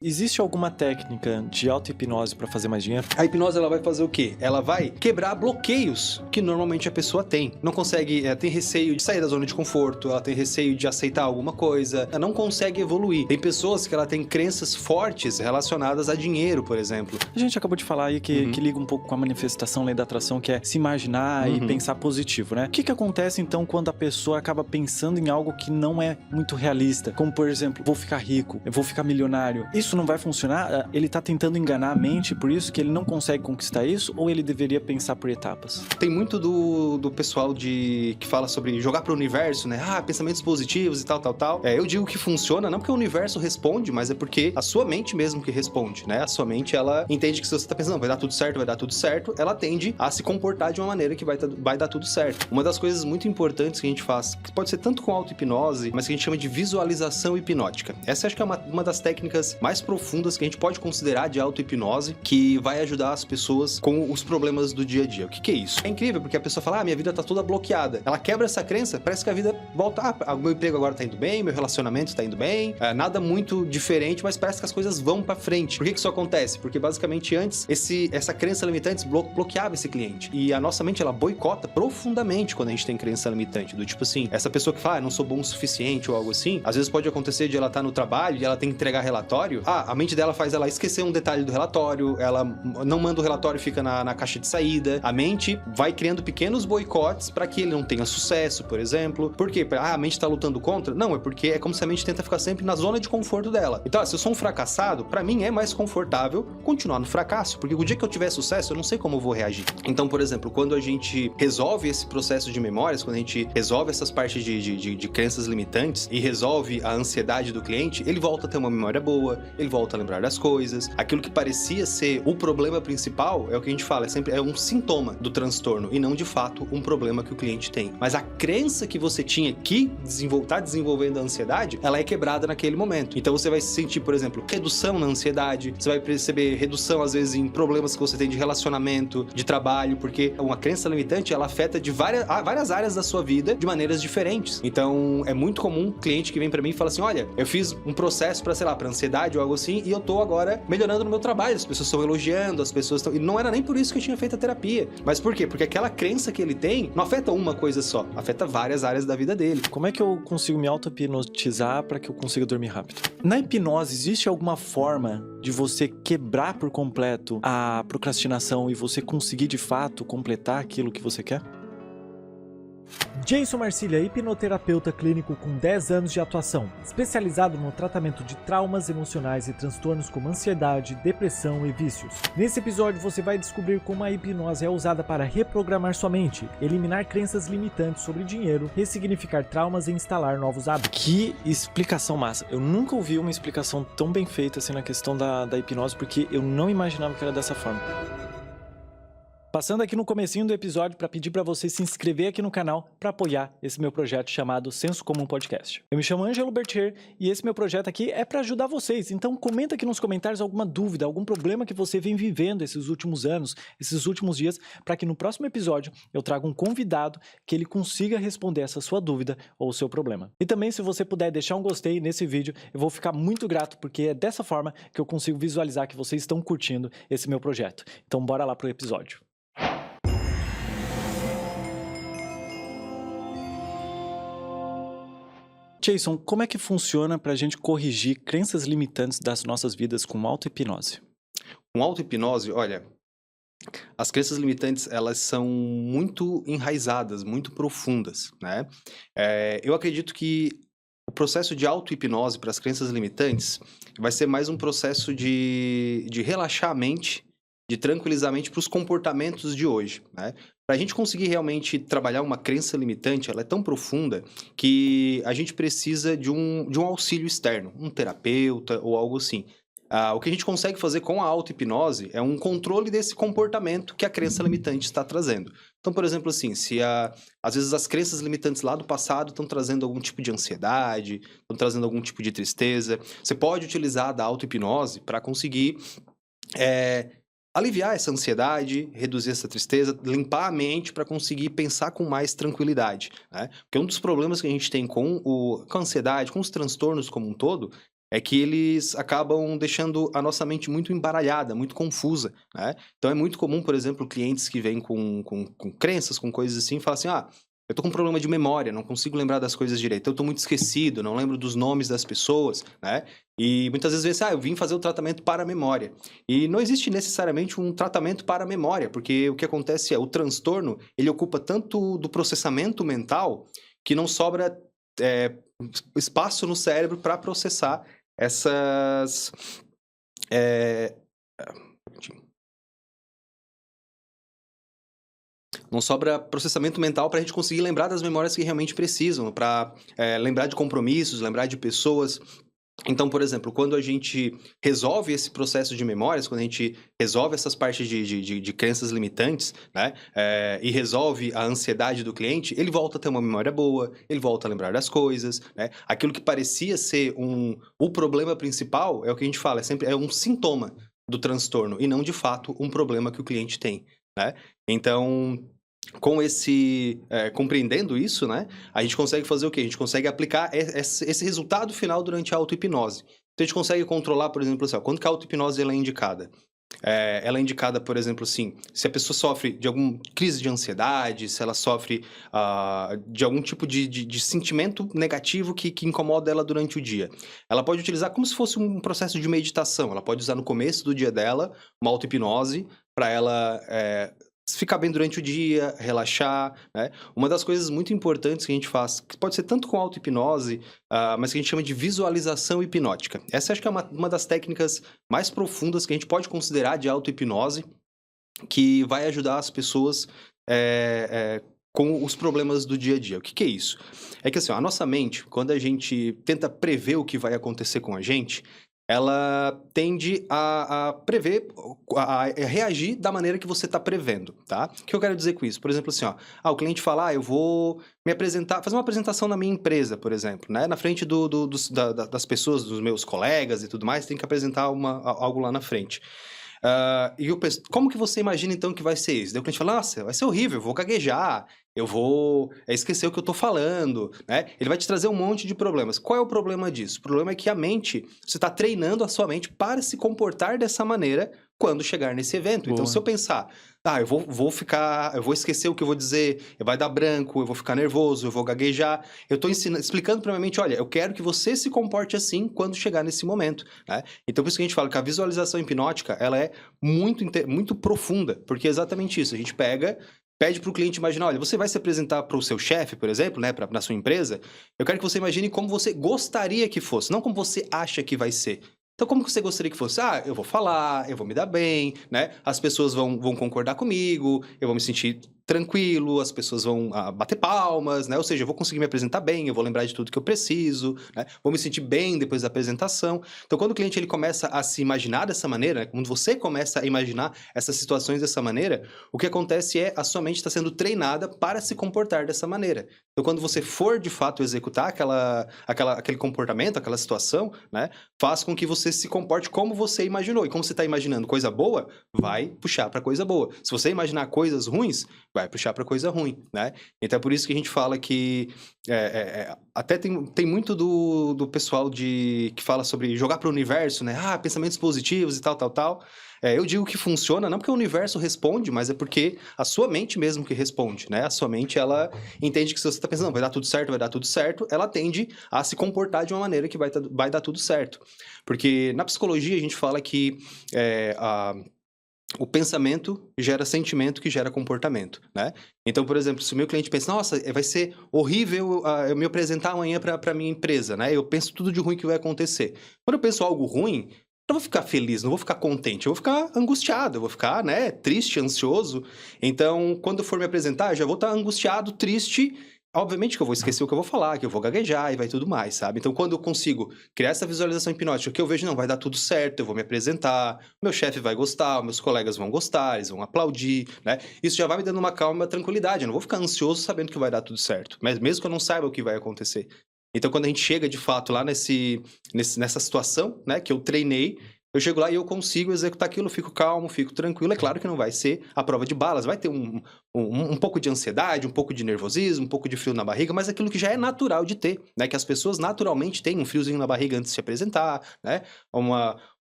Existe alguma técnica de auto-hipnose para fazer mais dinheiro? A hipnose ela vai fazer o quê? Ela vai quebrar bloqueios que normalmente a pessoa tem. Não consegue, tem receio de sair da zona de conforto, ela tem receio de aceitar alguma coisa, ela não consegue evoluir. Tem pessoas que ela tem crenças fortes relacionadas a dinheiro, por exemplo. A gente acabou de falar aí que liga um pouco com a manifestação, lei da atração, que é se imaginar e pensar positivo, né? O que acontece então quando a pessoa acaba pensando em algo que não é muito realista? Como, por exemplo, vou ficar rico, eu vou ficar milionário. Isso não vai funcionar? Ele tá tentando enganar a mente, por isso que ele não consegue conquistar isso? Ou ele deveria pensar por etapas? Tem muito do pessoal que fala sobre jogar pro universo, né? Pensamentos positivos e tal. Eu digo que funciona, não porque o universo responde, mas é porque a sua mente mesmo que responde, né? A sua mente, ela entende que se você tá pensando, vai dar tudo certo, ela tende a se comportar de uma maneira que vai dar tudo certo. Uma das coisas muito importantes que a gente faz, que pode ser tanto com auto-hipnose, mas que a gente chama de visualização hipnótica. Essa acho que é uma das técnicas mais profundas que a gente pode considerar de auto-hipnose, que vai ajudar as pessoas com os problemas do dia a dia. O que é isso? É incrível, porque a pessoa fala, minha vida tá toda bloqueada. Ela quebra essa crença, parece que a vida volta, o meu emprego agora tá indo bem, meu relacionamento tá indo bem, nada muito diferente, mas parece que as coisas vão pra frente. Por que isso acontece? Porque basicamente antes, essa crença limitante bloqueava esse cliente. E a nossa mente, ela boicota profundamente quando a gente tem crença limitante, do tipo assim, essa pessoa que fala, não sou bom o suficiente ou algo assim, às vezes pode acontecer de ela estar no trabalho e ela tem que entregar relatório, a mente dela faz ela esquecer um detalhe do relatório, ela não manda o relatório, fica na caixa de saída, a mente vai criando pequenos boicotes para que ele não tenha sucesso, por exemplo. Por quê? A mente tá lutando contra? Não, é porque é como se a mente tenta ficar sempre na zona de conforto dela. Então, se eu sou um fracassado, para mim é mais confortável continuar no fracasso, porque o dia que eu tiver sucesso, eu não sei como eu vou reagir. Então, por exemplo, quando a gente resolve esse processo de memórias, quando a gente resolve essas partes de crenças limitantes e resolve a ansiedade do cliente, ele volta a ter uma memória boa, ele volta a lembrar das coisas. Aquilo que parecia ser o problema principal, é o que a gente fala, é um sintoma do transtorno e não de fato um problema que o cliente tem. Mas a crença que você tinha que tá desenvolvendo a ansiedade, ela é quebrada naquele momento. Então você vai sentir, por exemplo, redução na ansiedade, você vai perceber redução às vezes em problemas que você tem de relacionamento, de trabalho, porque uma crença limitante, ela afeta de várias áreas da sua vida de maneiras diferentes. Então é muito comum um cliente que vem pra mim e fala assim, olha, eu fiz um processo pra, sei lá, pra ansiedade ou algo assim, e eu tô agora melhorando no meu trabalho, as pessoas estão elogiando, as pessoas estão... E não era nem por isso que eu tinha feito a terapia. Mas por quê? Porque aquela crença que ele tem não afeta uma coisa só, afeta várias áreas da vida dele. Como é que eu consigo me auto-hipnotizar para que eu consiga dormir rápido? Na hipnose, existe alguma forma de você quebrar por completo a procrastinação e você conseguir de fato completar aquilo que você quer? Jason Marcília é hipnoterapeuta clínico com 10 anos de atuação, especializado no tratamento de traumas emocionais e transtornos como ansiedade, depressão e vícios. Nesse episódio você vai descobrir como a hipnose é usada para reprogramar sua mente, eliminar crenças limitantes sobre dinheiro, ressignificar traumas e instalar novos hábitos. Que explicação massa! Eu nunca ouvi uma explicação tão bem feita assim na questão da hipnose, porque eu não imaginava que era dessa forma. Passando aqui no comecinho do episódio para pedir para você se inscrever aqui no canal para apoiar esse meu projeto chamado Senso Comum Podcast. Eu me chamo Ângelo Bertier e esse meu projeto aqui é para ajudar vocês. Então comenta aqui nos comentários alguma dúvida, algum problema que você vem vivendo esses últimos anos, esses últimos dias, para que no próximo episódio eu traga um convidado que ele consiga responder essa sua dúvida ou o seu problema. E também, se você puder deixar um gostei nesse vídeo, eu vou ficar muito grato, porque é dessa forma que eu consigo visualizar que vocês estão curtindo esse meu projeto. Então bora lá pro episódio. Jason, como é que funciona para a gente corrigir crenças limitantes das nossas vidas com auto-hipnose? Com auto-hipnose, olha, as crenças limitantes, elas são muito enraizadas, muito profundas, né? Eu acredito que o processo de auto-hipnose para as crenças limitantes vai ser mais um processo de relaxar a mente, de tranquilizar a mente para os comportamentos de hoje, né? Para a gente conseguir realmente trabalhar uma crença limitante, ela é tão profunda que a gente precisa de um auxílio externo, um terapeuta ou algo assim. O que a gente consegue fazer com a auto-hipnose é um controle desse comportamento que a crença limitante está trazendo. Então, por exemplo, assim, às vezes as crenças limitantes lá do passado estão trazendo algum tipo de ansiedade, estão trazendo algum tipo de tristeza, você pode utilizar da auto-hipnose para conseguir aliviar essa ansiedade, reduzir essa tristeza, limpar a mente para conseguir pensar com mais tranquilidade, né? Porque um dos problemas que a gente tem com a ansiedade, com os transtornos como um todo, é que eles acabam deixando a nossa mente muito embaralhada, muito confusa, né? Então é muito comum, por exemplo, clientes que vêm com crenças, com coisas assim, falam assim, eu tô com um problema de memória, não consigo lembrar das coisas direito, eu tô muito esquecido, não lembro dos nomes das pessoas, né? E muitas vezes vê assim, eu vim fazer o tratamento para a memória. E não existe necessariamente um tratamento para a memória, porque o que acontece é, o transtorno, ele ocupa tanto do processamento mental, que não sobra espaço no cérebro para processar essas... Não sobra processamento mental para a gente conseguir lembrar das memórias que realmente precisam, para lembrar de compromissos, lembrar de pessoas. Então, por exemplo, quando a gente resolve esse processo de memórias, quando a gente resolve essas partes de crenças limitantes, né, e resolve a ansiedade do cliente, ele volta a ter uma memória boa, ele volta a lembrar das coisas, né? Aquilo que parecia ser o problema principal, é o que a gente fala, é um sintoma do transtorno, e não, de fato, um problema que o cliente tem, né? Então, com compreendendo isso, né, a gente consegue fazer o quê? A gente consegue aplicar esse resultado final durante a auto-hipnose. Então, a gente consegue controlar, por exemplo, assim, quando que a auto-hipnose ela é indicada? Ela é indicada, por exemplo, assim, se a pessoa sofre de alguma crise de ansiedade, se ela sofre de algum tipo de sentimento negativo que incomoda ela durante o dia. Ela pode utilizar como se fosse um processo de meditação. Ela pode usar no começo do dia dela uma auto-hipnose para ela ficar bem durante o dia, relaxar, né? Uma das coisas muito importantes que a gente faz, que pode ser tanto com auto-hipnose, mas que a gente chama de visualização hipnótica. Essa acho que é uma das técnicas mais profundas que a gente pode considerar de auto-hipnose, que vai ajudar as pessoas com os problemas do dia a dia. O que é isso? É que assim, a nossa mente, quando a gente tenta prever o que vai acontecer com a gente, ela tende a prever, a reagir da maneira que você está prevendo, tá? O que eu quero dizer com isso? Por exemplo, assim, o cliente fala, eu vou me apresentar, fazer uma apresentação na minha empresa, por exemplo, né? Na frente das pessoas, dos meus colegas e tudo mais, tem que apresentar algo lá na frente. E eu penso, como que você imagina então que vai ser isso? Daí o cliente fala, nossa, vai ser horrível, eu vou gaguejar, eu vou esquecer o que eu tô falando, né? Ele vai te trazer um monte de problemas. Qual é o problema disso? O problema é que a mente, você está treinando a sua mente para se comportar dessa maneira quando chegar nesse evento. Boa. Então, se eu pensar, eu vou esquecer o que eu vou dizer, vai dar branco, eu vou ficar nervoso, eu vou gaguejar, eu tô explicando para minha mente, olha, eu quero que você se comporte assim quando chegar nesse momento, né? Então, por isso que a gente fala que a visualização hipnótica, ela é muito profunda, porque é exatamente isso, a gente pede para o cliente imaginar, olha, você vai se apresentar para o seu chefe, por exemplo, né, na sua empresa, eu quero que você imagine como você gostaria que fosse, não como você acha que vai ser. Então, como que você gostaria que fosse? Eu vou falar, eu vou me dar bem, né? As pessoas vão concordar comigo, eu vou me sentir tranquilo, as pessoas vão bater palmas, né? Ou seja, eu vou conseguir me apresentar bem, eu vou lembrar de tudo que eu preciso, né? Vou me sentir bem depois da apresentação. Então, quando o cliente ele começa a se imaginar dessa maneira, né? Quando você começa a imaginar essas situações dessa maneira, o que acontece é a sua mente está sendo treinada para se comportar dessa maneira. Então, quando você for, de fato, executar aquele comportamento, aquela situação, né? Faz com que você se comporte como você imaginou. E como você está imaginando coisa boa, vai puxar para coisa boa. Se você imaginar coisas ruins, vai puxar para coisa ruim, né? Então é por isso que a gente fala que até tem muito do pessoal que fala sobre jogar para o universo, né? Pensamentos positivos e tal. Eu digo que funciona, não porque o universo responde, mas é porque a sua mente mesmo que responde, né? A sua mente, ela entende que se você está pensando, vai dar tudo certo, ela tende a se comportar de uma maneira que vai dar tudo certo. Porque na psicologia a gente fala que o pensamento gera sentimento que gera comportamento, né? Então, por exemplo, se o meu cliente pensa, nossa, vai ser horrível eu me apresentar amanhã para minha empresa, né? Eu penso tudo de ruim que vai acontecer. Quando eu penso algo ruim, eu não vou ficar feliz, não vou ficar contente, eu vou ficar angustiado, eu vou ficar, né, triste, ansioso. Então, quando eu for me apresentar, eu já vou estar angustiado, triste. Obviamente que eu vou esquecer o que eu vou falar, que eu vou gaguejar e vai tudo mais, sabe? Então, quando eu consigo criar essa visualização hipnótica, que eu vejo, não, vai dar tudo certo, eu vou me apresentar, meu chefe vai gostar, meus colegas vão gostar, eles vão aplaudir, né? Isso já vai me dando uma calma e uma tranquilidade, eu não vou ficar ansioso sabendo que vai dar tudo certo, mas mesmo que eu não saiba o que vai acontecer. Então, quando a gente chega, de fato, lá nessa situação, né, que eu treinei, eu chego lá e eu consigo executar aquilo, fico calmo, fico tranquilo. É claro que não vai ser a prova de balas, vai ter um pouco de ansiedade, um pouco de nervosismo, um pouco de frio na barriga, mas aquilo que já é natural de ter, né? Que as pessoas naturalmente têm um friozinho na barriga antes de se apresentar, né?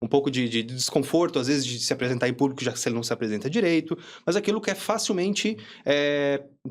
Um pouco de desconforto, às vezes, de se apresentar em público, já que ele não se apresenta direito, mas aquilo que é facilmente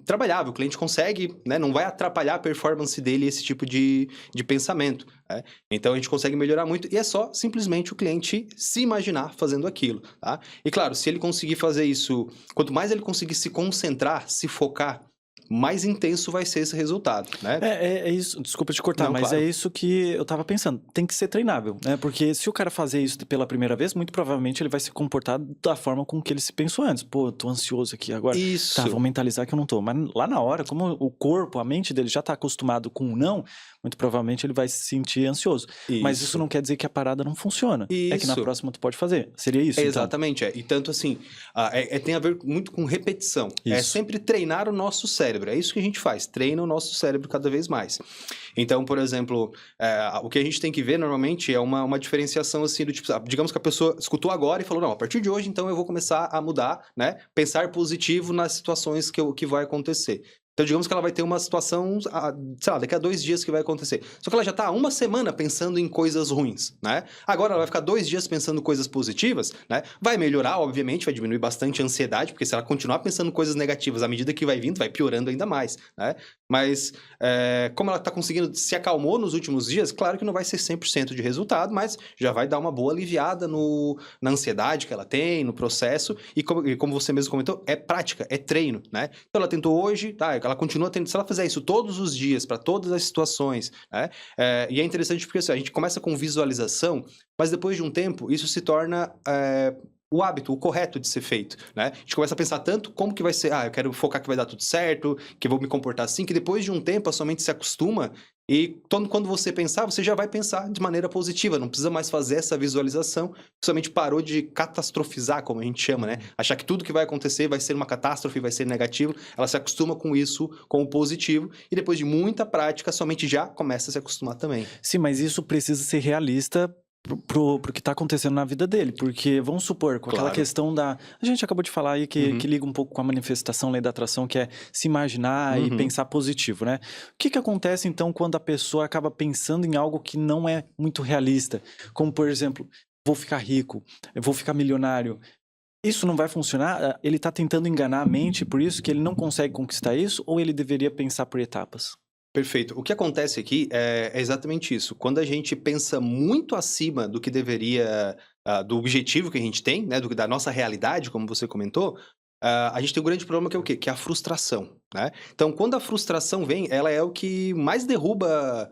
trabalhável, o cliente consegue, né? Não vai atrapalhar a performance dele esse tipo de pensamento, né? Então, a gente consegue melhorar muito, e é só simplesmente o cliente se imaginar fazendo aquilo, tá? E claro, se ele conseguir fazer isso, quanto mais ele conseguir se concentrar, se focar, mais intenso vai ser esse resultado, né? É isso, desculpa te cortar, Não, mas claro. é isso que eu tava pensando. Tem que ser treinável, né? Porque se o cara fazer isso pela primeira vez, muito provavelmente ele vai se comportar da forma com que ele se pensou antes. Pô, eu tô ansioso aqui agora. Isso. Tá, vou mentalizar que eu não tô. Mas lá na hora, como o corpo, a mente dele já tá acostumado com o não, muito provavelmente ele vai se sentir ansioso. Mas isso não quer dizer que a parada não funciona. É que na Isso. próxima tu pode fazer. Seria isso, então? Exatamente, E tanto assim, tem a ver muito com repetição. É Isso. sempre treinar o nosso cérebro. É isso que a gente faz, treina o nosso cérebro cada vez mais. Então, por exemplo, o que a gente tem que ver normalmente é uma diferenciação assim do tipo, digamos que a pessoa escutou agora e falou, não, a partir de hoje, então eu vou começar a mudar, né? Pensar positivo nas situações que vai acontecer. Então, digamos que ela vai ter uma situação, sei lá, daqui a 2 dias que vai acontecer. Só que ela já está há 1 semana pensando em coisas ruins, né? Agora ela vai ficar 2 dias pensando coisas positivas, né? Vai melhorar, obviamente, vai diminuir bastante a ansiedade, porque se ela continuar pensando coisas negativas à medida que vai vindo, vai piorando ainda mais, né? Mas, como ela está conseguindo, se acalmou nos últimos dias, claro que não vai ser 100% de resultado, mas já vai dar uma boa aliviada na ansiedade que ela tem, no processo, e como você mesmo comentou, é prática, é treino, né? Então ela tentou hoje, tá? Ela continua tendo, se ela fizer isso todos os dias, para todas as situações, né? E é interessante porque assim, a gente começa com visualização, mas depois de um tempo, isso se torna o hábito, o correto de ser feito, né? A gente começa a pensar tanto como que vai ser, eu quero focar que vai dar tudo certo, que eu vou me comportar assim, que depois de um tempo a sua mente se acostuma e quando você pensar, você já vai pensar de maneira positiva, não precisa mais fazer essa visualização, sua mente parou de catastrofizar, como a gente chama, né? Achar que tudo que vai acontecer vai ser uma catástrofe, vai ser negativo, ela se acostuma com isso, com o positivo, e depois de muita prática, sua mente já começa a se acostumar também. Sim, mas isso precisa ser realista pro que tá acontecendo na vida dele, porque vamos supor, com aquela Claro. questão a gente acabou de falar aí que liga um pouco com a manifestação, lei da atração, que é se imaginar e pensar positivo, né? O que acontece então quando a pessoa acaba pensando em algo que não é muito realista? Como, por exemplo, vou ficar rico, eu vou ficar milionário. Isso não vai funcionar? Ele tá tentando enganar a mente, por isso que ele não consegue conquistar isso, ou ele deveria pensar por etapas? Perfeito. O que acontece aqui é exatamente isso. Quando a gente pensa muito acima do que deveria, do objetivo que a gente tem, né, da nossa realidade, como você comentou, a gente tem um grande problema que é o quê? Que é a frustração, né? Então, quando a frustração vem, ela é o que mais derruba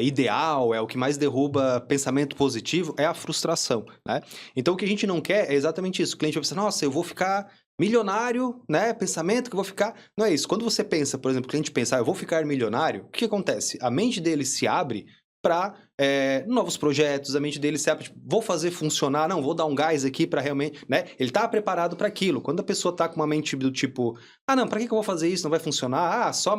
ideal, é o que mais derruba pensamento positivo, é a frustração, né? Então, o que a gente não quer é exatamente isso. O cliente vai pensar, nossa, eu vou ficar milionário, né? Pensamento que eu vou ficar... Não é isso. Quando você pensa, por exemplo, o cliente pensa, eu vou ficar milionário, o que acontece? A mente dele se abre para novos projetos, a mente dele se abre, tipo, vou fazer funcionar, não, vou dar um gás aqui para realmente, né? Ele tá preparado para aquilo. Quando a pessoa tá com uma mente do tipo, não, para que eu vou fazer isso? Não vai funcionar? Só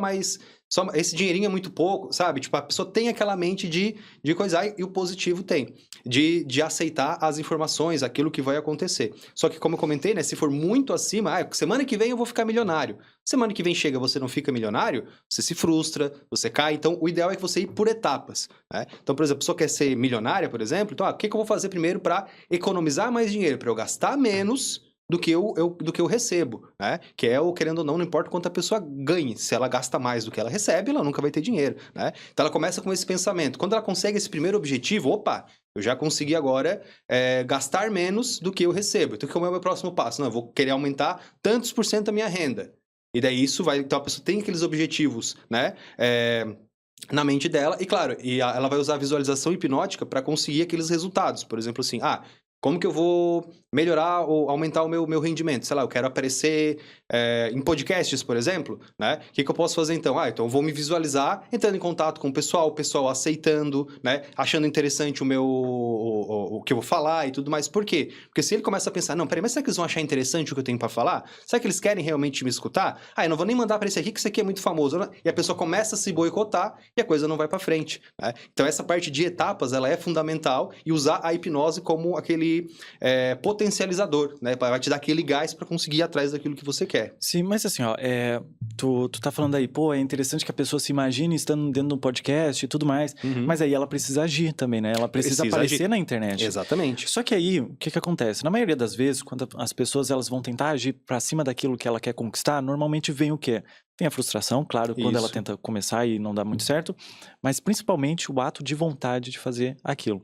esse dinheirinho é muito pouco, sabe? Tipo, a pessoa tem aquela mente de coisar, e o positivo tem, de aceitar as informações, aquilo que vai acontecer. Só que, como eu comentei, né, se for muito acima, semana que vem eu vou ficar milionário. Semana que vem chega, você não fica milionário, você se frustra, você cai. Então, o ideal é que você ir por etapas, né? Então, por exemplo, a pessoa quer ser milionária, por exemplo, então, o que eu vou fazer primeiro para economizar mais dinheiro, para eu gastar menos do que eu recebo, né? Que querendo ou não importa quanto a pessoa ganhe. Se ela gasta mais do que ela recebe, ela nunca vai ter dinheiro, né? Então, ela começa com esse pensamento. Quando ela consegue esse primeiro objetivo, opa, eu já consegui agora gastar menos do que eu recebo. Então, qual é o meu próximo passo? Não, eu vou querer aumentar tantos por cento da minha renda. E daí isso vai... Então, a pessoa tem aqueles objetivos, né? Na mente dela, e claro, ela vai usar a visualização hipnótica para conseguir aqueles resultados. Por exemplo, assim, como que eu vou melhorar ou aumentar o meu rendimento? Sei lá, eu quero aparecer em podcasts, por exemplo, né? O que eu posso fazer então? Então eu vou me visualizar entrando em contato com o pessoal aceitando, né? Achando interessante o que eu vou falar e tudo mais. Por quê? Porque se ele começa a pensar, não, peraí, mas será que eles vão achar interessante o que eu tenho para falar? Será que eles querem realmente me escutar? Eu não vou nem mandar para esse aqui, que esse aqui é muito famoso. Né? E a pessoa começa a se boicotar e a coisa não vai para frente, né? Então essa parte de etapas, ela é fundamental, e usar a hipnose como aquele aquele potencializador, né? Vai te dar aquele gás para conseguir ir atrás daquilo que você quer. Sim, mas assim, ó, tu tá falando aí, pô, é interessante que a pessoa se imagine estando dentro de um podcast e tudo mais, mas aí ela precisa agir também, né? Ela precisa aparecer na internet. Exatamente. Só que aí, o que acontece? Na maioria das vezes, quando as pessoas elas vão tentar agir pra cima daquilo que ela quer conquistar, normalmente vem o quê? Tem a frustração, claro, quando ela tenta começar e não dá muito certo, mas principalmente o ato de vontade de fazer aquilo.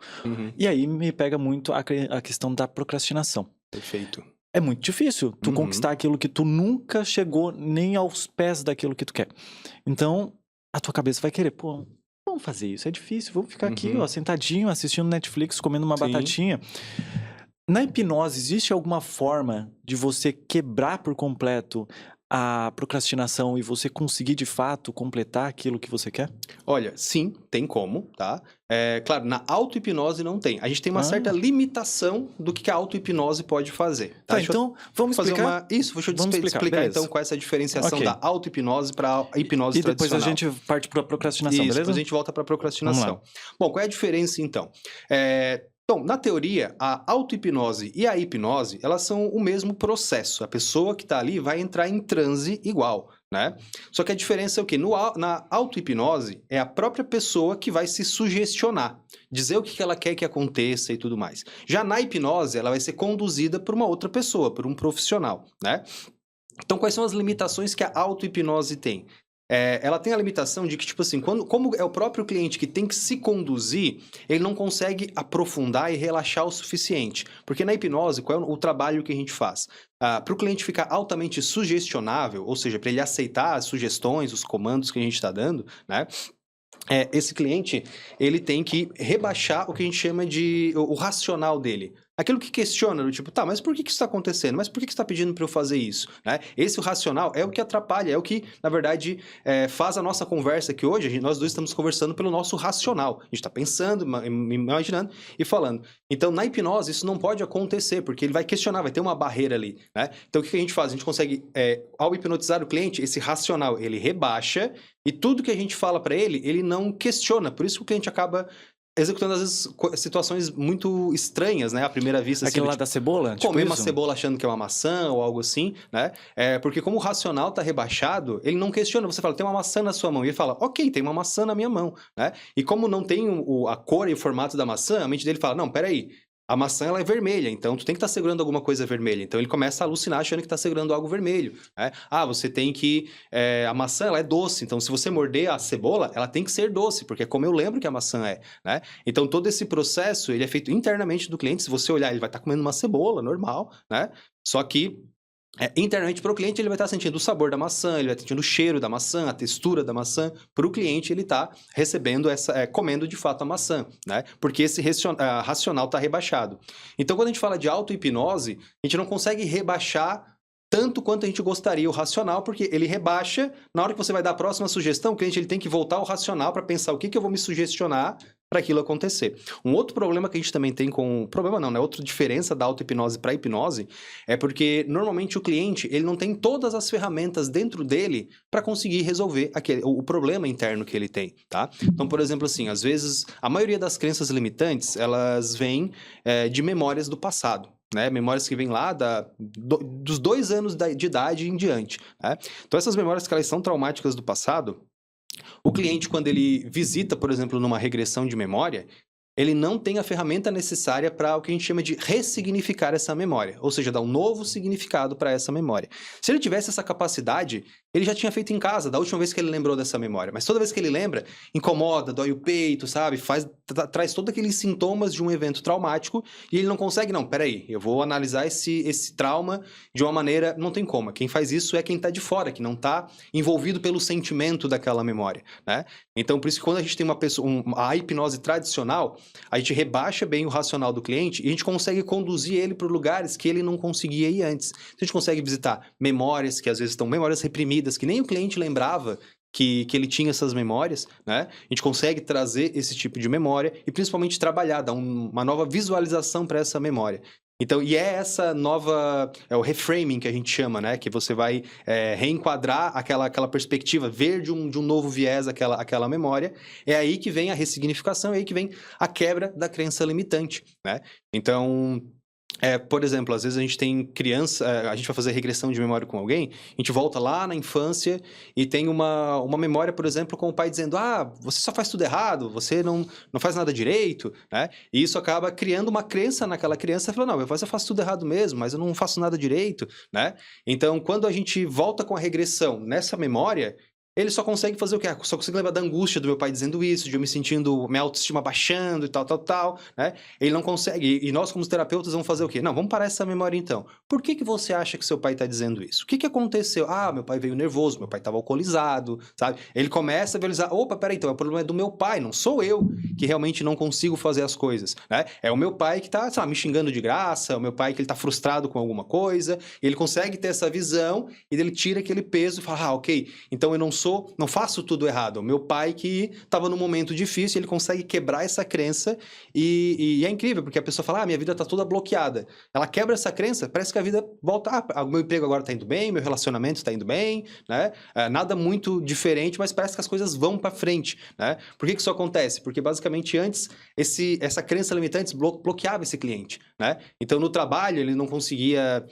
E aí me pega muito a questão da procrastinação. Perfeito. É muito difícil tu conquistar aquilo que tu nunca chegou nem aos pés daquilo que tu quer. Então, a tua cabeça vai querer, pô, vamos fazer isso, é difícil, vamos ficar aqui, ó, sentadinho, assistindo Netflix, comendo uma batatinha. Na hipnose, existe alguma forma de você quebrar por completo a procrastinação e você conseguir, de fato, completar aquilo que você quer? Olha, sim, tem como, tá? Claro, na auto-hipnose não tem. A gente tem uma certa limitação do que a auto-hipnose pode fazer. Tá, então, vamos explicar? Deixa eu explicar então qual é essa diferenciação da auto-hipnose para a hipnose tradicional. E depois a gente parte para a procrastinação, beleza? Depois a gente volta para a procrastinação. Bom, qual é a diferença então? Então, na teoria, a auto-hipnose e a hipnose, elas são o mesmo processo. A pessoa que está ali vai entrar em transe igual, né? Só que a diferença é o quê? Na auto-hipnose, é a própria pessoa que vai se sugestionar, dizer o que ela quer que aconteça e tudo mais. Já na hipnose, ela vai ser conduzida por uma outra pessoa, por um profissional, né? Então, quais são as limitações que a auto-hipnose tem? Ela tem a limitação de que, tipo assim, como é o próprio cliente que tem que se conduzir, ele não consegue aprofundar e relaxar o suficiente. Porque na hipnose, qual é o trabalho que a gente faz? Para o cliente ficar altamente sugestionável, ou seja, para ele aceitar as sugestões, os comandos que a gente está dando, né? Esse cliente, ele tem que rebaixar o que a gente chama de o racional dele. Aquilo que questiona, do tipo, tá, mas por que isso está acontecendo? Mas por que você está pedindo para eu fazer isso? Né? Esse racional é o que atrapalha, é o que, na verdade, faz a nossa conversa aqui hoje. Nós dois estamos conversando pelo nosso racional. A gente está pensando, imaginando e falando. Então, na hipnose, isso não pode acontecer, porque ele vai questionar, vai ter uma barreira ali. Né? Então, o que a gente faz? A gente consegue, ao hipnotizar o cliente, esse racional, ele rebaixa e tudo que a gente fala para ele não questiona. Por isso que o cliente acaba executando, às vezes, situações muito estranhas, né? À primeira vista. Aquele assim, lá da cebola? Comer uma cebola achando que é uma maçã ou algo assim, né? Porque como o racional tá rebaixado, ele não questiona. Você fala, tem uma maçã na sua mão. E ele fala, ok, tem uma maçã na minha mão, né? E como não tem a cor e o formato da maçã, a mente dele fala, não, peraí. A maçã, ela é vermelha, então tu tem que estar segurando alguma coisa vermelha. Então, ele começa a alucinar achando que está segurando algo vermelho. Né? Você tem que... a maçã, ela é doce. Então, se você morder a cebola, ela tem que ser doce, porque é como eu lembro que a maçã é. Né? Então, todo esse processo, ele é feito internamente do cliente. Se você olhar, ele vai estar comendo uma cebola, normal, né? Só que... internamente para o cliente, ele vai estar sentindo o sabor da maçã, ele vai estar sentindo o cheiro da maçã, a textura da maçã. Para o cliente, ele está recebendo comendo de fato a maçã, né? Porque esse racional está rebaixado. Então, quando a gente fala de auto-hipnose, a gente não consegue rebaixar tanto quanto a gente gostaria o racional, porque ele rebaixa. Na hora que você vai dar a próxima sugestão, o cliente ele tem que voltar ao racional para pensar o que eu vou me sugestionar para aquilo acontecer. Um outro problema que a gente também tem problema não, né? Outra diferença da auto-hipnose para a hipnose é porque, normalmente, o cliente ele não tem todas as ferramentas dentro dele para conseguir resolver o problema interno que ele tem, tá? Então, por exemplo, assim, às vezes, a maioria das crenças limitantes, elas vêm de memórias do passado. Né? Memórias que vêm lá dos 2 anos de idade em diante. Né? Então, essas memórias que elas são traumáticas do passado, o cliente, quando ele visita, por exemplo, numa regressão de memória, ele não tem a ferramenta necessária para o que a gente chama de ressignificar essa memória, ou seja, dar um novo significado para essa memória. Se ele tivesse essa capacidade, ele já tinha feito em casa, da última vez que ele lembrou dessa memória. Mas toda vez que ele lembra, incomoda, dói o peito, sabe? Traz todos aqueles sintomas de um evento traumático e ele não consegue, não, peraí, eu vou analisar esse trauma de uma maneira... Não tem como. Quem faz isso é quem está de fora, que não está envolvido pelo sentimento daquela memória, né? Então, por isso que quando a gente tem a hipnose tradicional, a gente rebaixa bem o racional do cliente e a gente consegue conduzir ele para lugares que ele não conseguia ir antes. Então, a gente consegue visitar memórias que às vezes estão memórias reprimidas, que nem o cliente lembrava que ele tinha essas memórias, né? A gente consegue trazer esse tipo de memória e principalmente trabalhar, dar uma nova visualização para essa memória. Então, e essa nova... o reframing que a gente chama, né? Que você vai reenquadrar aquela perspectiva, ver de um novo viés aquela memória. É aí que vem a ressignificação, é aí que vem a quebra da crença limitante, né? Então, Por exemplo, às vezes a gente tem criança, a gente vai fazer regressão de memória com alguém, a gente volta lá na infância e tem uma memória, por exemplo, com o pai dizendo: você só faz tudo errado, você não faz nada direito, né? E isso acaba criando uma crença naquela criança, falando: não, eu faço tudo errado mesmo, mas eu não faço nada direito, né? Então, quando a gente volta com a regressão nessa memória, ele só consegue fazer o quê? Só consegue lembrar da angústia do meu pai dizendo isso, de eu me sentindo, minha autoestima baixando e tal, né? Ele não consegue, e nós como terapeutas vamos fazer o quê? Não, vamos parar essa memória então. Por que você acha que seu pai está dizendo isso? O que aconteceu? Meu pai veio nervoso, meu pai estava alcoolizado, sabe? Ele começa a visualizar: opa, peraí, então o problema é do meu pai, não sou eu que realmente não consigo fazer as coisas, né? É o meu pai que está, sei lá, me xingando de graça, é o meu pai que ele está frustrado com alguma coisa, e ele consegue ter essa visão, e ele tira aquele peso e fala: ok, então eu não faço tudo errado. O meu pai que estava num momento difícil, ele consegue quebrar essa crença e é incrível, porque a pessoa fala: minha vida está toda bloqueada. Ela quebra essa crença, parece que a vida volta. O meu emprego agora está indo bem, meu relacionamento está indo bem, né? Nada muito diferente, mas parece que as coisas vão para frente, né? Por que isso acontece? Porque basicamente antes essa crença limitante bloqueava esse cliente, né? Então no trabalho ele não conseguia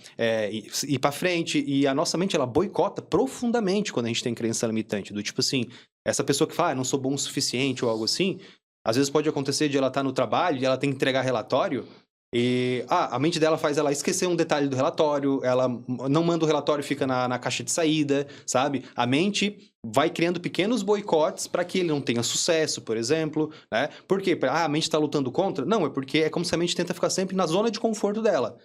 ir para frente, e a nossa mente ela boicota profundamente quando a gente tem crença limitante, do tipo assim, essa pessoa que fala: não sou bom o suficiente ou algo assim, às vezes pode acontecer de ela estar no trabalho e ela tem que entregar relatório e a mente dela faz ela esquecer um detalhe do relatório, ela não manda o relatório e fica na caixa de saída, sabe? A mente vai criando pequenos boicotes para que ele não tenha sucesso, por exemplo, né? Por quê? A mente está lutando contra? Não, é porque é como se a mente tenta ficar sempre na zona de conforto dela.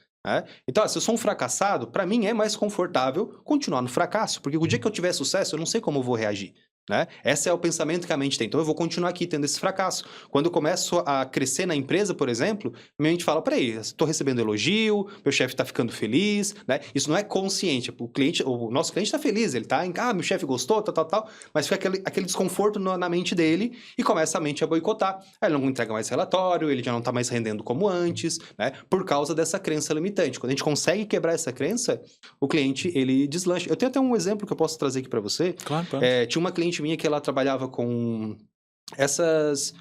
Então, se eu sou um fracassado, para mim é mais confortável continuar no fracasso, porque o dia que eu tiver sucesso, eu não sei como eu vou reagir, né? Esse é o pensamento que a mente tem. Então, eu vou continuar aqui tendo esse fracasso. Quando eu começo a crescer na empresa, por exemplo, minha mente fala: peraí, estou recebendo elogio, meu chefe está ficando feliz, né? Isso não é consciente. O nosso cliente está feliz, ele está em: meu chefe gostou, tal, mas fica aquele desconforto na mente dele e começa a mente a boicotar. Ele não entrega mais relatório, ele já não está mais rendendo como antes, né? Por causa dessa crença limitante. Quando a gente consegue quebrar essa crença, o cliente, ele deslancha. Eu tenho até um exemplo que eu posso trazer aqui para você. Claro. Tinha uma cliente minha que ela trabalhava com essas...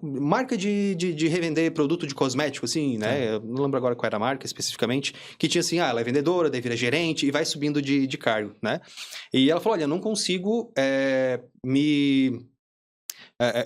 marca de revender produto de cosmético, assim, né? Eu não lembro agora qual era a marca especificamente, que tinha assim: ela é vendedora, daí vira gerente e vai subindo de cargo, né? E ela falou: olha, eu não consigo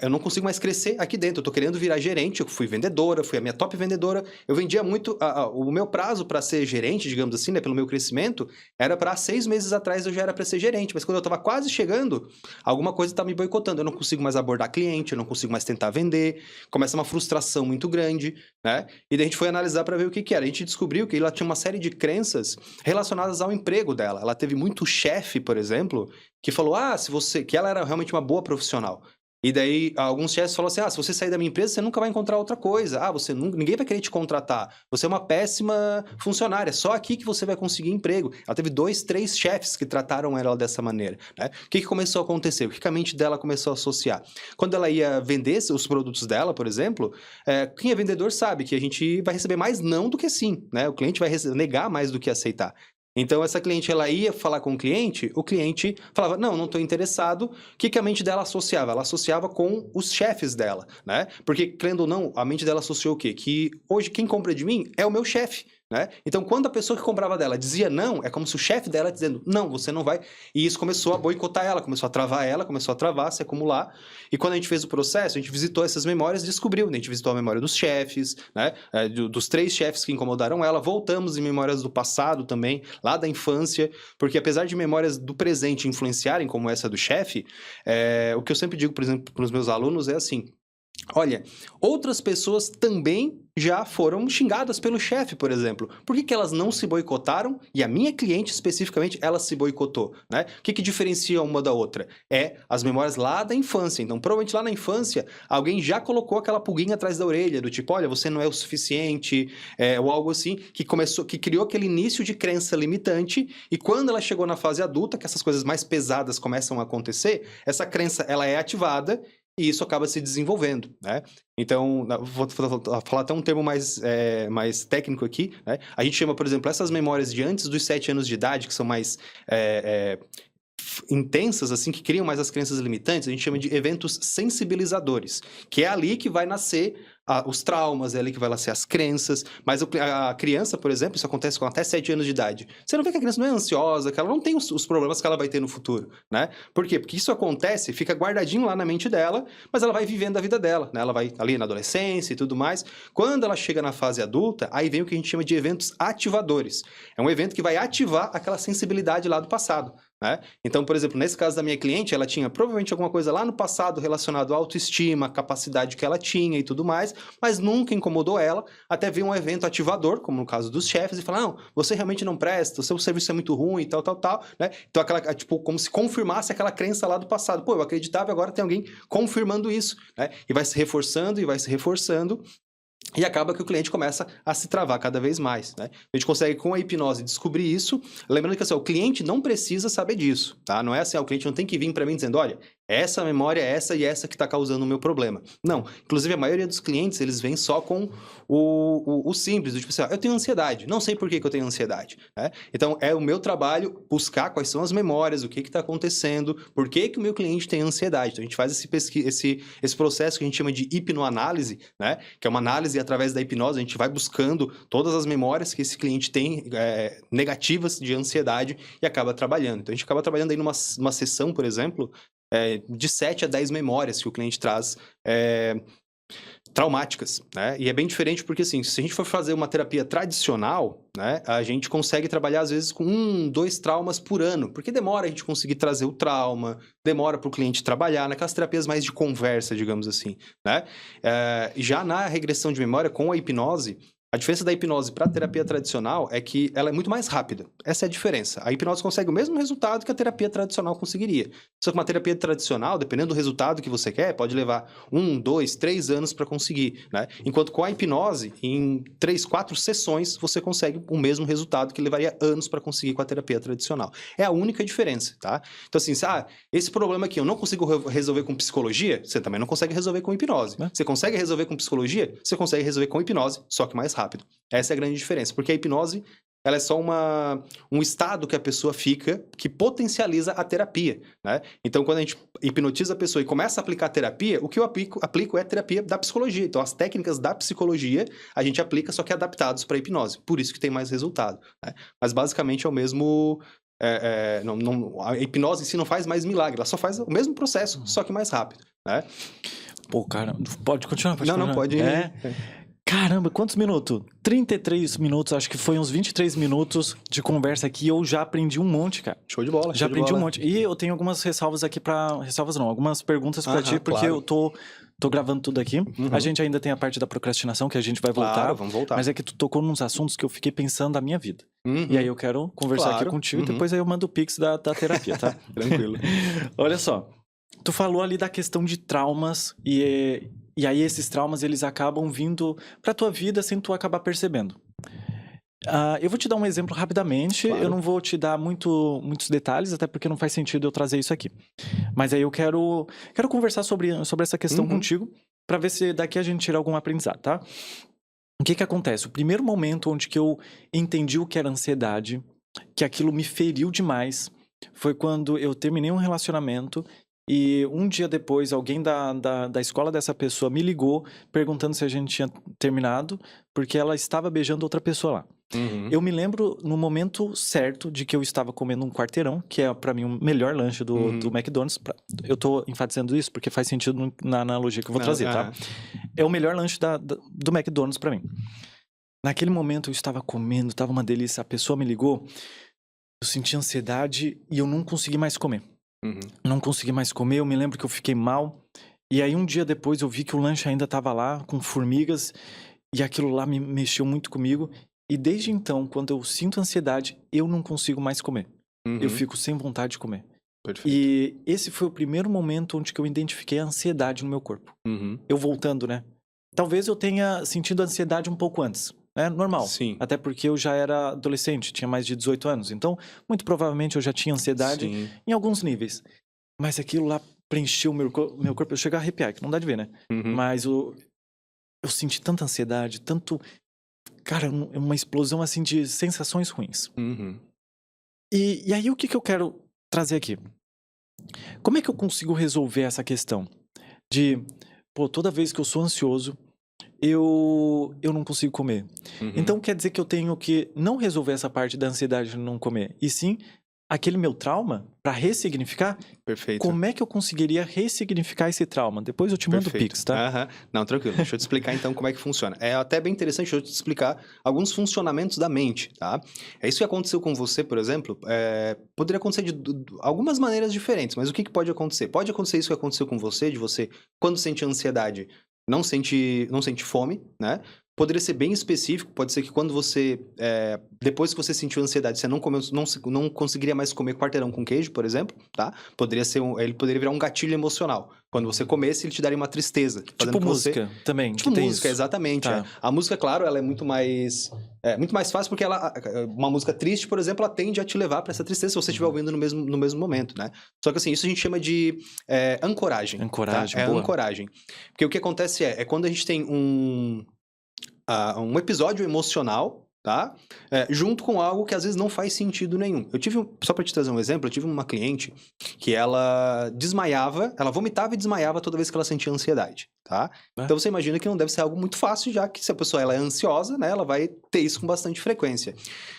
eu não consigo mais crescer aqui dentro, eu tô querendo virar gerente, eu fui vendedora, fui a minha top vendedora, eu vendia muito, o meu prazo para ser gerente, digamos assim, né, pelo meu crescimento, era para 6 meses atrás eu já era para ser gerente, mas quando eu tava quase chegando, alguma coisa tá me boicotando, eu não consigo mais abordar cliente, eu não consigo mais tentar vender, começa uma frustração muito grande, né, e daí a gente foi analisar para ver o que era, a gente descobriu que ela tinha uma série de crenças relacionadas ao emprego dela, ela teve muito chefe, por exemplo, que falou que ela era realmente uma boa profissional. E daí, alguns chefes falaram assim: se você sair da minha empresa, você nunca vai encontrar outra coisa. Ninguém vai querer te contratar. Você é uma péssima funcionária. Só aqui que você vai conseguir emprego. Ela teve 2, 3 chefes que trataram ela dessa maneira, né? O que começou a acontecer? O que a mente dela começou a associar? Quando ela ia vender os produtos dela, por exemplo, quem é vendedor sabe que a gente vai receber mais não do que sim, né? O cliente vai negar mais do que aceitar. Então, essa cliente, ela ia falar com o cliente falava: não estou interessado. O que a mente dela associava? Ela associava com os chefes dela, né? Porque, crendo ou não, a mente dela associou o quê? Que hoje quem compra de mim é o meu chefe, né? Então, quando a pessoa que comprava dela dizia não, é como se o chefe dela dizendo: não, você não vai. E isso começou a boicotar ela, começou a travar, se acumular. E quando a gente fez o processo, a gente visitou essas memórias e descobriu, né? A gente visitou a memória dos chefes, né? Dos 3 chefes que incomodaram ela. Voltamos em memórias do passado também, lá da infância, porque apesar de memórias do presente influenciarem, como essa do chefe, o que eu sempre digo, por exemplo, para os meus alunos é assim: olha, outras pessoas também já foram xingadas pelo chefe, por exemplo. Por que elas não se boicotaram? E a minha cliente, especificamente, ela se boicotou, né? O que diferencia uma da outra? As memórias lá da infância. Então, provavelmente lá na infância, alguém já colocou aquela pulguinha atrás da orelha, do tipo: olha, você não é o suficiente, ou algo assim, que criou aquele início de crença limitante, e quando ela chegou na fase adulta, que essas coisas mais pesadas começam a acontecer, essa crença, ela é ativada, e isso acaba se desenvolvendo, né? Então, vou falar até um termo mais técnico aqui, né? A gente chama, por exemplo, essas memórias de antes dos 7 anos de idade, que são mais intensas, assim, que criam mais as crenças limitantes, a gente chama de eventos sensibilizadores, que é ali que vai nascer os traumas, é ali que vai lá ser as crenças. Mas a criança, por exemplo, isso acontece com até 7 anos de idade. Você não vê que a criança não é ansiosa, que ela não tem os problemas que ela vai ter no futuro, né? Por quê? Porque isso acontece, fica guardadinho lá na mente dela, mas ela vai vivendo a vida dela, né? Ela vai ali na adolescência e tudo mais. Quando ela chega na fase adulta, aí vem o que a gente chama de eventos ativadores. É um evento que vai ativar aquela sensibilidade lá do passado, né? Então, por exemplo, nesse caso da minha cliente, ela tinha provavelmente alguma coisa lá no passado relacionado à autoestima, capacidade que ela tinha e tudo mais, mas nunca incomodou ela, até vir um evento ativador, como no caso dos chefes, e falar, não, você realmente não presta, o seu serviço é muito ruim, tal, né? Então, tipo, como se confirmasse aquela crença lá do passado. Pô, eu acreditava e agora tem alguém confirmando isso, né? E vai se reforçando, e acaba que o cliente começa a se travar cada vez mais, né? A gente consegue, com a hipnose, descobrir isso. Lembrando que assim, o cliente não precisa saber disso, tá? Não é assim, o cliente não tem que vir para mim dizendo, olha, essa memória é essa e essa que está causando o meu problema. Não. Inclusive, a maioria dos clientes, eles vêm só com o simples, tipo assim, eu tenho ansiedade, não sei por que eu tenho ansiedade, né? Então, é o meu trabalho buscar quais são as memórias, o que está acontecendo, por que o meu cliente tem ansiedade. Então, a gente faz esse processo que a gente chama de hipnoanálise, né? Que é uma análise através da hipnose, a gente vai buscando todas as memórias que esse cliente tem negativas de ansiedade e acaba trabalhando. Então, a gente acaba trabalhando aí numa sessão, por exemplo, de 7 a 10 memórias que o cliente traz traumáticas, né? E é bem diferente porque, assim, se a gente for fazer uma terapia tradicional, né, a gente consegue trabalhar, às vezes, com 1, 2 traumas por ano, porque demora a gente conseguir trazer o trauma, demora para o cliente trabalhar, naquelas terapias mais de conversa, digamos assim, né? Já na regressão de memória, com a hipnose, a diferença da hipnose para a terapia tradicional é que ela é muito mais rápida. Essa é a diferença. A hipnose consegue o mesmo resultado que a terapia tradicional conseguiria. Só que uma terapia tradicional, dependendo do resultado que você quer, pode levar 1, 2, 3 anos para conseguir, né? Enquanto com a hipnose, em 3, 4 sessões, você consegue o mesmo resultado que levaria anos para conseguir com a terapia tradicional. É a única diferença, tá? Então, assim, esse problema aqui eu não consigo resolver com psicologia, você também não consegue resolver com hipnose. Você consegue resolver com psicologia? Você consegue resolver com hipnose, só que mais rápido. Essa é a grande diferença, porque a hipnose, ela é só um estado que a pessoa fica que potencializa a terapia, né? Então, quando a gente hipnotiza a pessoa e começa a aplicar a terapia, o que eu aplico é a terapia da psicologia. Então, as técnicas da psicologia a gente aplica, só que adaptados para a hipnose. Por isso que tem mais resultado, né? Mas, basicamente, é o mesmo... a hipnose em si não faz mais milagre, ela só faz o mesmo processo, só que mais rápido, né? Pô, cara, pode continuar? Não, pode ir. Caramba, quantos minutos? 33 minutos, acho que foi uns 23 minutos de conversa aqui e eu já aprendi um monte, cara. Show de bola, já aprendi um monte. E eu tenho algumas ressalvas aqui algumas perguntas pra ti, porque claro. eu tô gravando tudo aqui. A gente ainda tem a parte da procrastinação, que a gente vai voltar. Claro, vamos voltar. Mas é que tu tocou nos assuntos que eu fiquei pensando da minha vida. E aí eu quero conversar aqui contigo e depois aí eu mando o pix da terapia, tá? Tranquilo. Olha só, tu falou ali da questão de traumas e aí esses traumas, eles acabam vindo pra tua vida sem tu acabar percebendo. Eu vou te dar um exemplo rapidamente, Claro. eu não vou te dar muitos detalhes, até porque não faz sentido eu trazer isso aqui. Mas aí eu quero conversar sobre essa questão contigo, pra ver se daqui a gente tira algum aprendizado, tá? O que acontece? O primeiro momento onde que eu entendi o que era ansiedade, que aquilo me feriu demais, foi quando eu terminei um relacionamento e um dia depois alguém da escola dessa pessoa me ligou perguntando se a gente tinha terminado, porque ela estava beijando outra pessoa lá. Eu me lembro no momento certo de que eu estava comendo um quarteirão, que é pra mim o melhor lanche do McDonald's. Eu tô enfatizando isso porque faz sentido na analogia que eu vou trazer, tá? É o melhor lanche do McDonald's pra mim. Naquele momento eu estava comendo, tava uma delícia, a pessoa me ligou, eu senti ansiedade e eu não consegui mais comer. Não consegui mais comer, eu me lembro que eu fiquei mal. E aí um dia depois eu vi que o lanche ainda estava lá, com formigas, e aquilo lá me mexeu muito comigo. E desde então, quando eu sinto ansiedade, eu não consigo mais comer. Eu fico sem vontade de comer. Perfeito. E esse foi o primeiro momento onde que eu identifiquei a ansiedade no meu corpo. Eu voltando, né? Talvez eu tenha sentido ansiedade um pouco antes. É normal. Sim. Até porque eu já era adolescente, tinha mais de 18 anos. Então, muito provavelmente eu já tinha ansiedade em alguns níveis. Mas aquilo lá preencheu o meu corpo. Eu chego a arrepiar, que não dá de ver, né? Mas eu senti tanta ansiedade, tanto... Cara, uma explosão assim de sensações ruins. E aí o que eu quero trazer aqui? Como é que eu consigo resolver essa questão? De, pô, toda vez que eu sou ansioso, eu não consigo comer. Uhum. Então quer dizer que eu tenho que não resolver essa parte da ansiedade de não comer, e sim aquele meu trauma para ressignificar. Perfeito. Como é que eu conseguiria ressignificar esse trauma? Depois eu te mando o Pix, tá? Aham. Não, tranquilo. Deixa eu te explicar então como é que funciona. É até bem interessante eu te explicar alguns funcionamentos da mente, tá? É isso que aconteceu com você, por exemplo. Poderia acontecer de algumas maneiras diferentes, mas o que pode acontecer? Pode acontecer isso que aconteceu com você, de você, quando sente ansiedade, não sente fome, né? Poderia ser bem específico, pode ser que quando você, depois que você sentiu ansiedade, você não conseguiria mais comer quarteirão com queijo, por exemplo, tá? Ele poderia virar um gatilho emocional. Quando você comesse, ele te daria uma tristeza. Tipo música também, Tipo que tem música, isso. exatamente. Tá. A música, claro, ela é muito mais fácil porque uma música triste, por exemplo, ela tende a te levar para essa tristeza se você estiver ouvindo no mesmo momento, né? Só que assim, isso a gente chama de ancoragem. Ancoragem, tá? boa. Ancoragem. Porque o que acontece é quando a gente tem um episódio emocional, tá? Junto com algo que às vezes não faz sentido nenhum. Só pra te trazer um exemplo, eu tive uma cliente que ela vomitava e desmaiava toda vez que ela sentia ansiedade, tá? Então você imagina que não deve ser algo muito fácil, já que se a pessoa ela é ansiosa, né, ela vai ter isso com bastante frequência.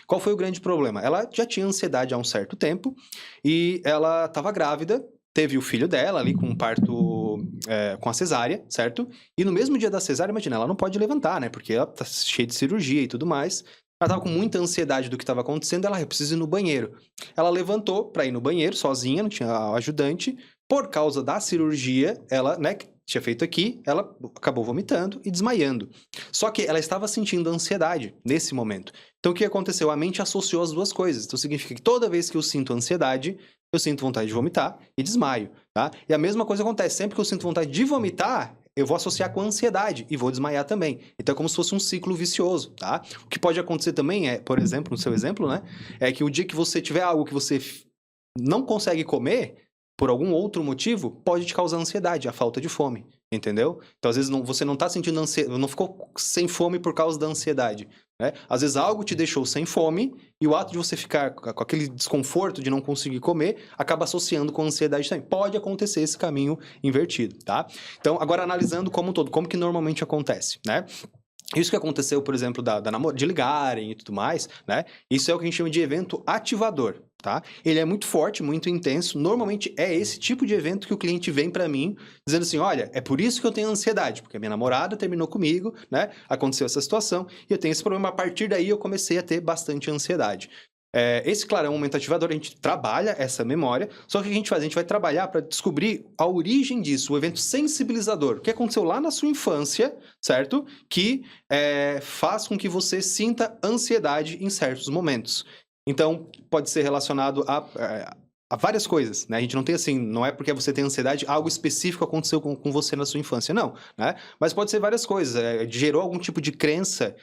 Qual foi o grande problema? Ela já tinha ansiedade há um certo tempo e ela estava grávida, teve o filho dela ali com um parto com a cesárea, certo? E no mesmo dia da cesárea, imagina, ela não pode levantar, né? Porque ela tá cheia de cirurgia e tudo mais. Ela tava com muita ansiedade do que estava acontecendo, eu preciso ir no banheiro. Ela levantou para ir no banheiro sozinha, não tinha ajudante. Por causa da cirurgia, ela, né, que tinha feito aqui, ela acabou vomitando e desmaiando. Só que ela estava sentindo ansiedade nesse momento. Então o que aconteceu? A mente associou as duas coisas. Então significa que toda vez que eu sinto ansiedade, eu sinto vontade de vomitar e desmaio, tá? E a mesma coisa acontece, sempre que eu sinto vontade de vomitar, eu vou associar com a ansiedade e vou desmaiar também. Então é como se fosse um ciclo vicioso, tá? O que pode acontecer também por exemplo, no seu exemplo, né? É que o dia que você tiver algo que você não consegue comer, por algum outro motivo, pode te causar ansiedade, a falta de fome, entendeu? Então, às vezes, você não tá sentindo ansiedade, não ficou sem fome por causa da ansiedade, né? Às vezes, algo te deixou sem fome e o ato de você ficar com aquele desconforto de não conseguir comer acaba associando com a ansiedade também. Pode acontecer esse caminho invertido, tá? Então, agora analisando como um todo, como que normalmente acontece, né? Isso que aconteceu, por exemplo, de ligarem e tudo mais, né? Isso é o que a gente chama de evento ativador, tá? Ele é muito forte, muito intenso. Normalmente é esse tipo de evento que o cliente vem para mim dizendo assim, olha, é por isso que eu tenho ansiedade, porque a minha namorada terminou comigo, né? Aconteceu essa situação e eu tenho esse problema. A partir daí eu comecei a ter bastante ansiedade. Esse, claro, é um momento ativador, a gente trabalha essa memória, só que o que a gente faz? A gente vai trabalhar para descobrir a origem disso, o evento sensibilizador, o que aconteceu lá na sua infância, certo? Que faz com que você sinta ansiedade em certos momentos. Então, pode ser relacionado a várias coisas, né? A gente não tem assim, não é porque você tem ansiedade, algo específico aconteceu com você na sua infância, não, né? Mas pode ser várias coisas, gerou algum tipo de crença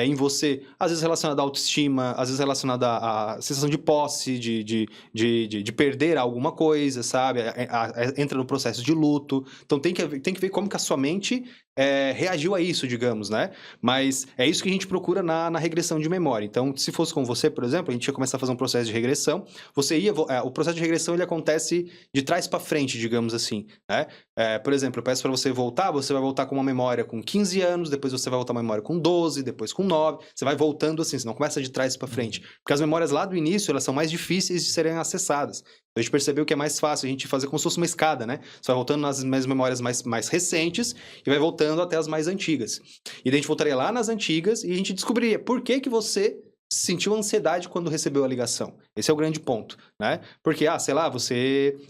em você, às vezes relacionado à autoestima, às vezes relacionado à sensação de posse, de perder alguma coisa, sabe? Entra no processo de luto. Então tem que ver como que a sua mente reagiu a isso, digamos, né? Mas é isso que a gente procura na regressão de memória. Então, se fosse com você, por exemplo, a gente ia começar a fazer um processo de regressão. O processo de regressão ele acontece de trás para frente, digamos assim, né? Por exemplo, eu peço para você vai voltar com uma memória com 15 anos, depois você vai voltar uma memória com 12, depois com 9, você vai voltando assim, você não começa de trás para frente. Porque as memórias lá do início, elas são mais difíceis de serem acessadas. A gente percebeu que é mais fácil a gente fazer como se fosse uma escada, né? Você vai voltando nas memórias mais recentes e vai voltando até as mais antigas. E daí a gente voltaria lá nas antigas e a gente descobriria por que você sentiu ansiedade quando recebeu a ligação. Esse é o grande ponto, né? Porque, sei lá,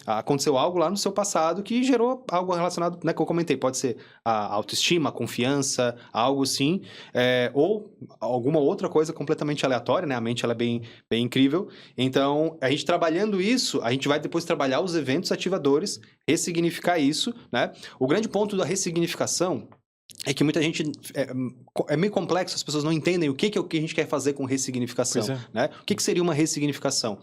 aconteceu algo lá no seu passado que gerou algo relacionado, né, que eu comentei, pode ser a autoestima, a confiança, algo assim, ou alguma outra coisa completamente aleatória, né? A mente, ela é bem incrível. Então, a gente trabalhando isso, a gente vai depois trabalhar os eventos ativadores, ressignificar isso, né? O grande ponto da ressignificação é que muita gente... É meio complexo, as pessoas não entendem o que a gente quer fazer com ressignificação, né? O que seria uma ressignificação?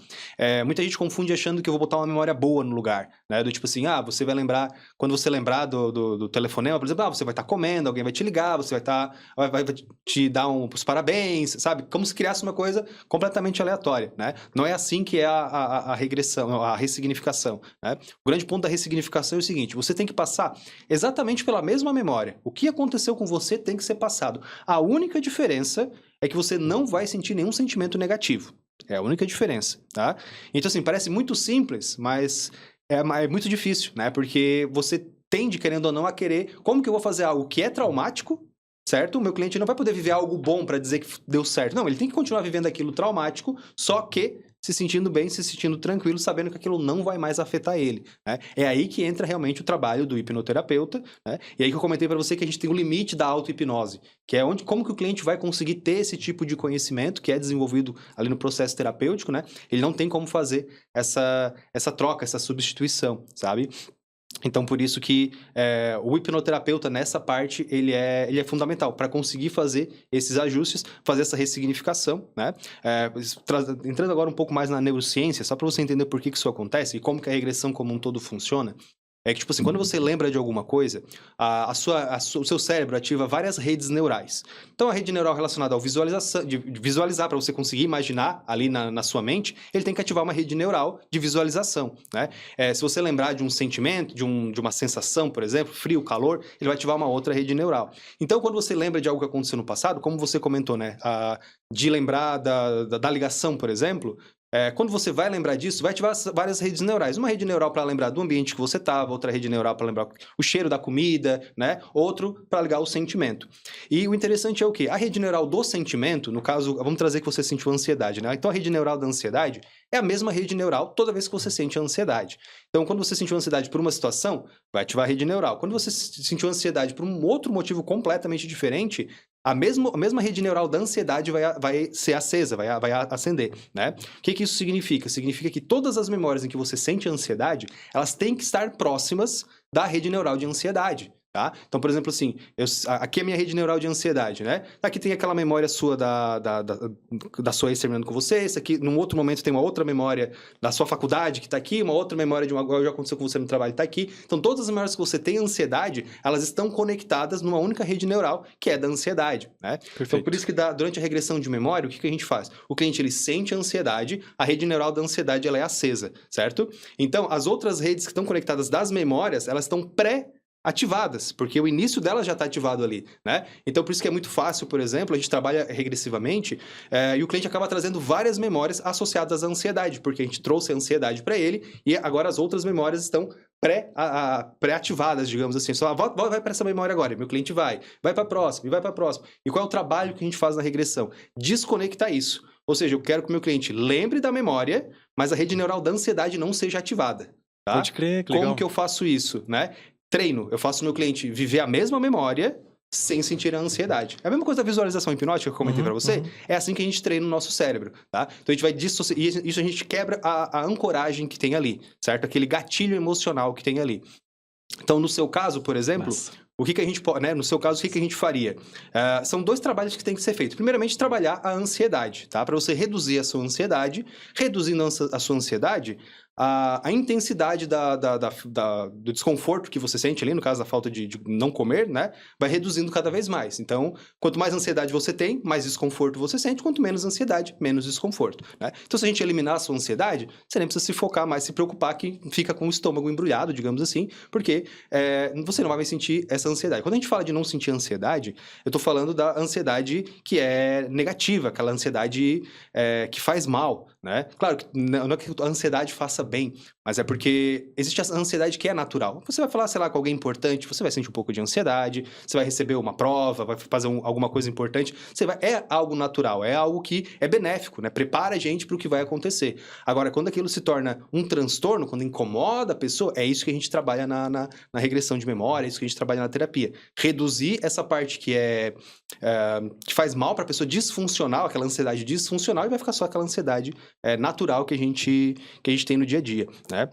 Muita gente confunde achando que eu vou botar uma memória boa no lugar, né? Do tipo assim, você vai lembrar... Quando você lembrar do telefonema, por exemplo, você vai estar comendo, alguém vai te ligar, você vai te dar os parabéns, sabe? Como se criasse uma coisa completamente aleatória, né? Não é assim que é a regressão, a ressignificação, né? O grande ponto da ressignificação é o seguinte, você tem que passar exatamente pela mesma memória. O que aconteceu com você tem que ser passado. A única diferença é que você não vai sentir nenhum sentimento negativo. É a única diferença, tá? Então, assim, parece muito simples, mas é muito difícil, né? Porque você tende, querendo ou não, a querer... Como que eu vou fazer algo que é traumático, certo? O meu cliente não vai poder viver algo bom para dizer que deu certo. Não, ele tem que continuar vivendo aquilo traumático, só que se sentindo bem, se sentindo tranquilo, sabendo que aquilo não vai mais afetar ele, né? É aí que entra realmente o trabalho do hipnoterapeuta, né? E aí que eu comentei para você que a gente tem um limite da auto-hipnose, que é como que o cliente vai conseguir ter esse tipo de conhecimento que é desenvolvido ali no processo terapêutico, né? Ele não tem como fazer essa troca, essa substituição, sabe? Então, por isso que o hipnoterapeuta, nessa parte, ele é fundamental para conseguir fazer esses ajustes, fazer essa ressignificação, né? Entrando agora um pouco mais na neurociência, só para você entender por que isso acontece e como que a regressão como um todo funciona. É que, tipo assim, quando você lembra de alguma coisa, o seu cérebro ativa várias redes neurais. Então, a rede neural relacionada ao visualizar, para você conseguir imaginar ali na sua mente, ele tem que ativar uma rede neural de visualização, né? Se você lembrar de um sentimento, de uma sensação, por exemplo, frio, calor, ele vai ativar uma outra rede neural. Então, quando você lembra de algo que aconteceu no passado, como você comentou, né? De lembrar da ligação, por exemplo... quando você vai lembrar disso, vai ativar várias redes neurais. Uma rede neural para lembrar do ambiente que você estava, outra rede neural para lembrar o cheiro da comida, né? Outro para ligar o sentimento. E o interessante é o quê? A rede neural do sentimento, no caso, vamos trazer que você sentiu ansiedade, né? Então, a rede neural da ansiedade é a mesma rede neural toda vez que você sente ansiedade. Então, quando você sentiu ansiedade por uma situação, vai ativar a rede neural. Quando você sentiu ansiedade por um outro motivo completamente diferente, a mesma rede neural da ansiedade vai ser acesa, vai acender, né? O que isso significa? Significa que todas as memórias em que você sente ansiedade, elas têm que estar próximas da rede neural de ansiedade, tá? Então, por exemplo, assim, aqui é a minha rede neural de ansiedade, né? Aqui tem aquela memória sua da sua ex terminando com você, esse aqui, num outro momento, tem uma outra memória da sua faculdade que tá aqui, uma outra memória de algo que já aconteceu com você no trabalho tá aqui. Então, todas as memórias que você tem ansiedade, elas estão conectadas numa única rede neural, que é da ansiedade, né? Perfeito. Então, por isso que durante a regressão de memória, o que a gente faz? O cliente, ele sente a ansiedade, a rede neural da ansiedade, ela é acesa, certo? Então, as outras redes que estão conectadas das memórias, elas estão ativadas, porque o início dela já está ativado ali, né? Então, por isso que é muito fácil, por exemplo, a gente trabalha regressivamente e o cliente acaba trazendo várias memórias associadas à ansiedade, porque a gente trouxe a ansiedade para ele e agora as outras memórias estão pré-ativadas, digamos assim. Só vai para essa memória agora, meu cliente vai para a próxima e vai para a próxima. E qual é o trabalho que a gente faz na regressão? Desconectar isso. Ou seja, eu quero que o meu cliente lembre da memória, mas a rede neural da ansiedade não seja ativada, tá? Pode crer, que legal. Como que eu faço isso, né? Treino, eu faço o meu cliente viver a mesma memória sem sentir a ansiedade. É a mesma coisa da visualização hipnótica que eu comentei pra você. É assim que a gente treina o nosso cérebro, tá? Então a gente vai dissociar, isso a gente quebra a ancoragem que tem ali, certo? Aquele gatilho emocional que tem ali. Então, no seu caso, por exemplo... Nossa. O que a gente pode, né? No seu caso, o que a gente faria? São 2 trabalhos que tem que ser feitos. Primeiramente, trabalhar a ansiedade, tá? Para você reduzir a sua ansiedade. Reduzindo a sua ansiedade, a intensidade do desconforto que você sente ali, no caso da falta de não comer, né? Vai reduzindo cada vez mais. Então, quanto mais ansiedade você tem, mais desconforto você sente. Quanto menos ansiedade, menos desconforto, né? Então, se a gente eliminar a sua ansiedade, você nem precisa se focar mais, se preocupar que fica com o estômago embrulhado, digamos assim, porque você não vai mais sentir essa ansiedade. Quando a gente fala de não sentir ansiedade, eu tô falando da ansiedade que é negativa, aquela ansiedade que faz mal, né? Claro que não é que a ansiedade faça bem, mas é porque existe a ansiedade que é natural. Você vai falar, sei lá, com alguém importante, você vai sentir um pouco de ansiedade, você vai receber uma prova, vai fazer alguma coisa importante, é algo natural, é algo que é benéfico, né? Prepara a gente para o que vai acontecer. Agora, quando aquilo se torna um transtorno, quando incomoda a pessoa, é isso que a gente trabalha na regressão de memória, é isso que a gente trabalha na terapia. Reduzir essa parte que que faz mal para a pessoa disfuncional, aquela ansiedade disfuncional, e vai ficar só aquela ansiedade natural que a gente tem no dia a dia, né?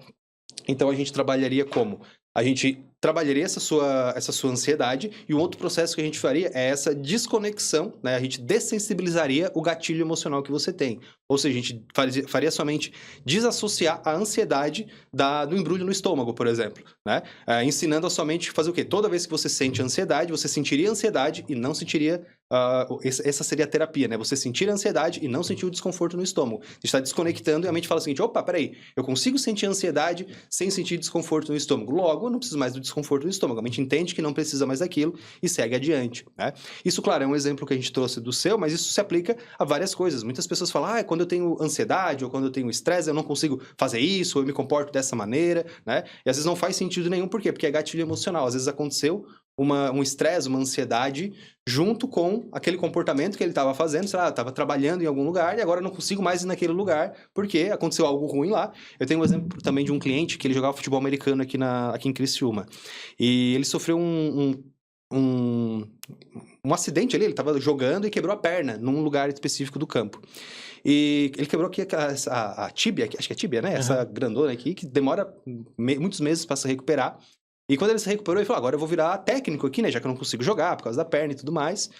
Então, a gente trabalharia como? A gente trabalharia essa sua ansiedade, e um outro processo que a gente faria é essa desconexão, né? A gente dessensibilizaria o gatilho emocional que você tem. Ou seja, a gente faria somente desassociar a ansiedade do embrulho no estômago, por exemplo, né? Ensinando a sua mente a fazer o quê? Toda vez que você sente ansiedade, você sentiria ansiedade e não sentiria... essa seria a terapia, né? Você sentir a ansiedade e não sentir o desconforto no estômago. A gente está desconectando e a mente fala o seguinte: opa, peraí, eu consigo sentir ansiedade sem sentir desconforto no estômago. Logo, eu não preciso mais do desconforto desconforto do estômago. A mente entende que não precisa mais daquilo e segue adiante, né? Isso, claro, é um exemplo que a gente trouxe do seu, mas isso se aplica a várias coisas. Muitas pessoas falam, quando eu tenho ansiedade ou quando eu tenho estresse, eu não consigo fazer isso, ou eu me comporto dessa maneira, né? E às vezes não faz sentido nenhum, por quê? Porque é gatilho emocional. Às vezes aconteceu um estresse, uma ansiedade, junto com aquele comportamento que ele estava fazendo, sei lá, estava trabalhando em algum lugar e agora não consigo mais ir naquele lugar porque aconteceu algo ruim lá. Eu tenho um exemplo também de um cliente que ele jogava futebol americano aqui em Criciúma. E ele sofreu um acidente ali, ele estava jogando e quebrou a perna num lugar específico do campo. E ele quebrou aqui a tíbia, acho que é tíbia, né? Uhum. Essa grandona aqui, que demora muitos meses para se recuperar. E quando ele se recuperou, ele falou, agora eu vou virar técnico aqui, né? Já que eu não consigo jogar por causa da perna e tudo mais.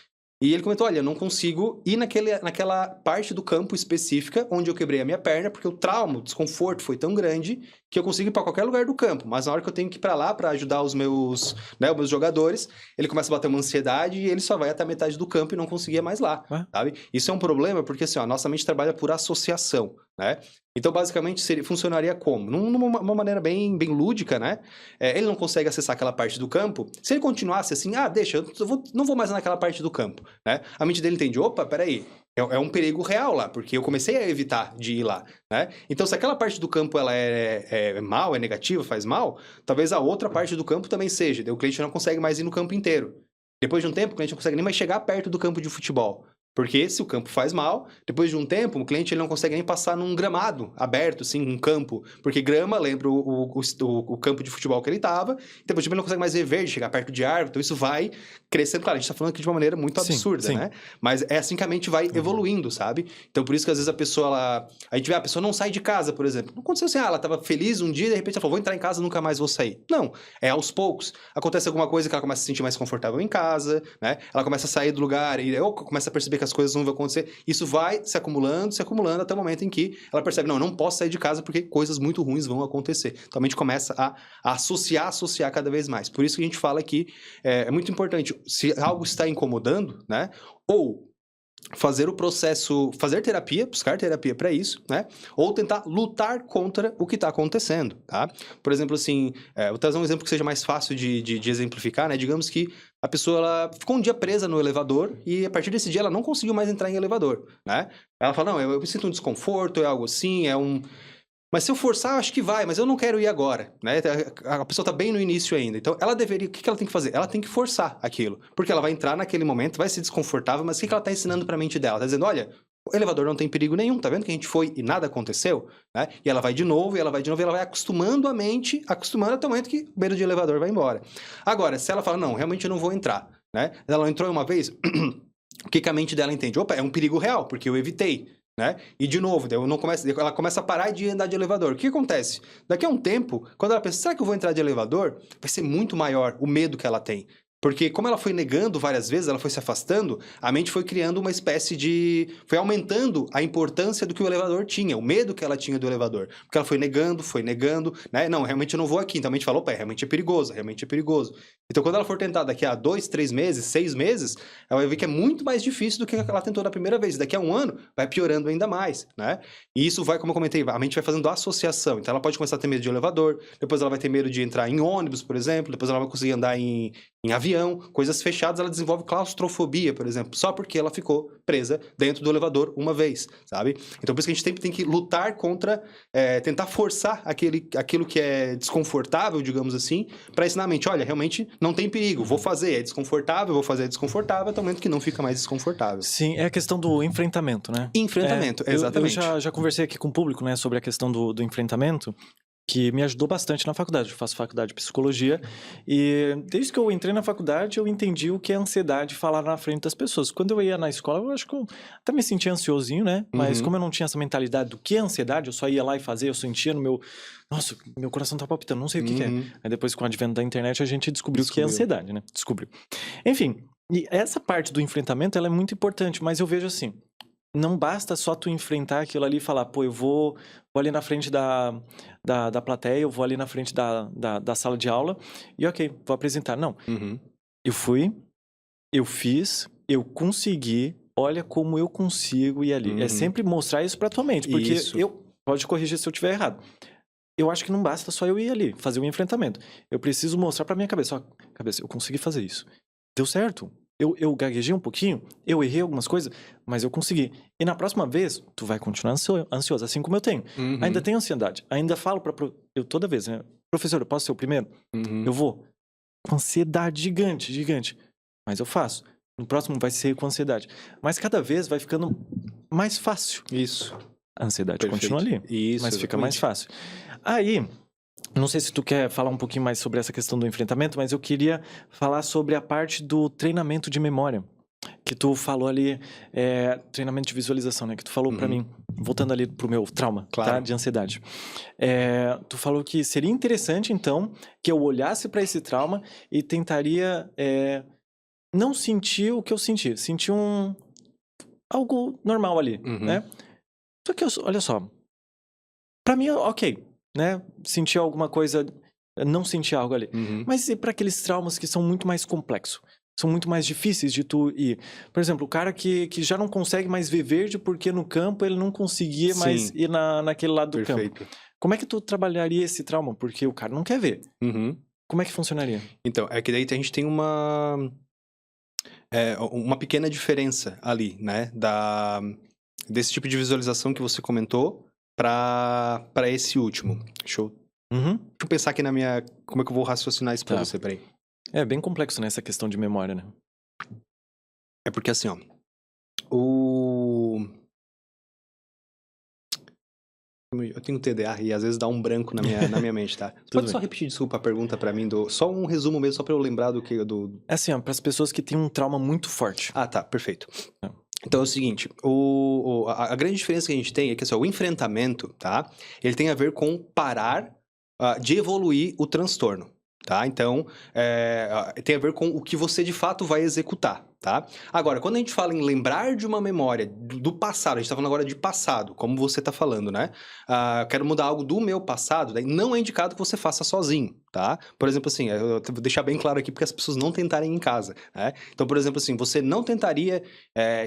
E ele comentou, olha, eu não consigo ir naquela parte do campo específica onde eu quebrei a minha perna, porque o trauma, o desconforto foi tão grande que eu consigo ir para qualquer lugar do campo. Mas na hora que eu tenho que ir para lá para ajudar os meus jogadores, ele começa a bater uma ansiedade e ele só vai até a metade do campo e não conseguia mais lá, sabe? Isso é um problema porque, assim, a nossa mente trabalha por associação, né? Então, basicamente, funcionaria como? Numa maneira bem lúdica, né? Ele não consegue acessar aquela parte do campo. Se ele continuasse assim, deixa, não vou mais naquela parte do campo, né? A mente dele entende, opa, peraí, é um perigo real lá, porque eu comecei a evitar de ir lá, né? Então, se aquela parte do campo ela é mal, é negativa, faz mal, talvez a outra parte do campo também seja. Daí o cliente não consegue mais ir no campo inteiro. Depois de um tempo, o cliente não consegue nem mais chegar perto do campo de futebol. Porque se o campo faz mal, depois de um tempo, o cliente ele não consegue nem passar num gramado aberto, assim, um campo. Porque grama lembra o campo de futebol que ele estava. Depois de um tempo ele não consegue mais ver verde, chegar perto de árvore. Então isso vai crescendo. Claro, a gente está falando aqui de uma maneira muito absurda, né? Mas é assim que a mente vai evoluindo, sabe? Então por isso que às vezes a pessoa, a gente vê, a pessoa não sai de casa, por exemplo. Não aconteceu assim, ela estava feliz um dia e de repente ela falou, vou entrar em casa, nunca mais vou sair. Não, é aos poucos. Acontece alguma coisa que ela começa a se sentir mais confortável em casa, né? Ela começa a sair do lugar e começa a perceber que as coisas não vão acontecer. Isso vai se acumulando até o momento em que ela percebe, não, eu não posso sair de casa porque coisas muito ruins vão acontecer. Então a mente começa a associar cada vez mais. Por isso que a gente fala que é muito importante, se algo está incomodando, né? Ou fazer o processo, fazer terapia, buscar terapia para isso, né? Ou tentar lutar contra o que está acontecendo, tá? Por exemplo, assim, vou trazer um exemplo que seja mais fácil de exemplificar, né? Digamos que a pessoa ela ficou um dia presa no elevador e a partir desse dia ela não conseguiu mais entrar em elevador, né? Ela fala, não, eu sinto um desconforto, é algo assim, Mas se eu forçar, eu acho que vai, mas eu não quero ir agora, né? A pessoa tá bem no início ainda. Então, ela deveria... O que ela tem que fazer? Ela tem que forçar aquilo. Porque ela vai entrar naquele momento, vai ser desconfortável, mas o que ela tá ensinando pra mente dela? Ela tá dizendo, olha, o elevador não tem perigo nenhum, tá vendo que a gente foi e nada aconteceu? Né? E ela vai de novo, e ela vai acostumando a mente, acostumando até o momento que o medo de elevador vai embora. Agora, se ela fala, não, realmente eu não vou entrar, né? Ela entrou uma vez, o que a mente dela entende? Opa, é um perigo real, porque eu evitei. Né? E de novo, ela começa a parar de andar de elevador. O que acontece? Daqui a um tempo, quando ela pensa, será que eu vou entrar de elevador? Vai ser muito maior o medo que ela tem. Porque como ela foi negando várias vezes, ela foi se afastando, a mente foi criando uma espécie de... Foi aumentando a importância do que o elevador tinha, o medo que ela tinha do elevador. Porque ela foi negando, né? Não, realmente eu não vou aqui. Então a mente falou, opa, realmente é perigoso. Então quando ela for tentar daqui a 2, 3 meses, 6 meses, ela vai ver que é muito mais difícil do que ela tentou da primeira vez. Daqui a um ano, vai piorando ainda mais, né? E isso vai, como eu comentei, a mente vai fazendo associação. Então ela pode começar a ter medo de elevador, depois ela vai ter medo de entrar em ônibus, por exemplo, depois ela vai conseguir andar em avião, coisas fechadas, ela desenvolve claustrofobia, por exemplo, só porque ela ficou presa dentro do elevador uma vez, sabe? Então, por isso que a gente tem que lutar contra, tentar forçar aquilo que é desconfortável, digamos assim, para ensinar a mente, olha, realmente não tem perigo, vou fazer, é desconfortável, até o momento que não fica mais desconfortável. Sim, é a questão do enfrentamento, né? Exatamente. Eu já conversei aqui com o público, né, sobre a questão do enfrentamento, que me ajudou bastante na faculdade. Eu faço faculdade de psicologia e desde que eu entrei na faculdade eu entendi o que é ansiedade falar na frente das pessoas. Quando eu ia na escola, eu acho que eu até me sentia ansiosinho, né? Mas como eu não tinha essa mentalidade do que é ansiedade, eu só ia lá e fazia, eu sentia no meu... Nossa, meu coração tá palpitando, não sei o que é. Aí depois, com o advento da internet, a gente descobriu o que é ansiedade, né? Descobriu. Enfim, e essa parte do enfrentamento, ela é muito importante, mas eu vejo assim... Não basta só tu enfrentar aquilo ali e falar, pô, eu vou ali na frente da plateia, eu vou ali na frente da sala de aula e ok, vou apresentar. Não, eu fui, eu fiz, eu consegui, olha como eu consigo ir ali. É sempre mostrar isso pra tua mente, porque pode corrigir se eu estiver errado. eu acho que não basta só eu ir ali, fazer um enfrentamento. Eu preciso mostrar pra minha cabeça, ó, cabeça, eu consegui fazer isso. Deu certo. Eu gaguejei um pouquinho, eu errei algumas coisas, mas eu consegui. E na próxima vez, tu vai continuar ansioso, assim como eu tenho. Uhum. Ainda tenho ansiedade. Ainda falo eu toda vez, né? Professor, eu posso ser o primeiro? Uhum. Eu vou. Com ansiedade gigante, gigante. Mas eu faço. No próximo vai ser com ansiedade. Mas cada vez vai ficando mais fácil. Isso. A ansiedade Perfeito. continua ali, Isso, mas fica exatamente. mais fácil. Aí, não sei se tu quer falar um pouquinho mais sobre essa questão do enfrentamento, mas eu queria falar sobre a parte do treinamento de memória. Que tu falou ali, treinamento de visualização, né? Que tu falou pra mim, voltando ali pro meu trauma, Claro. tá? De ansiedade. Tu falou que seria interessante, então, que eu olhasse pra esse trauma e tentaria não sentir o que eu senti. Sentir algo normal ali, né? Só que, olha só, pra mim, ok, né? Sentir alguma coisa, não sentir algo ali. Mas e pra aqueles traumas que são muito mais complexos? São muito mais difíceis de tu ir. Por exemplo, o cara que já não consegue mais ver verde porque no campo ele não conseguia mais ir naquele lado do campo. Como é que tu trabalharia esse trauma? Porque o cara não quer ver. Como é que funcionaria? Então, é que daí a gente tem uma pequena diferença ali, né? Desse tipo de visualização que você comentou para esse último. Deixa eu pensar aqui como é que eu vou raciocinar isso pra você, peraí. É bem complexo, né, essa questão de memória, né? É porque assim, ó, eu tenho TDA e às vezes dá um branco na minha mente, tá? Você pode só repetir, desculpa, a pergunta pra mim, só um resumo mesmo, só pra eu lembrar do que... É assim, ó, pras pessoas que têm um trauma muito forte. Ah, tá, perfeito. Então é o seguinte, a grande diferença que a gente tem é que assim, o enfrentamento, tá? Ele tem a ver com parar de evoluir o transtorno, tá? Então, tem a ver com o que você de fato vai executar, tá? Agora, quando a gente fala em lembrar de uma memória do passado, a gente tá falando agora de passado, como você tá falando, né? Quero mudar algo do meu passado, daí não é indicado que você faça sozinho, tá? Por exemplo, assim, eu vou deixar bem claro aqui porque as pessoas não tentarem em casa, né? Então, por exemplo, assim, você não tentaria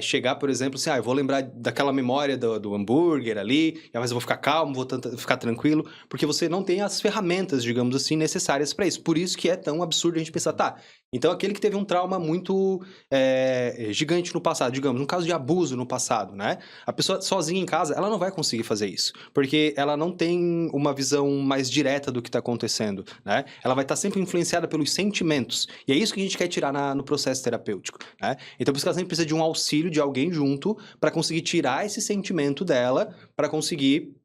chegar, por exemplo, assim, eu vou lembrar daquela memória do hambúrguer ali, mas eu vou ficar calmo, vou ficar tranquilo, porque você não tem as ferramentas, digamos assim, necessárias para isso. Por isso que é tão absurdo a gente pensar, tá, então aquele que teve um trauma muito gigante no passado, digamos, um caso de abuso no passado, né? A pessoa sozinha em casa, ela não vai conseguir fazer isso, porque ela não tem uma visão mais direta do que está acontecendo, né? Ela vai estar sempre influenciada pelos sentimentos, e é isso que a gente quer tirar no processo terapêutico, né? Então, por isso que ela sempre precisa de um auxílio de alguém junto para conseguir tirar esse sentimento dela, para conseguir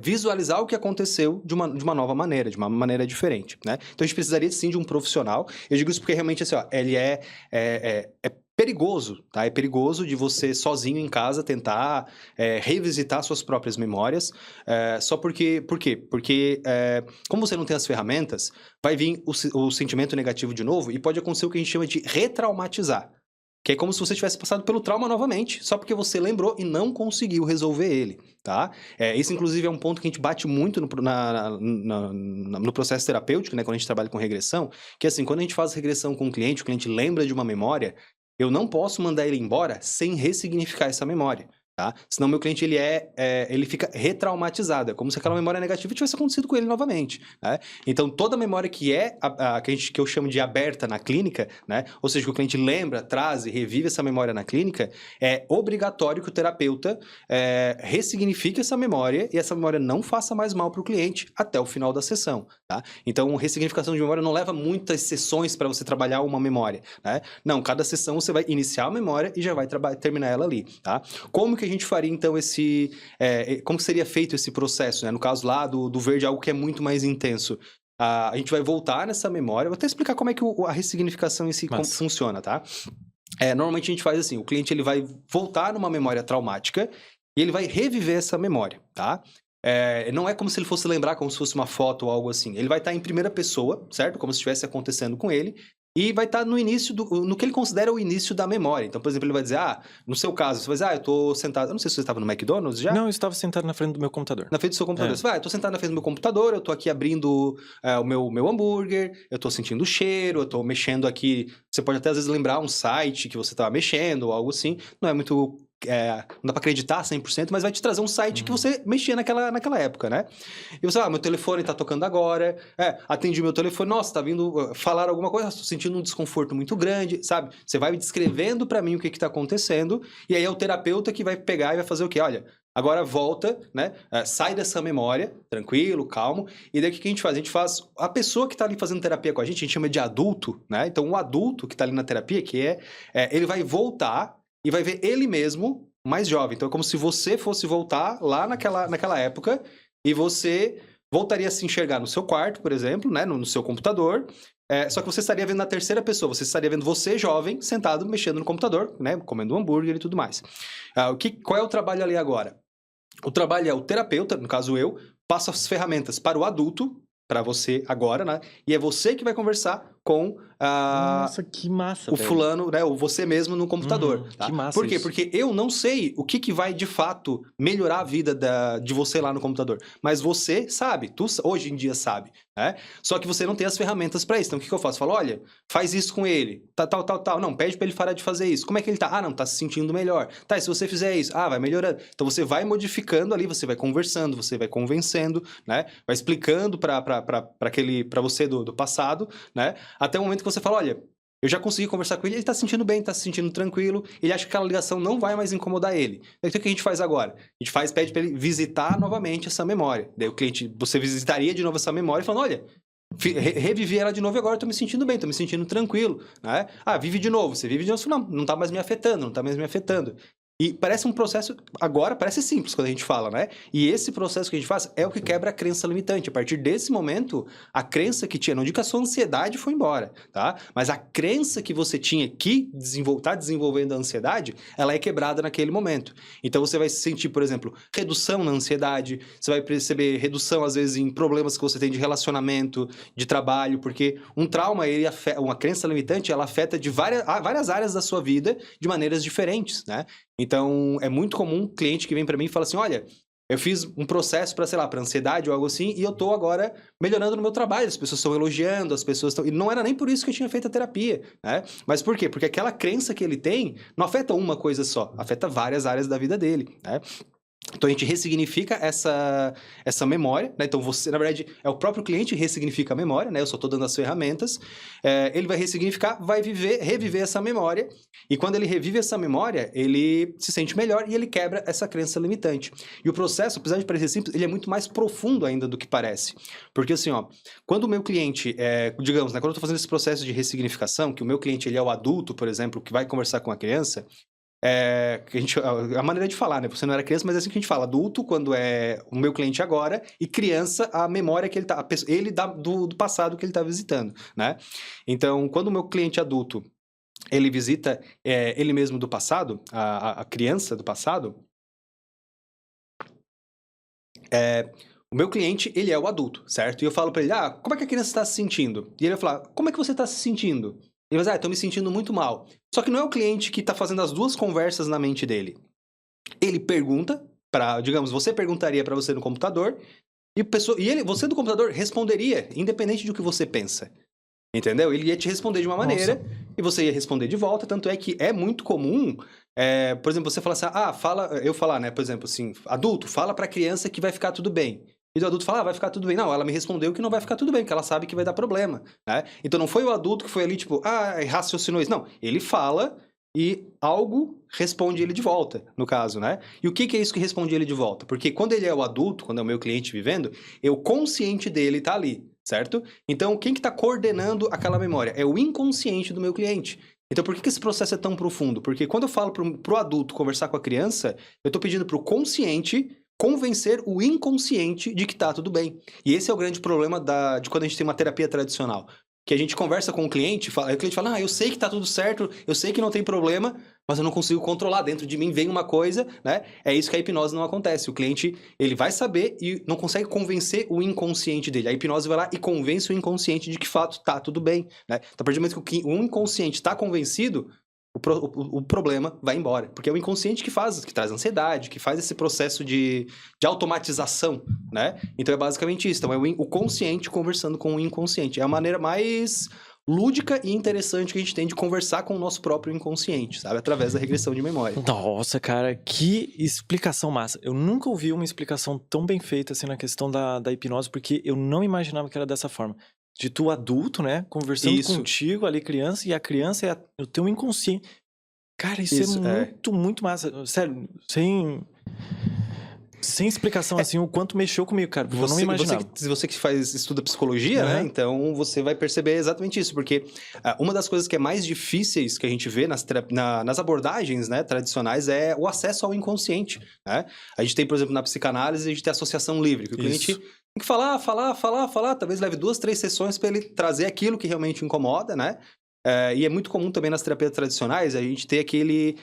visualizar o que aconteceu de uma nova maneira, de uma maneira diferente, né? Então a gente precisaria sim de um profissional. Eu digo isso porque realmente assim, ó, ele é perigoso, tá? É perigoso de você sozinho em casa tentar revisitar suas próprias memórias, só porque... Por quê? Porque como você não tem as ferramentas, vai vir o sentimento negativo de novo e pode acontecer o que a gente chama de retraumatizar. Que é como se você tivesse passado pelo trauma novamente, só porque você lembrou e não conseguiu resolver ele, tá? Isso, inclusive, é um ponto que a gente bate muito no processo terapêutico, né? Quando a gente trabalha com regressão, que assim, quando a gente faz regressão com o cliente lembra de uma memória, eu não posso mandar ele embora sem ressignificar essa memória. Tá? Senão meu cliente ele fica retraumatizado, é como se aquela memória negativa tivesse acontecido com ele novamente, né? Então toda memória que que eu chamo de aberta na clínica, né? Ou seja, que o cliente lembra, traz e revive essa memória na clínica, é obrigatório que o terapeuta ressignifique essa memória e essa memória não faça mais mal para o cliente até o final da sessão, tá? Então ressignificação de memória não leva muitas sessões para você trabalhar uma memória, né? Não, cada sessão você vai iniciar a memória e já vai terminar ela ali, tá? Como que a gente faria, então, como que seria feito esse processo, né? No caso lá do verde, algo que é muito mais intenso. A gente vai voltar nessa memória, vou até explicar como é que a ressignificação em si como funciona, tá? Normalmente a gente faz assim, o cliente ele vai voltar numa memória traumática e ele vai reviver essa memória, tá? Não é como se ele fosse lembrar, como se fosse uma foto ou algo assim. Ele vai estar em primeira pessoa, certo? Como se estivesse acontecendo com ele. E vai estar no início, no que ele considera o início da memória. Então, por exemplo, ele vai dizer, no seu caso, você vai dizer, eu tô sentado... Eu não sei se você estava no McDonald's já. Não, eu estava sentado na frente do meu computador. Na frente do seu computador. Você vai, eu tô sentado na frente do meu computador, eu tô aqui abrindo o meu hambúrguer, eu tô sentindo o cheiro, eu tô mexendo aqui... Você pode até, às vezes, lembrar um site que você estava mexendo ou algo assim. Não é muito não dá pra acreditar 100%, mas vai te trazer um site que você mexia naquela época, né? E você, meu telefone tá tocando agora, atendi meu telefone, nossa, tá vindo falar alguma coisa, tô sentindo um desconforto muito grande, sabe? Você vai descrevendo pra mim o que tá acontecendo, e aí é o terapeuta que vai pegar e vai fazer o quê? Olha, agora volta, né? Sai dessa memória, tranquilo, calmo, e daí o que a gente faz? A gente faz, a pessoa que tá ali fazendo terapia com a gente chama de adulto, né? Então, o adulto que tá ali na terapia, ele vai voltar e vai ver ele mesmo mais jovem. Então, é como se você fosse voltar lá naquela época e você voltaria a se enxergar no seu quarto, por exemplo, né? No seu computador. Só que você estaria vendo na terceira pessoa. Você estaria vendo você, jovem, sentado, mexendo no computador, né? Comendo um hambúrguer e tudo mais. Qual é o trabalho ali agora? O trabalho é o terapeuta, no caso eu, passa as ferramentas para o adulto, para você agora, né? E é você que vai conversar com Nossa, que massa, o velho. fulano, né? Ou você mesmo no computador. Tá? Que massa. Por quê? Isso. Porque eu não sei o que vai, de fato, melhorar a vida de você lá no computador. Mas você sabe, tu hoje em dia sabe, né? Só que você não tem as ferramentas para isso. Então, o que eu faço? Eu falo, olha, faz isso com ele. Tal. Não, pede para ele parar de fazer isso. Como é que ele tá? Ah, não, tá se sentindo melhor. Tá, e se você fizer isso? Ah, vai melhorando. Então, você vai modificando ali, você vai conversando, você vai convencendo, né? Vai explicando para você do passado, né? Até o momento que você fala, olha, eu já consegui conversar com ele, ele tá se sentindo bem, tá se sentindo tranquilo, ele acha que aquela ligação não vai mais incomodar ele. Então, o que a gente faz agora? A gente pede para ele visitar novamente essa memória. Daí o cliente, você visitaria de novo essa memória e falando, olha, revivi ela de novo e agora eu tô me sentindo bem, tô me sentindo tranquilo, né? Ah, vive de novo. Você vive de novo, não tá mais me afetando, não tá mais me afetando. E parece um processo, agora parece simples quando a gente fala, né? E esse processo que a gente faz é o que quebra a crença limitante. A partir desse momento, a crença que tinha, não digo que a sua ansiedade foi embora, tá? Mas a crença que você tinha que tá desenvolvendo a ansiedade, ela é quebrada naquele momento. Então você vai sentir, por exemplo, redução na ansiedade, você vai perceber redução, às vezes, em problemas que você tem de relacionamento, de trabalho, porque um trauma, uma crença limitante, ela afeta de várias áreas da sua vida de maneiras diferentes, né? Então, é muito comum um cliente que vem para mim e fala assim, olha, eu fiz um processo para, sei lá, para ansiedade ou algo assim, e eu tô agora melhorando no meu trabalho, as pessoas estão elogiando, as pessoas estão... E não era nem por isso que eu tinha feito a terapia, né? Mas por quê? Porque aquela crença que ele tem não afeta uma coisa só, afeta várias áreas da vida dele, né? Então, a gente ressignifica essa memória, né? Então, você, na verdade, é o próprio cliente que ressignifica a memória, né? Eu só estou dando as ferramentas. Ele vai ressignificar, vai reviver essa memória. E quando ele revive essa memória, ele se sente melhor e ele quebra essa crença limitante. E o processo, apesar de parecer simples, ele é muito mais profundo ainda do que parece. Porque, assim, ó, quando o meu cliente, digamos, né? Quando eu estou fazendo esse processo de ressignificação, que o meu cliente, ele é o adulto, por exemplo, que vai conversar com a criança... a maneira de falar, né? Você não era criança, mas é assim que a gente fala. Adulto, quando é o meu cliente agora, e criança, a memória que ele dá do passado que ele tá visitando, né? Então, quando o meu cliente adulto, ele visita ele mesmo do passado, a criança do passado, o meu cliente, ele é o adulto, certo? E eu falo pra ele, como é que a criança está se sentindo? E ele vai falar, como é que você tá se sentindo? Ele vai dizer, tô me sentindo muito mal. Só que não é o cliente que tá fazendo as duas conversas na mente dele. Ele pergunta, digamos, você perguntaria para você no computador, e você do computador responderia, independente do que você pensa. Entendeu? Ele ia te responder de uma maneira, e você ia responder de volta, tanto é que é muito comum, por exemplo, você falar assim, eu falar, né, por exemplo, assim, adulto, fala pra criança que vai ficar tudo bem. E o adulto fala, vai ficar tudo bem. Não, ela me respondeu que não vai ficar tudo bem, porque ela sabe que vai dar problema, né? Então não foi o adulto que foi ali, tipo, raciocinou isso. Não, ele fala e algo responde ele de volta, no caso, né? E o que é isso que responde ele de volta? Porque quando ele é o adulto, quando é o meu cliente vivendo, o consciente dele tá ali, certo? Então, quem que tá coordenando aquela memória? É o inconsciente do meu cliente. Então, por que esse processo é tão profundo? Porque quando eu falo pro adulto conversar com a criança, eu tô pedindo pro consciente convencer o inconsciente de que tá tudo bem. E esse é o grande problema de quando a gente tem uma terapia tradicional. Que a gente conversa com o cliente, aí o cliente fala, eu sei que tá tudo certo, eu sei que não tem problema, mas eu não consigo controlar. Dentro de mim vem uma coisa, né? É isso que a hipnose não acontece. O cliente, ele vai saber e não consegue convencer o inconsciente dele. A hipnose vai lá e convence o inconsciente de que, de fato, tá tudo bem, né? Então, a partir do momento que o inconsciente tá convencido, o problema vai embora. Porque é o inconsciente que traz ansiedade, que faz esse processo de automatização, né? Então é basicamente isso. Então é o consciente conversando com o inconsciente. É a maneira mais lúdica e interessante que a gente tem de conversar com o nosso próprio inconsciente, sabe? Através da regressão de memória. Nossa, cara, que explicação massa. Eu nunca ouvi uma explicação tão bem feita assim na questão da hipnose, porque eu não imaginava que era dessa forma. De tu adulto, né, conversando Isso. contigo ali, criança, e a criança é o teu inconsciente. Cara, isso é muito, muito massa. Sério, sem explicação assim, o quanto mexeu comigo, cara, porque eu não imaginava. Você que estuda psicologia, né? Então você vai perceber exatamente isso, porque uma das coisas que é mais difíceis que a gente vê nas abordagens, né, tradicionais é o acesso ao inconsciente, né? A gente tem, por exemplo, na psicanálise, a gente tem associação livre, que o cliente tem que falar, talvez leve 2, 3 sessões para ele trazer aquilo que realmente incomoda, né? E é muito comum também nas terapias tradicionais a gente ter aquele...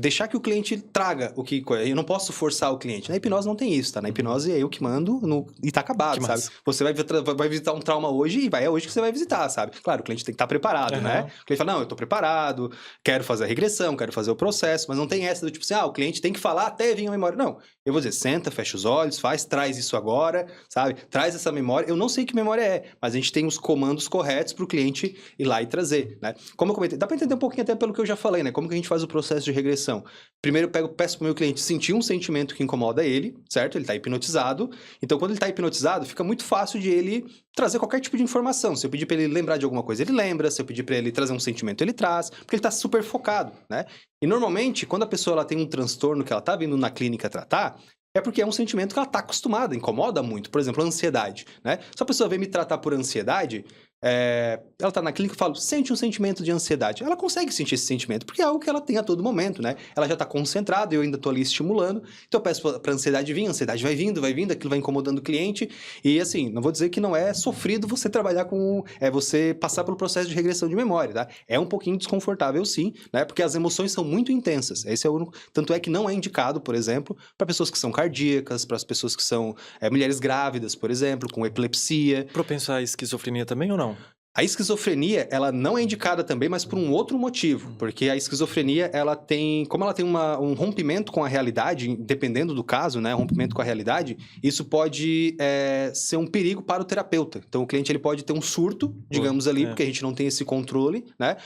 deixar que o cliente traga o que... Eu não posso forçar o cliente. Na hipnose não tem isso, tá? Na hipnose é eu que mando e tá acabado, Que sabe? massa. Você vai visitar um trauma hoje e é hoje que você vai visitar, sabe? Claro, o cliente tem que estar preparado, né? O cliente fala, não, eu tô preparado, quero fazer a regressão, quero fazer o processo, mas não tem essa do tipo assim, o cliente tem que falar até vir a memória. Não, eu vou dizer, senta, fecha os olhos, traz isso agora, sabe? Traz essa memória. Eu não sei que memória é, mas a gente tem os comandos corretos pro cliente ir lá e trazer, né? Como eu comentei, dá pra entender um pouquinho até pelo que eu já falei, né? Como que a gente faz o processo de regressão. Primeiro eu peço pro meu cliente sentir um sentimento que incomoda ele, certo? Ele tá hipnotizado. Então, quando ele tá hipnotizado, fica muito fácil de ele trazer qualquer tipo de informação. Se eu pedir pra ele lembrar de alguma coisa, ele lembra. Se eu pedir pra ele trazer um sentimento, ele traz. Porque ele tá super focado, né? E normalmente, quando a pessoa ela tem um transtorno que ela tá vindo na clínica tratar, é porque é um sentimento que ela tá acostumada, incomoda muito. Por exemplo, a ansiedade, né? Se a pessoa vem me tratar por ansiedade... ela tá na clínica e fala, sente um sentimento de ansiedade. Ela consegue sentir esse sentimento, porque é algo que ela tem a todo momento, né? Ela já tá concentrada, eu ainda tô ali estimulando. Então eu peço pra ansiedade vir, a ansiedade vai vindo, aquilo vai incomodando o cliente. E assim, não vou dizer que não é sofrido você trabalhar com... você passar pelo processo de regressão de memória, tá? É um pouquinho desconfortável sim, né? Porque as emoções são muito intensas. Esse é o único... Tanto é que não é indicado, por exemplo, para pessoas que são cardíacas, para as pessoas que são mulheres grávidas, por exemplo, com epilepsia. Propenso à esquizofrenia também ou não? A esquizofrenia, ela não é indicada também, mas por um outro motivo. Porque a esquizofrenia, como ela tem um rompimento com a realidade, dependendo do caso, né, rompimento com a realidade, isso pode ser um perigo para o terapeuta. Então, o cliente ele pode ter um surto, digamos ali, porque a gente não tem esse controle, né?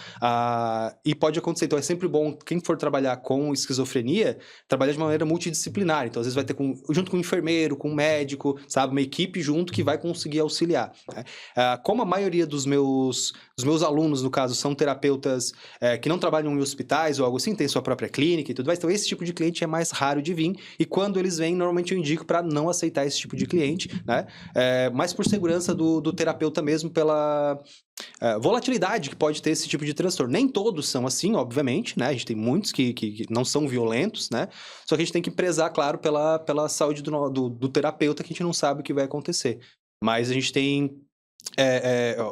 E pode acontecer. Então, é sempre bom, quem for trabalhar com esquizofrenia, trabalhar de maneira multidisciplinar. Então, às vezes vai ter junto com um enfermeiro, com um médico, sabe? Uma equipe junto que vai conseguir auxiliar, né? Como a maioria dos meus alunos, no caso, são terapeutas que não trabalham em hospitais ou algo assim, tem sua própria clínica e tudo mais. Então, esse tipo de cliente é mais raro de vir. E quando eles vêm, normalmente eu indico para não aceitar esse tipo de cliente, né? Mais por segurança do terapeuta mesmo, pela volatilidade que pode ter esse tipo de transtorno. Nem todos são assim, obviamente, né? A gente tem muitos que não são violentos, né? Só que a gente tem que prezar, claro, pela saúde do terapeuta, que a gente não sabe o que vai acontecer. Mas a gente tem...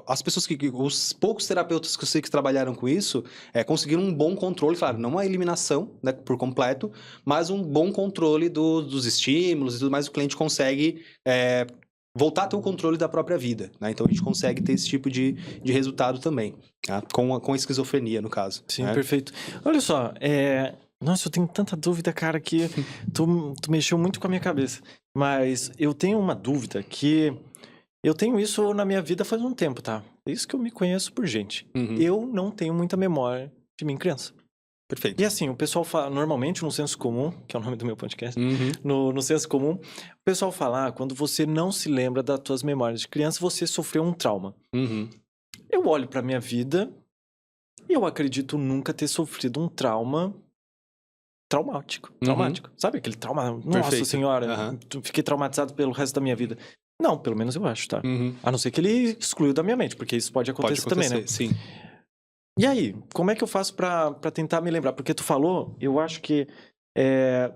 as pessoas os poucos terapeutas que eu sei que trabalharam com isso conseguiram um bom controle, claro, não uma eliminação, né, por completo, mas um bom controle dos estímulos e tudo mais. O cliente consegue voltar a ter o controle da própria vida, né? Então a gente consegue ter esse tipo de resultado também, tá? Com a esquizofrenia, no caso. Sim, né? perfeito. Olha só, nossa, eu tenho tanta dúvida, cara, que tu mexeu muito com a minha cabeça. Mas eu tenho uma dúvida que... Eu tenho isso na minha vida faz um tempo, tá? É isso que eu me conheço por gente. Uhum. Eu não tenho muita memória de mim criança. Perfeito. E assim, o pessoal fala, normalmente no senso comum, que é o nome do meu podcast, Uhum. no senso comum, o pessoal fala, quando você não se lembra das tuas memórias de criança, você sofreu um trauma. Uhum. Eu olho pra minha vida e eu acredito nunca ter sofrido um trauma traumático. Sabe aquele trauma? Nossa Perfeito. senhora, fiquei traumatizado pelo resto da minha vida. Não, pelo menos eu acho, tá? Uhum. A não ser que ele excluiu da minha mente, porque isso pode acontecer também, né? Sim. E aí, como é que eu faço pra tentar me lembrar? Porque tu falou, eu acho que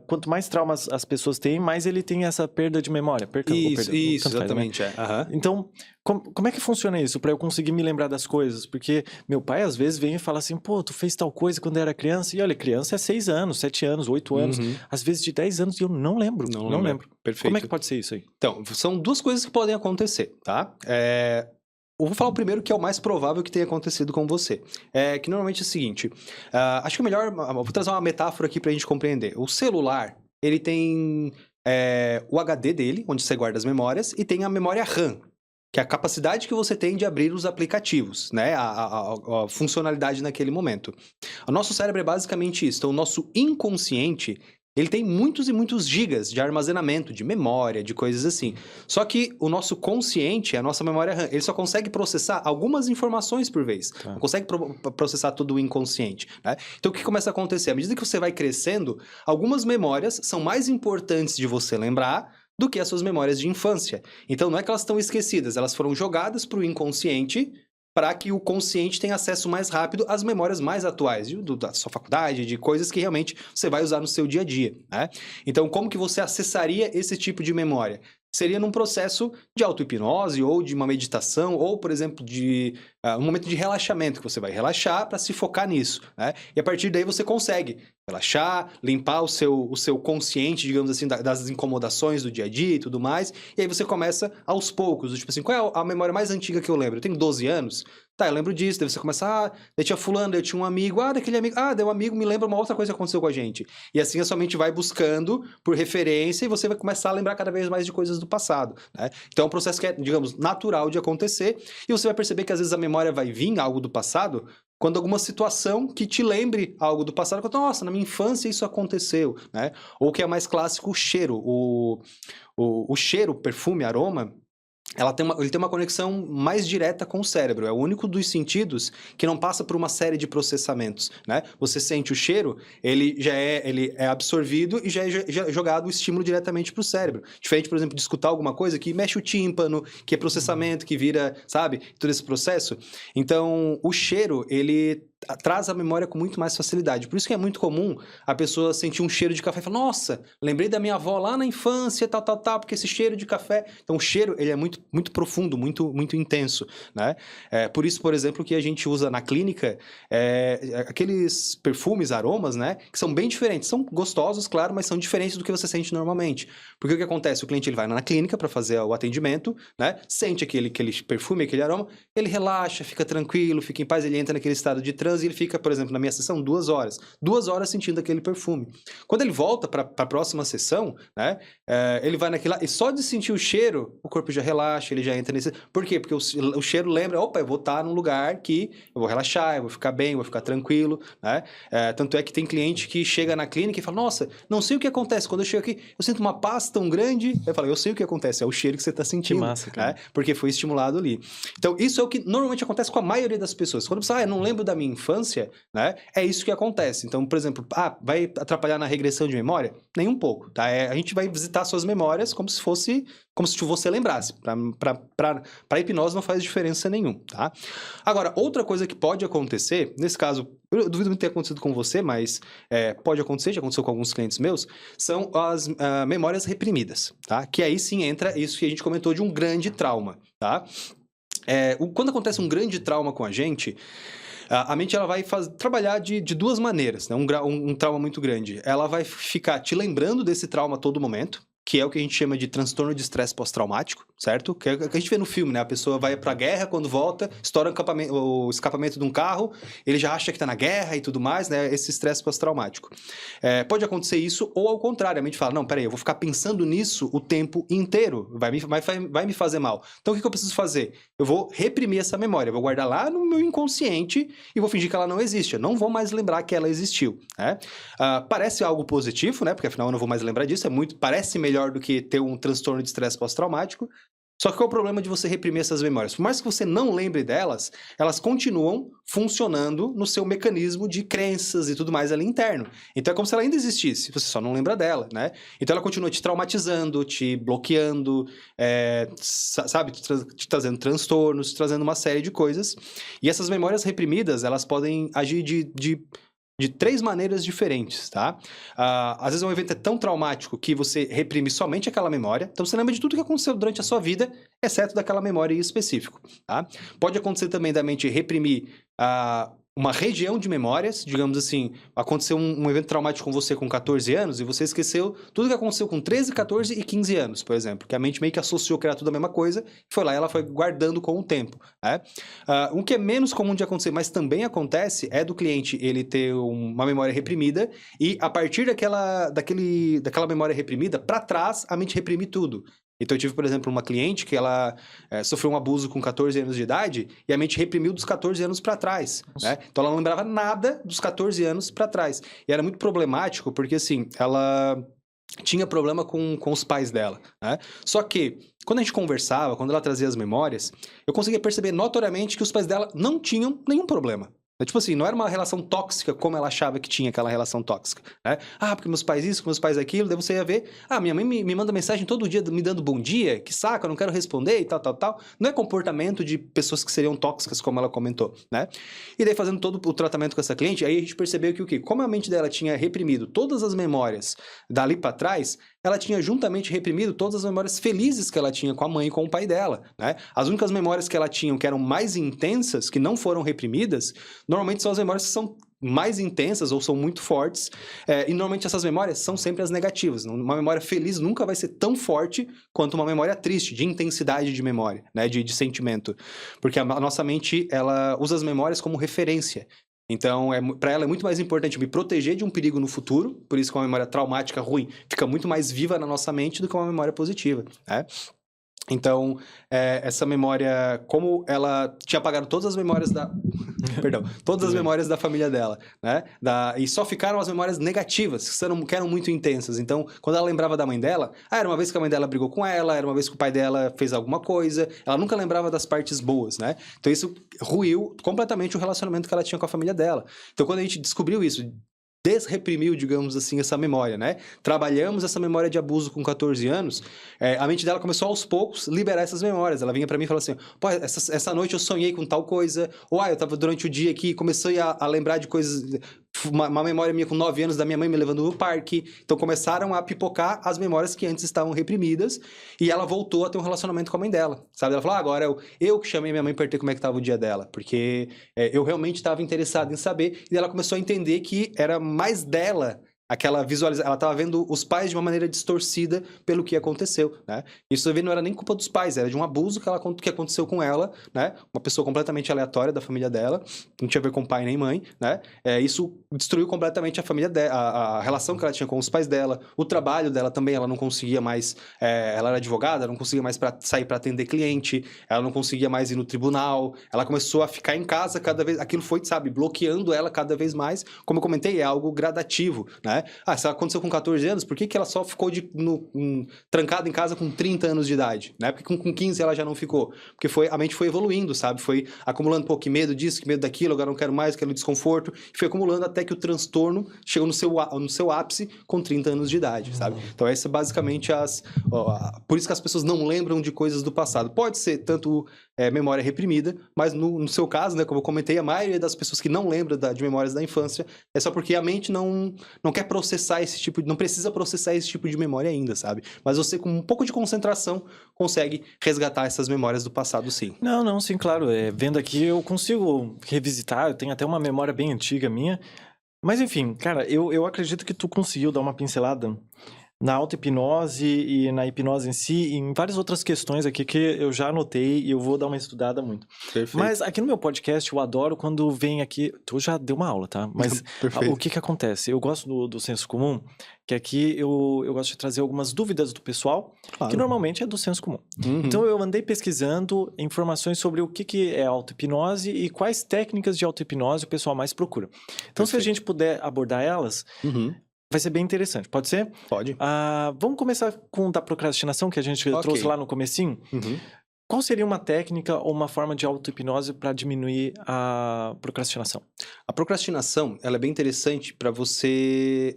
quanto mais traumas as pessoas têm, mais ele tem essa perda de memória. Isso, tanto faz, né? exatamente. Então, como é que funciona isso? Pra eu conseguir me lembrar das coisas? Porque meu pai, às vezes, vem e fala assim, pô, tu fez tal coisa quando era criança. E olha, criança é 6 anos, 7 anos, 8 anos. Às vezes de 10 anos e eu não lembro. Não lembro. Perfeito. Como é que pode ser isso aí? Então, são duas coisas que podem acontecer, tá? Eu vou falar o primeiro, que é o mais provável que tenha acontecido com você. Que normalmente é o seguinte, acho que é melhor... Vou trazer uma metáfora aqui pra gente compreender. O celular, ele tem o HD dele, onde você guarda as memórias, e tem a memória RAM, que é a capacidade que você tem de abrir os aplicativos, né? A funcionalidade naquele momento. O nosso cérebro é basicamente isso. Então, o nosso inconsciente, ele tem muitos e muitos gigas de armazenamento, de memória, de coisas assim. Só que o nosso consciente, a nossa memória RAM, ele só consegue processar algumas informações por vez. Tá. Não consegue processar todo o inconsciente, né? Então, o que começa a acontecer? À medida que você vai crescendo, algumas memórias são mais importantes de você lembrar do que as suas memórias de infância. Então, não é que elas estão esquecidas, elas foram jogadas para o inconsciente para que o consciente tenha acesso mais rápido às memórias mais atuais, da sua faculdade, de coisas que realmente você vai usar no seu dia a dia, né? Então, como que você acessaria esse tipo de memória? Seria num processo de auto-hipnose ou de uma meditação ou, por exemplo, de um momento de relaxamento, que você vai relaxar para se focar nisso, né? E a partir daí você consegue relaxar, limpar o seu consciente, digamos assim, das incomodações do dia a dia e tudo mais. E aí você começa aos poucos, tipo assim, qual é a memória mais antiga que eu lembro? Eu tenho 12 anos, tá, eu lembro disso. Daí você começa, daí tinha fulano, daí eu tinha um amigo, daquele amigo, daí um amigo me lembra uma outra coisa que aconteceu com a gente. E assim a sua mente vai buscando por referência e você vai começar a lembrar cada vez mais de coisas do passado, né? Então é um processo que é, digamos, natural de acontecer e você vai perceber que às vezes a memória vai vir, algo do passado, quando alguma situação que te lembre algo do passado, quando, nossa, na minha infância isso aconteceu, né? Ou que é mais clássico, o cheiro. O cheiro, perfume, aroma, ele tem uma conexão mais direta com o cérebro. É o único dos sentidos que não passa por uma série de processamentos, né? Você sente o cheiro, ele é absorvido e já é jogado o estímulo diretamente para o cérebro. Diferente, por exemplo, de escutar alguma coisa que mexe o tímpano, que é processamento, que vira, sabe? Todo esse processo. Então, o cheiro, ele traz a memória com muito mais facilidade. Por isso que é muito comum a pessoa sentir um cheiro de café e falar, nossa, lembrei da minha avó lá na infância, tal, porque esse cheiro de café... Então, o cheiro, ele é muito, muito profundo, muito, muito intenso, né? Por isso, por exemplo, que a gente usa na clínica aqueles perfumes, aromas, né? Que são bem diferentes. São gostosos, claro, mas são diferentes do que você sente normalmente. Porque o que acontece? O cliente, ele vai na clínica para fazer o atendimento, né? Sente aquele perfume, aquele aroma, ele relaxa, fica tranquilo, fica em paz, ele entra naquele estado de transe e ele fica, por exemplo, na minha sessão, 2 horas. 2 horas sentindo aquele perfume. Quando ele volta para a próxima sessão, né? Ele vai naquele lá, e só de sentir o cheiro, o corpo já relaxa, ele já entra nesse... Por quê? Porque o cheiro lembra, opa, eu vou estar num lugar que eu vou relaxar, eu vou ficar bem, eu vou ficar tranquilo, né? Tanto é que tem cliente que chega na clínica e fala, nossa, não sei o que acontece, quando eu chego aqui, eu sinto uma paz tão grande, eu falo, eu sei o que acontece, é o cheiro que você está sentindo. Que massa, cara. Né? Porque foi estimulado ali. Então, isso é o que normalmente acontece com a maioria das pessoas. Quando você, eu não lembro da minha infância, né? É isso que acontece. Então, por exemplo, vai atrapalhar na regressão de memória? Nem um pouco, tá? A gente vai visitar suas memórias como se você lembrasse. Para a hipnose não faz diferença nenhuma, tá? Agora, outra coisa que pode acontecer, nesse caso, eu duvido muito ter acontecido com você, mas pode acontecer, já aconteceu com alguns clientes meus, são as memórias reprimidas, tá? Que aí sim entra isso que a gente comentou de um grande trauma, tá? Quando acontece um grande trauma com a gente, a mente ela vai trabalhar de 2 maneiras, né? Um trauma muito grande. Ela vai ficar te lembrando desse trauma a todo momento, que é o que a gente chama de transtorno de estresse pós-traumático, certo? Que é o que a gente vê no filme, né? A pessoa vai pra guerra, quando volta, estoura o escapamento de um carro, ele já acha que tá na guerra e tudo mais, né? Esse estresse pós-traumático. Pode acontecer isso, ou ao contrário, a mente fala, não, peraí, eu vou ficar pensando nisso o tempo inteiro, vai me fazer mal. Então, o que eu preciso fazer? Eu vou reprimir essa memória, eu vou guardar lá no meu inconsciente e vou fingir que ela não existe, eu não vou mais lembrar que ela existiu, né? Parece algo positivo, né? Porque afinal eu não vou mais lembrar disso, parece melhor do que ter um transtorno de estresse pós-traumático. Só que qual é o problema de você reprimir essas memórias? Por mais que você não lembre delas, elas continuam funcionando no seu mecanismo de crenças e tudo mais ali interno. Então é como se ela ainda existisse, você só não lembra dela, né? Então ela continua te traumatizando, te bloqueando, sabe? Te trazendo transtornos, te trazendo uma série de coisas. E essas memórias reprimidas, elas podem agir de 3 maneiras diferentes, tá? Às vezes um evento é tão traumático que você reprime somente aquela memória. Então você lembra de tudo que aconteceu durante a sua vida, exceto daquela memória em específico, tá? Pode acontecer também da mente reprimir uma região de memórias, digamos assim, aconteceu um evento traumático com você com 14 anos e você esqueceu tudo que aconteceu com 13, 14 e 15 anos, por exemplo, que a mente meio que associou que era tudo a mesma coisa, foi lá e ela foi guardando com o tempo, né? O que é menos comum de acontecer, mas também acontece, é do cliente ele ter uma memória reprimida e a partir daquela memória reprimida, para trás, a mente reprime tudo. Então eu tive, por exemplo, uma cliente que ela sofreu um abuso com 14 anos de idade e a mente reprimiu dos 14 anos para trás, né? Então ela não lembrava nada dos 14 anos para trás. E era muito problemático porque, assim, ela tinha problema com os pais dela, né? Só que, quando a gente conversava, quando ela trazia as memórias, eu conseguia perceber notoriamente que os pais dela não tinham nenhum problema. Tipo assim, não era uma relação tóxica como ela achava que tinha aquela relação tóxica, né? Ah, porque meus pais isso, meus pais aquilo, daí você ia ver, minha mãe me manda mensagem todo dia me dando bom dia, que saco, eu não quero responder e tal, tal, tal. Não é comportamento de pessoas que seriam tóxicas, como ela comentou, né? E daí fazendo todo o tratamento com essa cliente, aí a gente percebeu que o quê? Como a mente dela tinha reprimido todas as memórias dali pra trás, ela tinha juntamente reprimido todas as memórias felizes que ela tinha com a mãe e com o pai dela, né? As únicas memórias que ela tinha que eram mais intensas, que não foram reprimidas, normalmente são as memórias que são mais intensas ou são muito fortes, e normalmente essas memórias são sempre as negativas. Uma memória feliz nunca vai ser tão forte quanto uma memória triste, de intensidade de memória, né? De sentimento. Porque a nossa mente, ela usa as memórias como referência. Então, para ela é muito mais importante me proteger de um perigo no futuro, por isso que uma memória traumática ruim fica muito mais viva na nossa mente do que uma memória positiva, né? Então, essa memória, como ela tinha apagado todas as memórias da... Perdão, todas as memórias da família dela, né? E só ficaram as memórias negativas, que eram muito intensas. Então, quando ela lembrava da mãe dela, era uma vez que a mãe dela brigou com ela, era uma vez que o pai dela fez alguma coisa, ela nunca lembrava das partes boas, né? Então, isso ruiu completamente o relacionamento que ela tinha com a família dela. Então, quando a gente descobriu isso, desreprimiu, digamos assim, essa memória, né? Trabalhamos essa memória de abuso com 14 anos, a mente dela começou aos poucos liberar essas memórias. Ela vinha pra mim e falava assim, pô, essa noite eu sonhei com tal coisa, ou eu tava durante o dia aqui, comecei a lembrar de coisas... Uma memória minha com 9 anos da minha mãe me levando no parque. Então começaram a pipocar as memórias que antes estavam reprimidas e ela voltou a ter um relacionamento com a mãe dela, sabe? Ela falou, agora eu que chamei minha mãe para ter como é que estava o dia dela, porque eu realmente estava interessado em saber. E ela começou a entender que era mais dela aquela visualização, ela estava vendo os pais de uma maneira distorcida pelo que aconteceu, né? Isso não era nem culpa dos pais, era de um abuso que aconteceu com ela, né? Uma pessoa completamente aleatória da família dela, não tinha a ver com pai nem mãe, né? Isso destruiu completamente a família dela, a relação que ela tinha com os pais dela, o trabalho dela também, ela não conseguia mais, ela era advogada, não conseguia mais sair para atender cliente, ela não conseguia mais ir no tribunal, ela começou a ficar em casa cada vez, aquilo foi, sabe, bloqueando ela cada vez mais, como eu comentei, é algo gradativo, né? Se ela aconteceu com 14 anos, por que ela só ficou trancada em casa com 30 anos de idade, né? Porque com 15 ela já não ficou. Porque a mente foi evoluindo, sabe? Foi acumulando, que medo disso, que medo daquilo, agora não quero mais, quero desconforto. E foi acumulando até que o transtorno chegou no seu ápice com 30 anos de idade, sabe? Então essa é basicamente por isso que as pessoas não lembram de coisas do passado. Pode ser tanto memória reprimida, mas no seu caso, né, como eu comentei, a maioria das pessoas que não lembram de memórias da infância é só porque a mente não quer processar esse tipo não precisa processar esse tipo de memória ainda, sabe? Mas você, com um pouco de concentração, consegue resgatar essas memórias do passado, sim. Não, sim, claro. Vendo aqui, eu consigo revisitar, eu tenho até uma memória bem antiga minha. Mas enfim, cara, eu acredito que tu conseguiu dar uma pincelada na auto-hipnose e na hipnose em si, e em várias outras questões aqui que eu já anotei e eu vou dar uma estudada muito. Perfeito. Mas aqui no meu podcast eu adoro quando vem aqui... Tu já deu uma aula, tá? Mas o que acontece? Eu gosto do senso comum, que aqui eu gosto de trazer algumas dúvidas do pessoal, que normalmente é do senso comum. Uhum. Então eu andei pesquisando informações sobre o que é auto-hipnose e quais técnicas de auto-hipnose o pessoal mais procura. Então se a gente puder abordar elas... Vai ser bem interessante, pode ser? Pode. Vamos começar com da procrastinação, que a gente trouxe lá no comecinho. Qual seria uma técnica ou uma forma de auto-hipnose para diminuir a procrastinação? A procrastinação, ela é bem interessante para você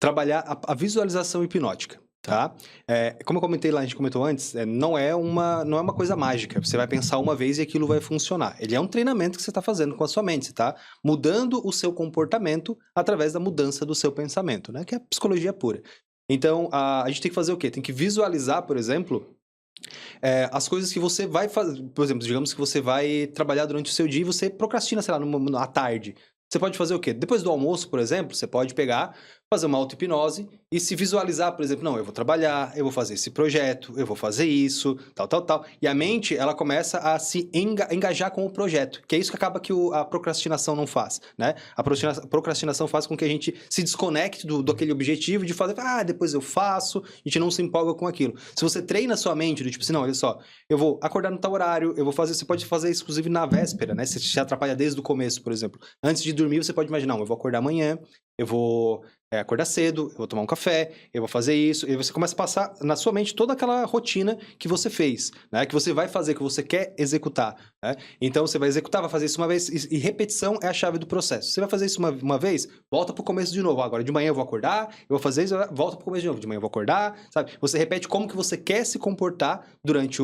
trabalhar a visualização hipnótica. Tá? Como eu comentei lá, a gente comentou antes, não é uma coisa mágica. Você vai pensar uma vez e aquilo vai funcionar. Ele é um treinamento que você está fazendo com a sua mente. Você está mudando o seu comportamento através da mudança do seu pensamento, né? Que é psicologia pura. Então, a gente tem que fazer o quê? Tem que visualizar, por exemplo, as coisas que você vai fazer. Por exemplo, digamos que você vai trabalhar durante o seu dia e você procrastina, sei lá, à tarde. Você pode fazer o quê? Depois do almoço, por exemplo, você pode pegar, fazer uma auto-hipnose e se visualizar, por exemplo, não, eu vou trabalhar, eu vou fazer esse projeto, eu vou fazer isso, tal. E a mente, ela começa a se engajar com o projeto, que é isso que acaba que a procrastinação não faz, né? A procrastinação faz com que a gente se desconecte do aquele objetivo de fazer, depois eu faço, a gente não se empolga com aquilo. Se você treina a sua mente, do tipo assim, não, olha só, eu vou acordar no tal horário, eu vou fazer, você pode fazer isso, inclusive, na véspera, né? Se te atrapalha desde o começo, por exemplo. Antes de dormir, você pode imaginar, não, eu vou acordar amanhã, eu vou acordar cedo, eu vou tomar um café, eu vou fazer isso, e você começa a passar na sua mente toda aquela rotina que você fez, né? Que você vai fazer, que você quer executar, né? Então, você vai executar, vai fazer isso uma vez, e repetição é a chave do processo. Você vai fazer isso uma vez, volta pro começo de novo. Agora, de manhã eu vou acordar, eu vou fazer isso, volta pro começo de novo. De manhã eu vou acordar, sabe? Você repete como que você quer se comportar durante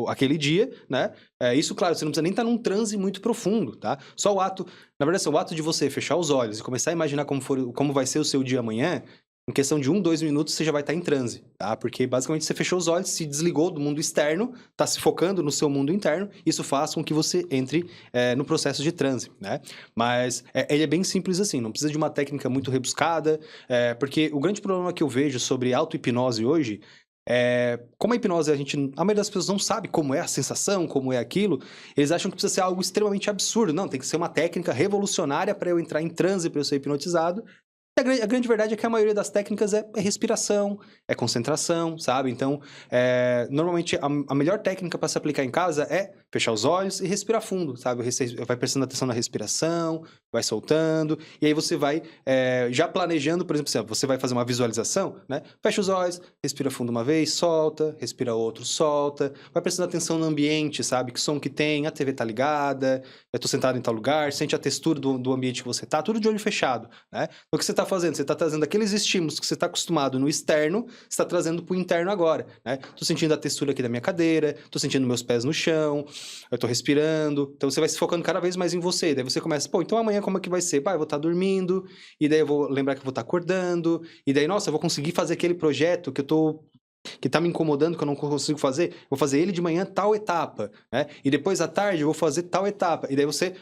aquele dia, né? Isso, claro, você não precisa nem estar num transe muito profundo, tá? Só o ato, na verdade, o ato de você fechar os olhos e começar a imaginar como vai ser o seu dia amanhã, em questão de 1, 2 minutos, você já vai estar em transe, tá? Porque, basicamente, você fechou os olhos, se desligou do mundo externo, tá se focando no seu mundo interno, isso faz com que você entre no processo de transe, né? Mas ele é bem simples assim, não precisa de uma técnica muito rebuscada, porque o grande problema que eu vejo sobre auto-hipnose hoje como a hipnose, a maioria das pessoas não sabe como é a sensação, como é aquilo, eles acham que precisa ser algo extremamente absurdo. Não, tem que ser uma técnica revolucionária para eu entrar em transe, para eu ser hipnotizado. A grande verdade é que a maioria das técnicas é respiração, é concentração, sabe? Então, normalmente, a melhor técnica para se aplicar em casa é fechar os olhos e respirar fundo, sabe? Vai prestando atenção na respiração, vai soltando, e aí você vai já planejando, por exemplo, você vai fazer uma visualização, né? Fecha os olhos, respira fundo uma vez, solta, respira outro, solta, vai prestando atenção no ambiente, sabe? Que som que tem, a TV tá ligada, eu tô sentado em tal lugar, sente a textura do ambiente que você tá, tudo de olho fechado, né? Então, o que você tá fazendo? Você tá trazendo aqueles estímulos que você tá acostumado no externo, você tá trazendo pro interno agora, né? Tô sentindo a textura aqui da minha cadeira, tô sentindo meus pés no chão, eu tô respirando, então você vai se focando cada vez mais em você, daí você começa, então amanhã como é que vai ser? Eu vou estar dormindo, e daí eu vou lembrar que eu vou estar acordando, e daí, nossa, eu vou conseguir fazer aquele projeto que tá me incomodando, que eu não consigo fazer, vou fazer ele de manhã tal etapa, né? E depois à tarde eu vou fazer tal etapa. E daí você,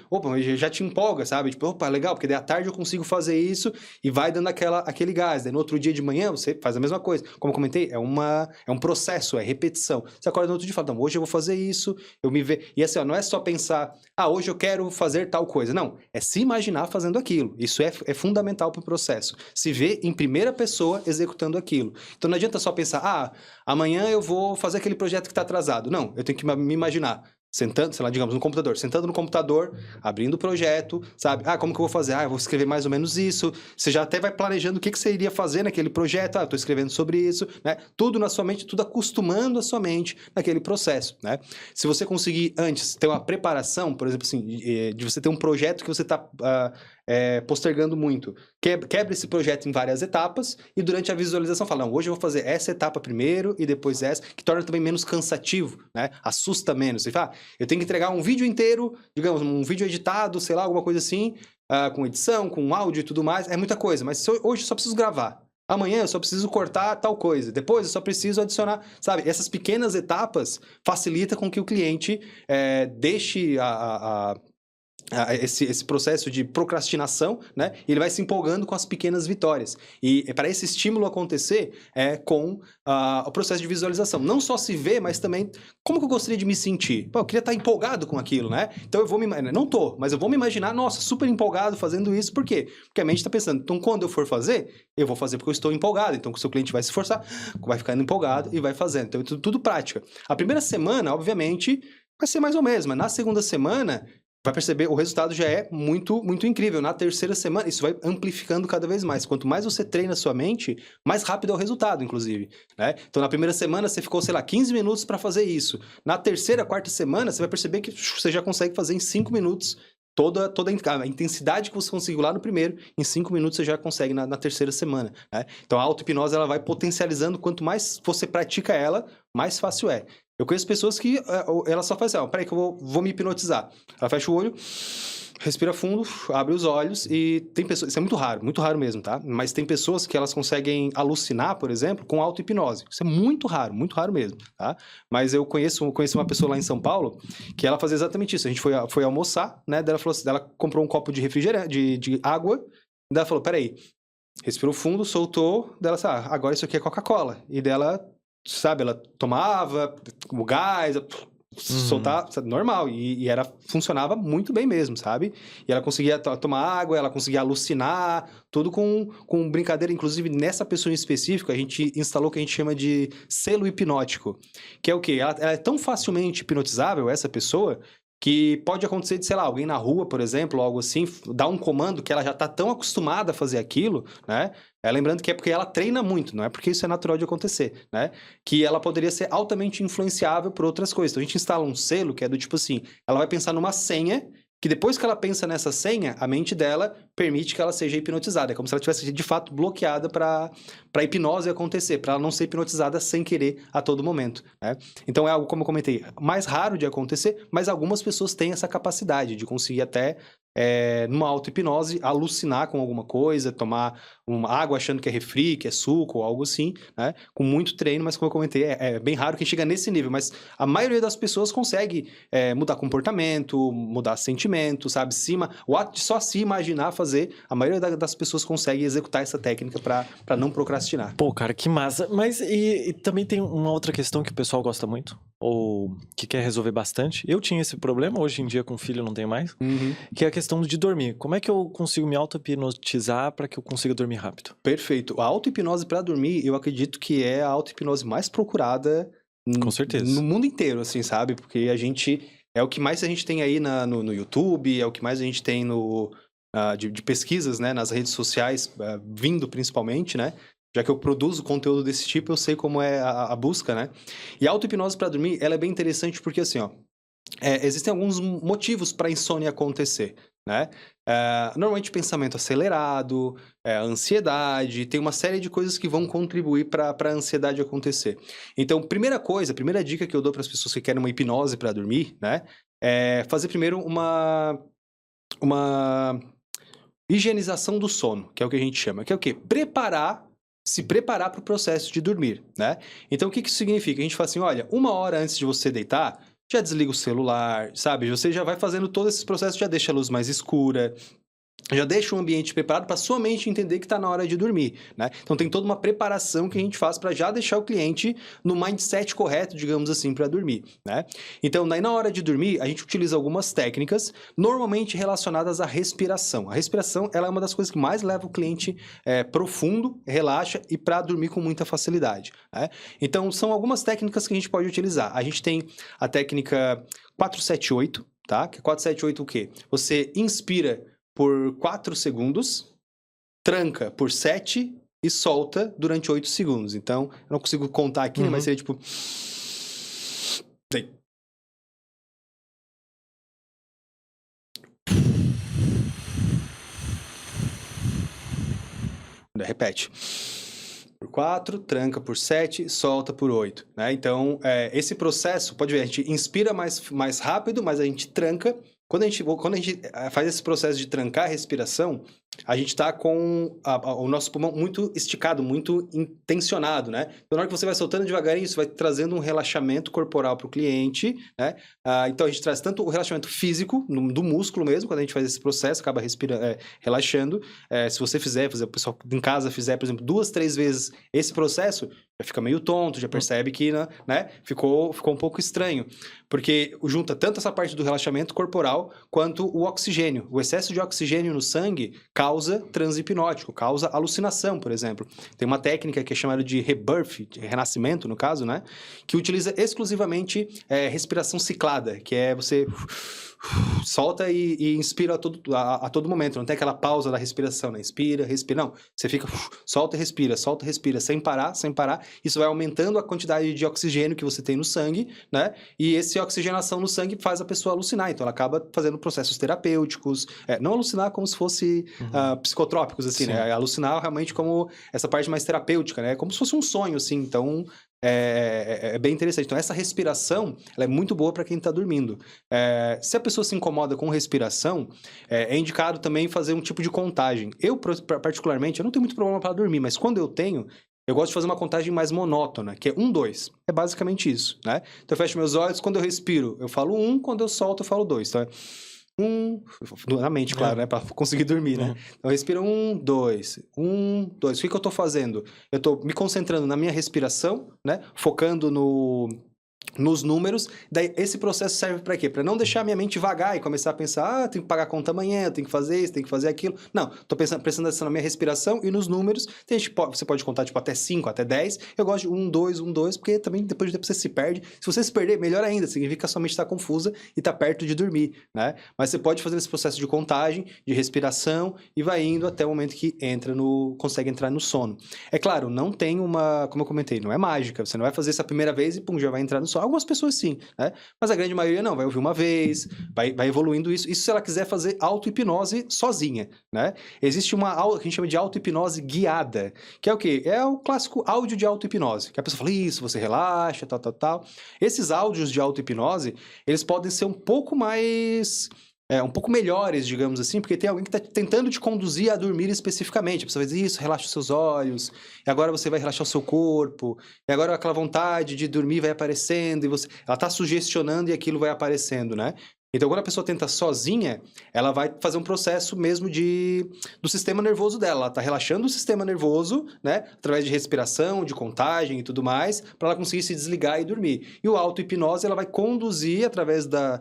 já te empolga, sabe? Tipo, legal, porque daí à tarde eu consigo fazer isso e vai dando aquele gás. Daí no outro dia de manhã você faz a mesma coisa. Como eu comentei, é um processo, é repetição. Você acorda no outro dia e fala, não, hoje eu vou fazer isso, eu me vejo. E assim, não é só pensar, hoje eu quero fazer tal coisa. Não, é se imaginar fazendo aquilo. Isso é fundamental pro processo. Se ver em primeira pessoa executando aquilo. Então não adianta só pensar, amanhã eu vou fazer aquele projeto que está atrasado. Não, eu tenho que me imaginar sentando, sei lá, digamos, no computador, sentando no computador, abrindo o projeto, sabe? Como que eu vou fazer? Eu vou escrever mais ou menos isso. Você já até vai planejando o que você iria fazer naquele projeto. Eu tô escrevendo sobre isso, né? Tudo na sua mente, tudo acostumando a sua mente naquele processo, né? Se você conseguir antes ter uma preparação, por exemplo, assim, de você ter um projeto que você está postergando muito, quebra esse projeto em várias etapas e durante a visualização fala, não, hoje eu vou fazer essa etapa primeiro e depois essa, que torna também menos cansativo, né? Assusta menos. Você fala, eu tenho que entregar um vídeo inteiro, digamos, um vídeo editado, sei lá, alguma coisa assim, com edição, com áudio e tudo mais, é muita coisa, mas hoje eu só preciso gravar. Amanhã eu só preciso cortar tal coisa. Depois eu só preciso adicionar, sabe? Essas pequenas etapas facilitam com que o cliente deixe esse processo de procrastinação, né? E ele vai se empolgando com as pequenas vitórias. E para esse estímulo acontecer, com o processo de visualização. Não só se ver, mas também como que eu gostaria de me sentir. Eu queria estar empolgado com aquilo, né? Então eu vou não tô, mas eu vou me imaginar, nossa, super empolgado fazendo isso. Por quê? Porque a mente está pensando, então quando eu for fazer, eu vou fazer porque eu estou empolgado. Então o seu cliente vai se esforçar, vai ficando empolgado e vai fazendo. Então tudo prática. A primeira semana, obviamente, vai ser mais ou menos, mas na segunda semana vai perceber, o resultado já é muito, muito incrível. Na terceira semana, isso vai amplificando cada vez mais. Quanto mais você treina a sua mente, mais rápido é o resultado, inclusive, né? Então, na primeira semana, você ficou, sei lá, 15 minutos para fazer isso. Na terceira, quarta semana, você vai perceber que você já consegue fazer em 5 minutos toda a intensidade que você conseguiu lá no primeiro, em 5 minutos você já consegue na terceira semana, né? Então, a auto-hipnose, ela vai potencializando. Quanto mais você pratica ela, mais fácil é. Eu conheço pessoas que ela só faz assim, peraí que eu vou me hipnotizar. Ela fecha o olho, respira fundo, abre os olhos e tem pessoas... Isso é muito raro mesmo, tá? Mas tem pessoas que elas conseguem alucinar, por exemplo, com auto-hipnose. Isso é muito raro mesmo, tá? Mas eu conheci uma pessoa lá em São Paulo que ela fazia exatamente isso. A gente foi almoçar, né? Daí ela falou assim, ela comprou um copo de refrigerante, de água, e daí ela falou, peraí, Respirou fundo, soltou, dela, sabe, agora isso aqui é Coca-Cola. E dela, sabe, ela tomava o gás, soltar, sabe, normal. E era, funcionava muito bem mesmo, sabe? E ela conseguia tomar água, ela conseguia alucinar, tudo com brincadeira. Inclusive, nessa pessoa em específico, a gente instalou o que a gente chama de selo hipnótico. Que é o quê? Ela é tão facilmente hipnotizável, essa pessoa, que pode acontecer de, sei lá, alguém na rua, por exemplo, ou algo assim, dar um comando que ela já tá tão acostumada a fazer aquilo, né? Lembrando que é porque ela treina muito, não é porque isso é natural de acontecer, né? Que ela poderia ser altamente influenciável por outras coisas. Então, a gente instala um selo que é do tipo assim, ela vai pensar numa senha, que depois que ela pensa nessa senha, a mente dela permite que ela seja hipnotizada. É como se ela tivesse, de fato, bloqueada para a hipnose acontecer, para ela não ser hipnotizada sem querer a todo momento, né? Então, é algo, como eu comentei, mais raro de acontecer, mas algumas pessoas têm essa capacidade de conseguir até, numa auto-hipnose, alucinar com alguma coisa, tomar uma água achando que é refri, que é suco ou algo assim, né? Com muito treino, mas como eu comentei, é bem raro quem chega nesse nível, mas a maioria das pessoas consegue mudar comportamento, mudar sentimento, sabe? O ato de só se imaginar fazer, a maioria das pessoas consegue executar essa técnica para não procrastinar. Pô, cara, que massa. Mas e também tem uma outra questão que o pessoal gosta muito, ou que quer resolver bastante. Eu tinha esse problema, hoje em dia com filho não tenho mais, que é a questão de dormir. Como é que eu consigo me auto-hipnotizar para que eu consiga dormir rápido? Perfeito. A auto-hipnose para dormir, eu acredito que é a auto-hipnose mais procurada Com certeza. no mundo inteiro, assim, sabe? Porque a gente... É o que mais a gente tem aí no YouTube, é o que mais a gente tem de pesquisas, né? Nas redes sociais, vindo principalmente, né? Já que eu produzo conteúdo desse tipo, eu sei como é a busca, né? E a auto-hipnose para dormir, ela é bem interessante porque, assim, ó... existem alguns motivos para a insônia acontecer, né? Normalmente pensamento acelerado, ansiedade, tem uma série de coisas que vão contribuir para a ansiedade acontecer. Então, primeira dica que eu dou para as pessoas que querem uma hipnose para dormir, né? É fazer primeiro uma higienização do sono, que é o que a gente chama, que é o quê? Se preparar para o processo de dormir, né? Então, o que isso significa? A gente fala assim, olha, 1 hora antes de você deitar, já desliga o celular, sabe? Você já vai fazendo todo esse processo, já deixa a luz mais escura, já deixa o ambiente preparado para sua mente entender que está na hora de dormir, né? Então tem toda uma preparação que a gente faz para já deixar o cliente no mindset correto, digamos assim, para dormir, né? Então, daí na hora de dormir, a gente utiliza algumas técnicas, normalmente relacionadas à respiração. A respiração, ela é uma das coisas que mais leva o cliente profundo, relaxa e para dormir com muita facilidade, né? Então, são algumas técnicas que a gente pode utilizar. A gente tem a técnica 478, tá? Que 478 o quê? Você inspira por 4 segundos, tranca por 7 e solta durante 8 segundos. Então, eu não consigo contar aqui, né? Mas seria tipo... Repete. Por 4, tranca por 7, solta por 8, né? Então, esse processo, pode ver, a gente inspira mais rápido, mas a gente tranca. Quando a gente faz esse processo de trancar a respiração, a gente está com o nosso pulmão muito esticado, muito intencionado, né? Então, na hora que você vai soltando devagarinho, isso vai trazendo um relaxamento corporal para o cliente, né? Então, a gente traz tanto o relaxamento físico, do músculo mesmo, quando a gente faz esse processo, acaba relaxando. Se você o pessoal em casa fizer, por exemplo, 2, 3 vezes esse processo, já fica meio tonto, já percebe que, né, ficou um pouco estranho. Porque junta tanto essa parte do relaxamento corporal, quanto o oxigênio. O excesso de oxigênio no sangue causa transe hipnótico, causa alucinação, por exemplo. Tem uma técnica que é chamada de rebirth, de renascimento, no caso, né? Que utiliza exclusivamente respiração ciclada, que é você solta e inspira a todo momento. Não tem aquela pausa da respiração, né? Inspira, respira. Não, você fica solta e respira, sem parar. Isso vai aumentando a quantidade de oxigênio que você tem no sangue, né? E essa oxigenação no sangue faz a pessoa alucinar. Então, ela acaba fazendo processos terapêuticos. Não alucinar como se fosse psicotrópicos, assim, né? Alucinar realmente como essa parte mais terapêutica, né? Como se fosse um sonho, assim. Então, é bem interessante. Então, essa respiração, ela é muito boa para quem está dormindo. Se a pessoa se incomoda com respiração, é indicado também fazer um tipo de contagem. Eu, particularmente, eu não tenho muito problema para dormir, mas quando eu tenho, eu gosto de fazer uma contagem mais monótona, que é 1, 2. É basicamente isso, né? Então, eu fecho meus olhos, quando eu respiro, eu falo 1, quando eu solto, eu falo 2. Então, na mente, claro, né? Pra conseguir dormir, né? Então, respira 1, 2, 1, 2. O que eu tô fazendo? Eu tô me concentrando na minha respiração, né? Focando nos números. Daí, esse processo serve para quê? Para não deixar a minha mente vagar e começar a pensar, tenho que pagar a conta amanhã, eu tenho que fazer isso, tenho que fazer aquilo. Não, tô prestando atenção na minha respiração e nos números. Você pode contar, tipo, até 5, até 10. Eu gosto de 1, 2, 1, 2, porque também depois de tempo você se perde. Se você se perder, melhor ainda, significa que a sua mente está confusa e tá perto de dormir, né? Mas você pode fazer esse processo de contagem, de respiração e vai indo até o momento que consegue entrar no sono. É claro, não tem como eu comentei, não é mágica. Você não vai fazer essa primeira vez e pum, já vai entrar no sono. Algumas pessoas sim, né? Mas a grande maioria não, vai ouvir uma vez, vai evoluindo isso. Isso se ela quiser fazer auto-hipnose sozinha, né? Existe uma que a gente chama de auto-hipnose guiada, que é o quê? É o clássico áudio de auto-hipnose, que a pessoa fala, isso, você relaxa, tal, tal, tal. Esses áudios de auto-hipnose, eles podem ser um pouco melhores, digamos assim, porque tem alguém que está tentando te conduzir a dormir especificamente. A pessoa vai dizer, isso, relaxa os seus olhos, e agora você vai relaxar o seu corpo, e agora aquela vontade de dormir vai aparecendo, e ela está sugestionando e aquilo vai aparecendo, né? Então, quando a pessoa tenta sozinha, ela vai fazer um processo mesmo do sistema nervoso dela. Ela está relaxando o sistema nervoso, né? Através de respiração, de contagem e tudo mais, para ela conseguir se desligar e dormir. E o auto-hipnose, ela vai conduzir através da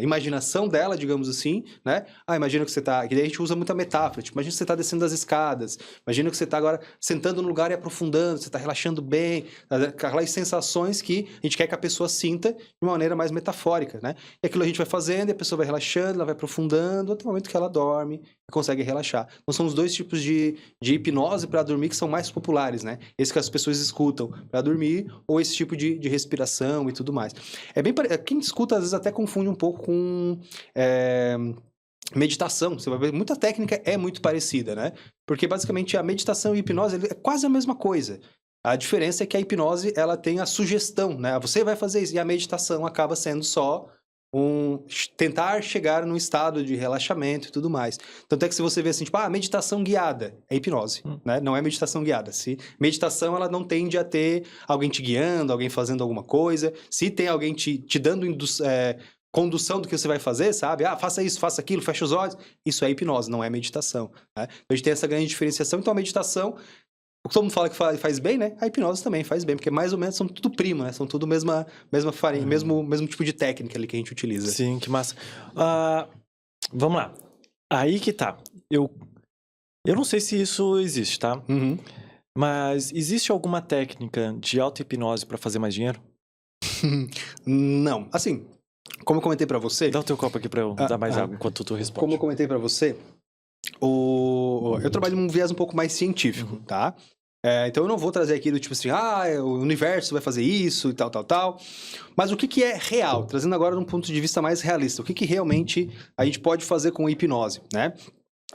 imaginação dela, digamos assim, né? Imagina que você está... Que daí a gente usa muita metáfora. Tipo, imagina que você está descendo as escadas. Imagina que você está agora sentando no lugar e aprofundando. Você está relaxando bem. Aquelas sensações que a gente quer que a pessoa sinta de uma maneira mais metafórica, né? E aquilo a gente vai fazendo e a pessoa vai relaxando, ela vai aprofundando até o momento que ela dorme e consegue relaxar. Então, são os dois tipos de hipnose para dormir que são mais populares, né? Esse que as pessoas escutam para dormir ou esse tipo de respiração e tudo mais. Quem escuta, às vezes, até confunde um pouco com... meditação. Você vai ver, muita técnica é muito parecida, né? Porque, basicamente, a meditação e a hipnose é quase a mesma coisa. A diferença é que a hipnose, ela tem a sugestão, né? Você vai fazer isso. E a meditação acaba sendo só tentar chegar num estado de relaxamento e tudo mais. Tanto é que se você vê assim, tipo, meditação guiada, é hipnose, né? Não é meditação guiada. Se meditação, ela não tende a ter alguém te guiando, alguém fazendo alguma coisa. Se tem alguém te dando condução do que você vai fazer, sabe? Faça isso, faça aquilo, fecha os olhos. Isso é hipnose, não é meditação, né? Então, a gente tem essa grande diferenciação. Então, a meditação... Todo mundo fala que faz bem, né? A hipnose também faz bem, porque mais ou menos são tudo primo, né? São tudo mesma farinha, mesmo tipo de técnica ali que a gente utiliza. Sim, que massa. Vamos lá. Aí que tá. Eu não sei se isso existe, tá? Uhum. Mas existe alguma técnica de auto-hipnose pra fazer mais dinheiro? Não. Assim, como eu comentei pra você... Dá o teu copo aqui pra eu dar mais água enquanto tu responde. Como eu comentei pra você, eu trabalho num viés um pouco mais científico, tá? Então eu não vou trazer aqui do tipo assim, o universo vai fazer isso e tal, tal, tal. Mas o que é real? Trazendo agora de um ponto de vista mais realista. O que realmente a gente pode fazer com a hipnose, né?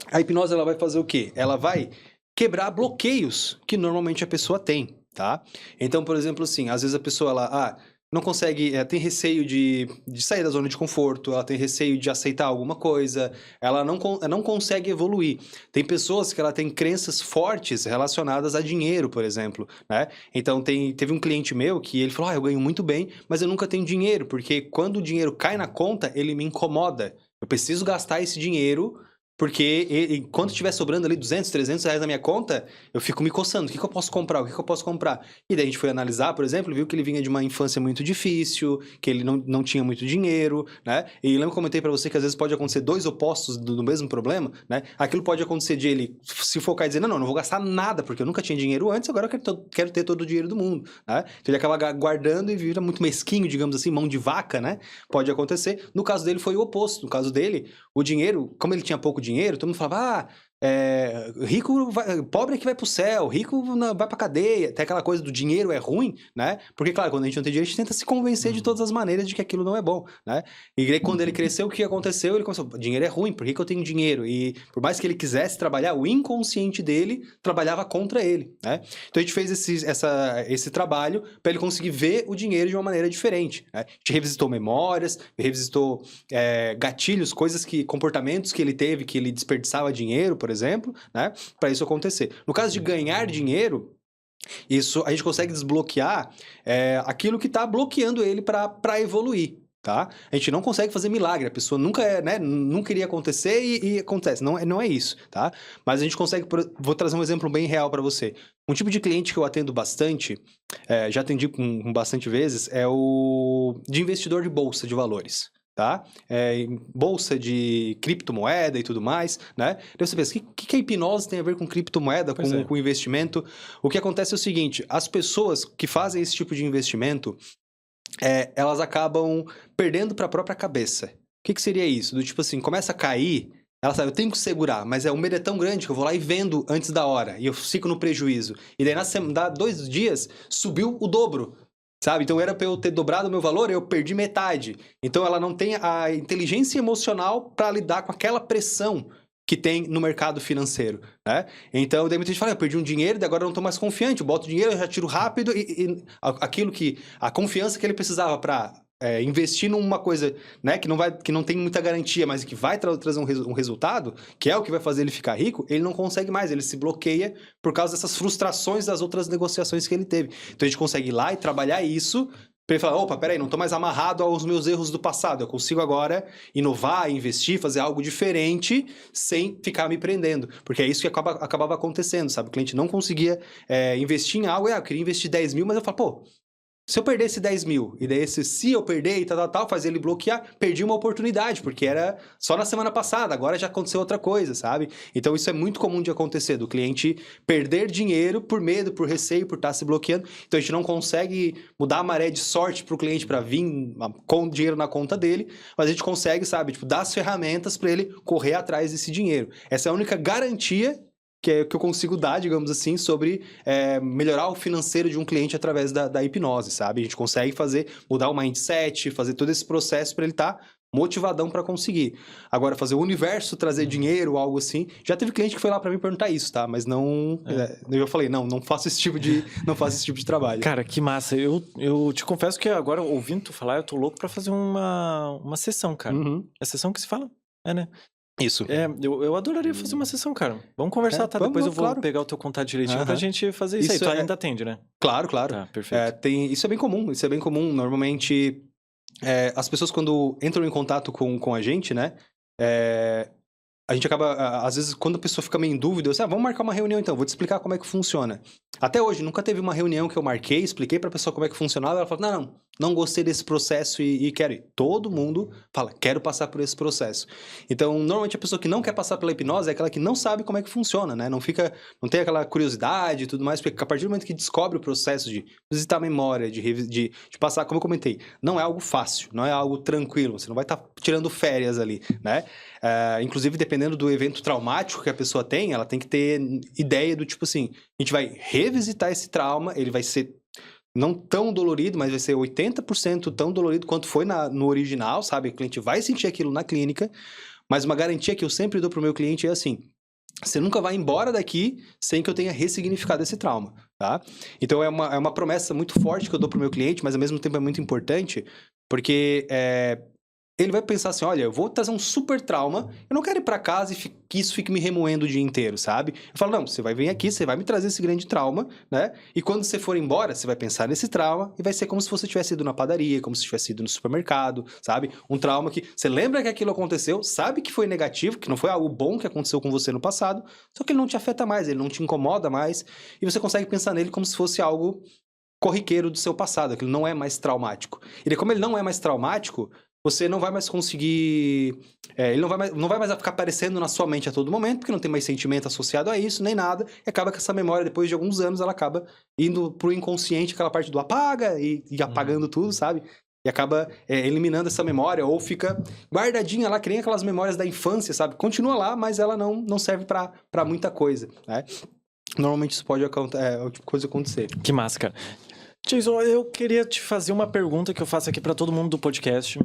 A hipnose, ela vai fazer o quê? Ela vai quebrar bloqueios que normalmente a pessoa tem, tá? Então, por exemplo, assim, às vezes a pessoa, ela... não consegue, tem receio de sair da zona de conforto, ela tem receio de aceitar alguma coisa, ela não consegue evoluir. Tem pessoas que ela tem crenças fortes relacionadas a dinheiro, por exemplo, né? Então, teve um cliente meu que ele falou, eu ganho muito bem, mas eu nunca tenho dinheiro, porque quando o dinheiro cai na conta, ele me incomoda. Eu preciso gastar esse dinheiro... Porque enquanto estiver sobrando ali 200, 300 reais na minha conta, eu fico me coçando. O que eu posso comprar? O que eu posso comprar? E daí a gente foi analisar, por exemplo, viu que ele vinha de uma infância muito difícil, que ele não tinha muito dinheiro, né? E lembra que eu comentei pra você que às vezes pode acontecer dois opostos do mesmo problema, né? Aquilo pode acontecer de ele se focar e dizer, não vou gastar nada, porque eu nunca tinha dinheiro antes, agora eu quero ter todo o dinheiro do mundo, né? Então ele acaba guardando e vira muito mesquinho, digamos assim, mão de vaca, né? Pode acontecer. No caso dele foi o oposto. No caso dele, o dinheiro, como ele tinha pouco dinheiro, todo mundo falava, pobre é que vai pro céu, rico vai pra cadeia, até aquela coisa do dinheiro é ruim, né? Porque, claro, quando a gente não tem dinheiro, a gente tenta se convencer de todas as maneiras de que aquilo não é bom, né? E aí, quando ele cresceu, o que aconteceu? Ele começou, dinheiro é ruim, por que eu tenho dinheiro? E por mais que ele quisesse trabalhar, o inconsciente dele trabalhava contra ele, né? Então a gente fez esse trabalho para ele conseguir ver o dinheiro de uma maneira diferente, né? A gente revisitou memórias, revisitou gatilhos, comportamentos que ele teve, que ele desperdiçava dinheiro, por exemplo, né? Para isso acontecer. No caso de ganhar dinheiro, isso a gente consegue desbloquear aquilo que está bloqueando ele para evoluir. tá? A gente não consegue fazer milagre, a pessoa nunca né, não queria acontecer e acontece, não é isso, tá? Mas a gente consegue, vou trazer um exemplo bem real para você. Um tipo de cliente que eu atendo bastante, já atendi com bastante vezes, é o de investidor de bolsa de valores. Tá? Bolsa de criptomoeda e tudo mais, né? Daí você pensa, o que a hipnose tem a ver com criptomoeda, com investimento? O que acontece é o seguinte, as pessoas que fazem esse tipo de investimento, elas acabam perdendo para a própria cabeça. O que seria isso? Do tipo assim, começa a cair, ela sabe, eu tenho que segurar, mas o medo é tão grande que eu vou lá e vendo antes da hora, e eu fico no prejuízo. E daí, dá 2 dias, subiu o dobro. Sabe? Então era para eu ter dobrado o meu valor, eu perdi metade. Então ela não tem a inteligência emocional para lidar com aquela pressão que tem no mercado financeiro, né? Então, daí muita gente fala, eu perdi um dinheiro, agora eu não estou mais confiante, eu boto dinheiro, eu já tiro rápido e aquilo que... A confiança que ele precisava para investir numa coisa, né, que não tem muita garantia, mas que vai trazer um resultado, que é o que vai fazer ele ficar rico, ele não consegue mais, ele se bloqueia por causa dessas frustrações das outras negociações que ele teve. Então a gente consegue ir lá e trabalhar isso, para ele falar, opa, peraí, não estou mais amarrado aos meus erros do passado, eu consigo agora inovar, investir, fazer algo diferente, sem ficar me prendendo, porque é isso que acabava acontecendo, sabe? O cliente não conseguia investir em algo, eu queria investir 10 mil, mas eu falo, pô, se eu perdesse 10 mil, e daí se eu perder e tal, faz ele bloquear, perdi uma oportunidade, porque era só na semana passada, agora já aconteceu outra coisa, sabe? Então isso é muito comum de acontecer, do cliente perder dinheiro por medo, por receio, por estar se bloqueando. Então a gente não consegue mudar a maré de sorte pro cliente para vir com dinheiro na conta dele, mas a gente consegue, sabe, tipo, dar as ferramentas para ele correr atrás desse dinheiro. Essa é a única garantia que eu consigo dar, digamos assim, sobre melhorar o financeiro de um cliente através da hipnose, sabe? A gente consegue mudar o mindset, fazer todo esse processo para ele estar motivadão para conseguir. Agora, fazer o universo trazer dinheiro, algo assim. Já teve cliente que foi lá para mim perguntar isso, tá? Mas não... eu falei, não faço esse tipo de trabalho. Cara, que massa. Eu te confesso que agora, ouvindo tu falar, eu tô louco para fazer uma sessão, cara. Uhum. É sessão que se fala? Né? Isso. Eu adoraria fazer uma sessão, cara. Vamos conversar, tá? Depois eu vou pegar o teu contato direitinho pra gente fazer isso aí. Tu ainda atende, né? Claro. Tá, perfeito. Isso é bem comum. Normalmente, as pessoas quando entram em contato com a gente, né? A gente acaba, às vezes, quando a pessoa fica meio em dúvida, vamos marcar uma reunião então, vou te explicar como é que funciona. Até hoje, nunca teve uma reunião que eu marquei, expliquei pra pessoa como é que funcionava, ela falou, não gostei desse processo e quero ir. Todo mundo fala, quero passar por esse processo. Então, normalmente a pessoa que não quer passar pela hipnose é aquela que não sabe como é que funciona, né? Não tem aquela curiosidade e tudo mais, porque a partir do momento que descobre o processo de visitar a memória, de passar, como eu comentei, não é algo fácil, não é algo tranquilo, você não vai estar tirando férias ali, né? Inclusive, dependendo do evento traumático que a pessoa tem, ela tem que ter ideia do tipo assim, a gente vai revisitar esse trauma, ele vai ser não tão dolorido, mas vai ser 80% tão dolorido quanto foi no original, sabe? O cliente vai sentir aquilo na clínica, mas uma garantia que eu sempre dou pro meu cliente é assim, você nunca vai embora daqui sem que eu tenha ressignificado esse trauma, tá? Então é uma promessa muito forte que eu dou pro meu cliente, mas ao mesmo tempo é muito importante, porque ele vai pensar assim, olha, eu vou trazer um super trauma, eu não quero ir pra casa e que isso fique me remoendo o dia inteiro, sabe? Eu falo, não, você vai vir aqui, você vai me trazer esse grande trauma, né? E quando você for embora, você vai pensar nesse trauma e vai ser como se você tivesse ido na padaria, como se tivesse ido no supermercado, sabe? Um trauma que você lembra que aquilo aconteceu, sabe que foi negativo, que não foi algo bom que aconteceu com você no passado, só que ele não te afeta mais, ele não te incomoda mais, e você consegue pensar nele como se fosse algo corriqueiro do seu passado, aquilo não é mais traumático. E como ele não é mais traumático, você não vai mais conseguir... ele não vai mais ficar aparecendo na sua mente a todo momento, porque não tem mais sentimento associado a isso, nem nada, e acaba que essa memória, depois de alguns anos, ela acaba indo pro inconsciente, aquela parte do apaga, e apagando tudo, sabe? E acaba eliminando essa memória, ou fica guardadinha lá, que nem aquelas memórias da infância, sabe? Continua lá, mas ela não serve pra muita coisa, né? Normalmente isso pode coisa acontecer. Que massa, cara. Jason, eu queria te fazer uma pergunta que eu faço aqui pra todo mundo do podcast,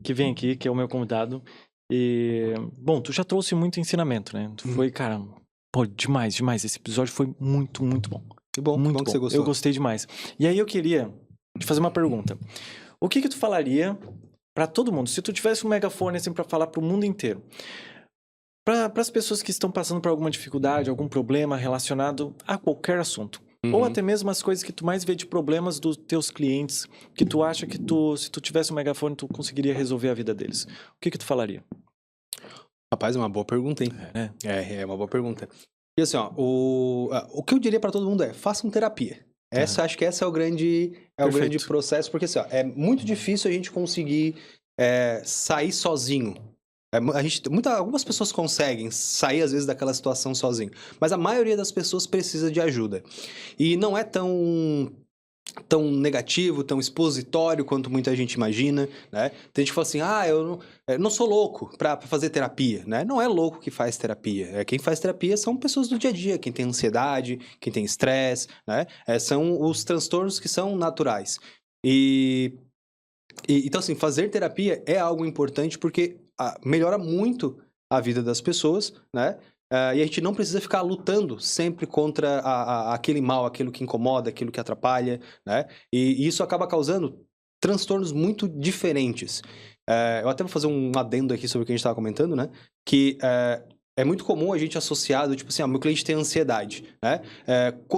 que vem aqui, que é o meu convidado. E, bom, tu já trouxe muito ensinamento, né? Tu foi, cara, pô, demais. Esse episódio foi muito, muito bom. Que bom, muito bom que você gostou. Eu gostei demais. E aí eu queria te fazer uma pergunta. O que tu falaria pra todo mundo, se tu tivesse um megafone assim pra falar pro mundo inteiro? Para as pessoas que estão passando por alguma dificuldade, algum problema relacionado a qualquer assunto. Ou até mesmo as coisas que tu mais vê de problemas dos teus clientes, que tu acha que se tu tivesse um megafone, tu conseguiria resolver a vida deles. O que tu falaria? Rapaz, é uma boa pergunta, hein? É uma boa pergunta. E assim, ó, o que eu diria pra todo mundo façam terapia. Acho que esse é o grande processo, porque assim, ó, é muito difícil a gente conseguir sair sozinho. Algumas pessoas conseguem sair, às vezes, daquela situação sozinho, mas a maioria das pessoas precisa de ajuda. E não é tão negativo, tão expositório quanto muita gente imagina, né? Tem gente que fala assim, eu não sou louco pra fazer terapia, né? Não é louco que faz terapia. Quem faz terapia são pessoas do dia a dia, quem tem ansiedade, quem tem estresse, né? São os transtornos que são naturais. Então, assim, fazer terapia é algo importante porque melhora muito a vida das pessoas, né? E a gente não precisa ficar lutando sempre contra aquele mal, aquilo que incomoda, aquilo que atrapalha, né? E isso acaba causando transtornos muito diferentes. Eu até vou fazer um adendo aqui sobre o que a gente estava comentando, né? Que é muito comum a gente associado, tipo assim, meu cliente tem ansiedade, né?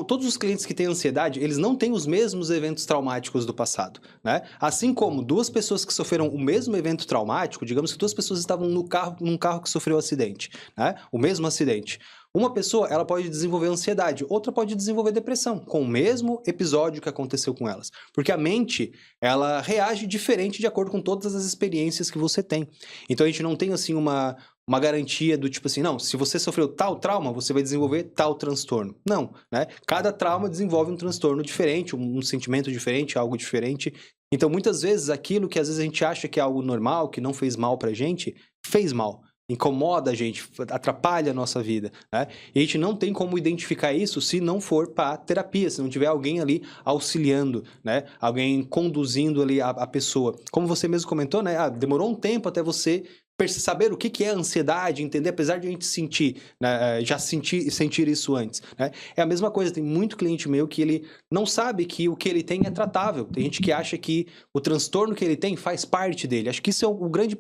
Todos os clientes que têm ansiedade, eles não têm os mesmos eventos traumáticos do passado, né? Assim como duas pessoas que sofreram o mesmo evento traumático, digamos que duas pessoas estavam num carro que sofreu um acidente, né? O mesmo acidente. Uma pessoa, ela pode desenvolver ansiedade, outra pode desenvolver depressão, com o mesmo episódio que aconteceu com elas. Porque a mente, ela reage diferente de acordo com todas as experiências que você tem. Então a gente não tem, assim, uma garantia do tipo assim, não, se você sofreu tal trauma, você vai desenvolver tal transtorno. Não, né? Cada trauma desenvolve um transtorno diferente, um sentimento diferente, algo diferente. Então, muitas vezes, aquilo que às vezes a gente acha que é algo normal, que não fez mal pra gente, fez mal. Incomoda a gente, atrapalha a nossa vida, né? E a gente não tem como identificar isso se não for para terapia, se não tiver alguém ali auxiliando, né? Alguém conduzindo ali a pessoa. Como você mesmo comentou, né? Demorou um tempo até você saber o que é ansiedade, entender, apesar de a gente sentir, né, já sentir isso antes, né? É a mesma coisa, tem muito cliente meu que ele não sabe que o que ele tem é tratável. Tem gente que acha que o transtorno que ele tem faz parte dele. Acho que isso é o grande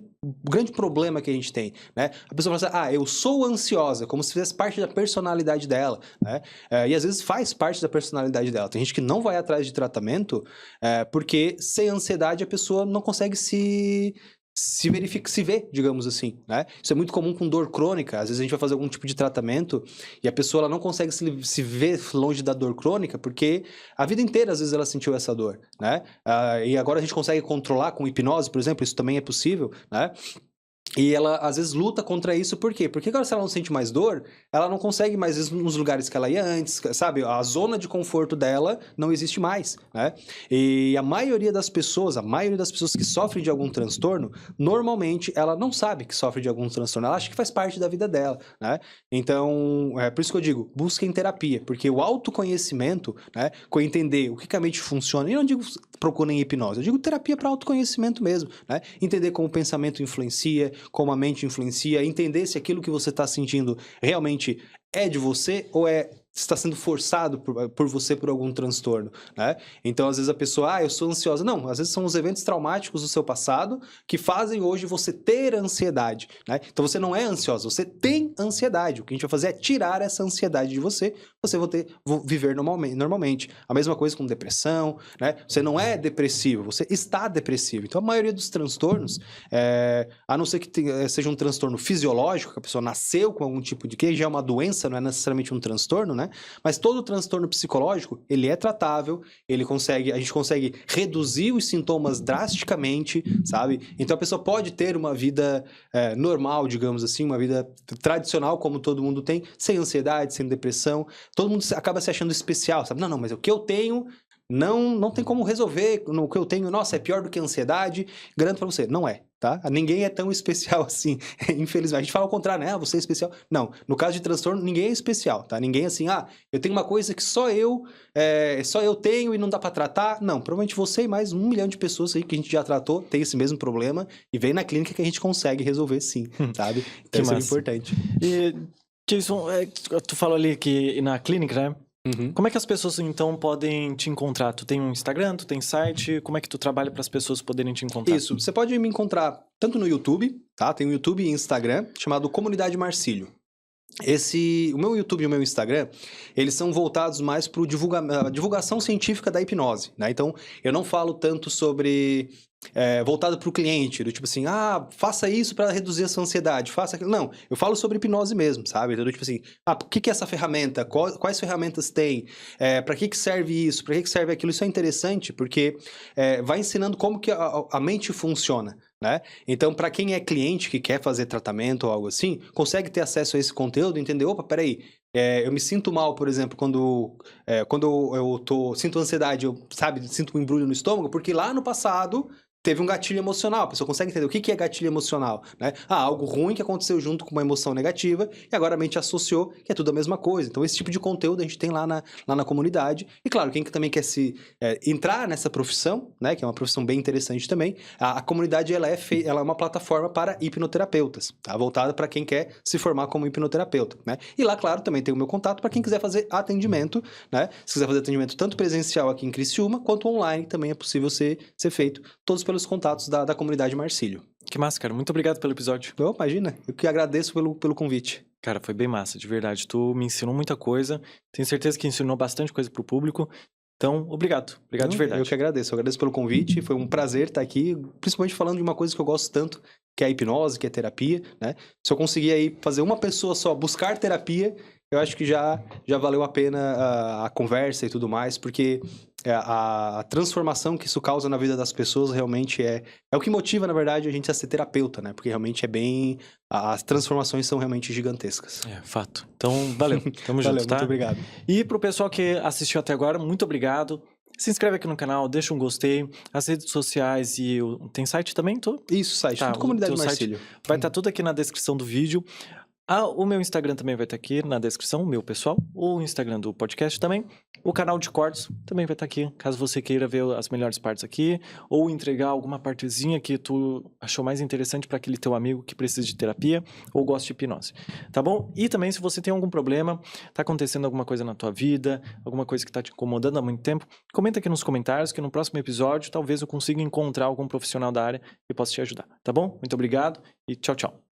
problema que a gente tem, né? A pessoa fala assim, eu sou ansiosa, como se fizesse parte da personalidade dela, né? E às vezes faz parte da personalidade dela. Tem gente que não vai atrás de tratamento porque sem ansiedade a pessoa não consegue se ver, digamos assim, né? Isso é muito comum com dor crônica. Às vezes a gente vai fazer algum tipo de tratamento e a pessoa ela não consegue se ver longe da dor crônica porque a vida inteira, às vezes, ela sentiu essa dor, né? E agora a gente consegue controlar com hipnose, por exemplo, isso também é possível, né? E ela, às vezes, luta contra isso, por quê? Porque agora, se ela não sente mais dor, ela não consegue mais ir nos lugares que ela ia antes, sabe? A zona de conforto dela não existe mais, né? E a maioria das pessoas que sofrem de algum transtorno, normalmente, ela não sabe que sofre de algum transtorno, ela acha que faz parte da vida dela, né? Então, por isso que eu digo, busquem terapia, porque o autoconhecimento, né? Com entender o que a mente funciona, e eu não digo procurem hipnose, eu digo terapia para autoconhecimento mesmo, né? Entender como o pensamento influencia, como a mente influencia, entender se aquilo que você está sentindo realmente é de você ou está sendo forçado por você por algum transtorno, né? Então, às vezes a pessoa, eu sou ansiosa. Não, às vezes são os eventos traumáticos do seu passado que fazem hoje você ter ansiedade, né? Então, você não é ansiosa, você tem ansiedade. O que a gente vai fazer é tirar essa ansiedade de você, você vai viver normalmente. A mesma coisa com depressão, né? Você não é depressivo, você está depressivo. Então, a maioria dos transtornos, a não ser que seja um transtorno fisiológico, que a pessoa nasceu com algum tipo de que já é uma doença, não é necessariamente um transtorno, né? Mas todo transtorno psicológico, ele é tratável, a gente consegue reduzir os sintomas drasticamente, sabe? Então a pessoa pode ter uma vida normal, digamos assim, uma vida tradicional, como todo mundo tem, sem ansiedade, sem depressão. Todo mundo acaba se achando especial, sabe? Não, mas o que eu tenho não tem como resolver. O que eu tenho, nossa, é pior do que a ansiedade. Garanto pra você, não é. Tá? Ninguém é tão especial assim, infelizmente. A gente fala ao contrário, né? Você é especial. Não, no caso de transtorno, ninguém é especial, tá? Ninguém é assim, eu tenho uma coisa que só eu tenho e não dá pra tratar. Não, provavelmente você e mais 1 milhão de pessoas aí que a gente já tratou tem esse mesmo problema e vem na clínica que a gente consegue resolver sim, sabe? Então isso é importante. E, Jason, tu falou ali que na clínica, né? Uhum. Como é que as pessoas, então, podem te encontrar? Tu tem um Instagram, tu tem site? Como é que tu trabalha para as pessoas poderem te encontrar? Isso, você pode me encontrar tanto no YouTube, tá? Tem um YouTube e Instagram chamado Comunidade Marcílio. O meu YouTube e o meu Instagram, eles são voltados mais para a divulgação científica da hipnose, né? Então, eu não falo tanto sobre... voltado para o cliente, do tipo assim, faça isso para reduzir a sua ansiedade, faça aquilo. Não, eu falo sobre hipnose mesmo, sabe? Então, do tipo assim, o que é essa ferramenta? Quais ferramentas tem? Para que serve isso? Para que serve aquilo? Isso é interessante porque vai ensinando como que a mente funciona, né? Então, para quem é cliente que quer fazer tratamento ou algo assim, consegue ter acesso a esse conteúdo e entender, opa, peraí, eu me sinto mal, por exemplo, quando eu sinto ansiedade, sinto um embrulho no estômago, porque lá no passado teve um gatilho emocional. A pessoa consegue entender o que é gatilho emocional, né? Algo ruim que aconteceu junto com uma emoção negativa e agora a mente associou que é tudo a mesma coisa. Então, esse tipo de conteúdo a gente tem lá na comunidade. E, claro, quem também quer entrar nessa profissão, né? Que é uma profissão bem interessante também, a comunidade ela é uma plataforma para hipnoterapeutas, tá? Voltada para quem quer se formar como hipnoterapeuta, né? E lá, claro, também tem o meu contato para quem quiser fazer atendimento, né? Se quiser fazer atendimento tanto presencial aqui em Criciúma, quanto online, também é possível ser feito. Todos pelos contatos da comunidade Marcílio. Que massa, cara. Muito obrigado pelo episódio. Imagina. Eu que agradeço pelo convite. Cara, foi bem massa, de verdade. Tu me ensinou muita coisa. Tenho certeza que ensinou bastante coisa pro público. Então, obrigado. Obrigado de verdade. Eu que agradeço. Eu agradeço pelo convite. Foi um prazer estar aqui, principalmente falando de uma coisa que eu gosto tanto, que é a hipnose, que é a terapia, né? Se eu conseguir aí fazer uma pessoa só buscar terapia, eu acho que já valeu a pena a conversa e tudo mais, porque a transformação que isso causa na vida das pessoas realmente é o que motiva, na verdade, a gente a ser terapeuta, né? Porque realmente as transformações são realmente gigantescas. Fato. Então, valeu. Tamo junto, tá? Muito obrigado. E pro pessoal que assistiu até agora, muito obrigado. Se inscreve aqui no canal, deixa um gostei. As redes sociais tem site também? Isso, site. Tudo Comunidade Marcílio. Vai estar tudo aqui na descrição do vídeo. O meu Instagram também vai estar aqui na descrição, o meu pessoal. O Instagram do podcast também. O canal de cortes também vai estar aqui, caso você queira ver as melhores partes aqui. Ou entregar alguma partezinha que tu achou mais interessante para aquele teu amigo que precisa de terapia ou gosta de hipnose. Tá bom? E também, se você tem algum problema, tá acontecendo alguma coisa na tua vida, alguma coisa que tá te incomodando há muito tempo, comenta aqui nos comentários que no próximo episódio talvez eu consiga encontrar algum profissional da área que possa te ajudar. Tá bom? Muito obrigado e tchau, tchau.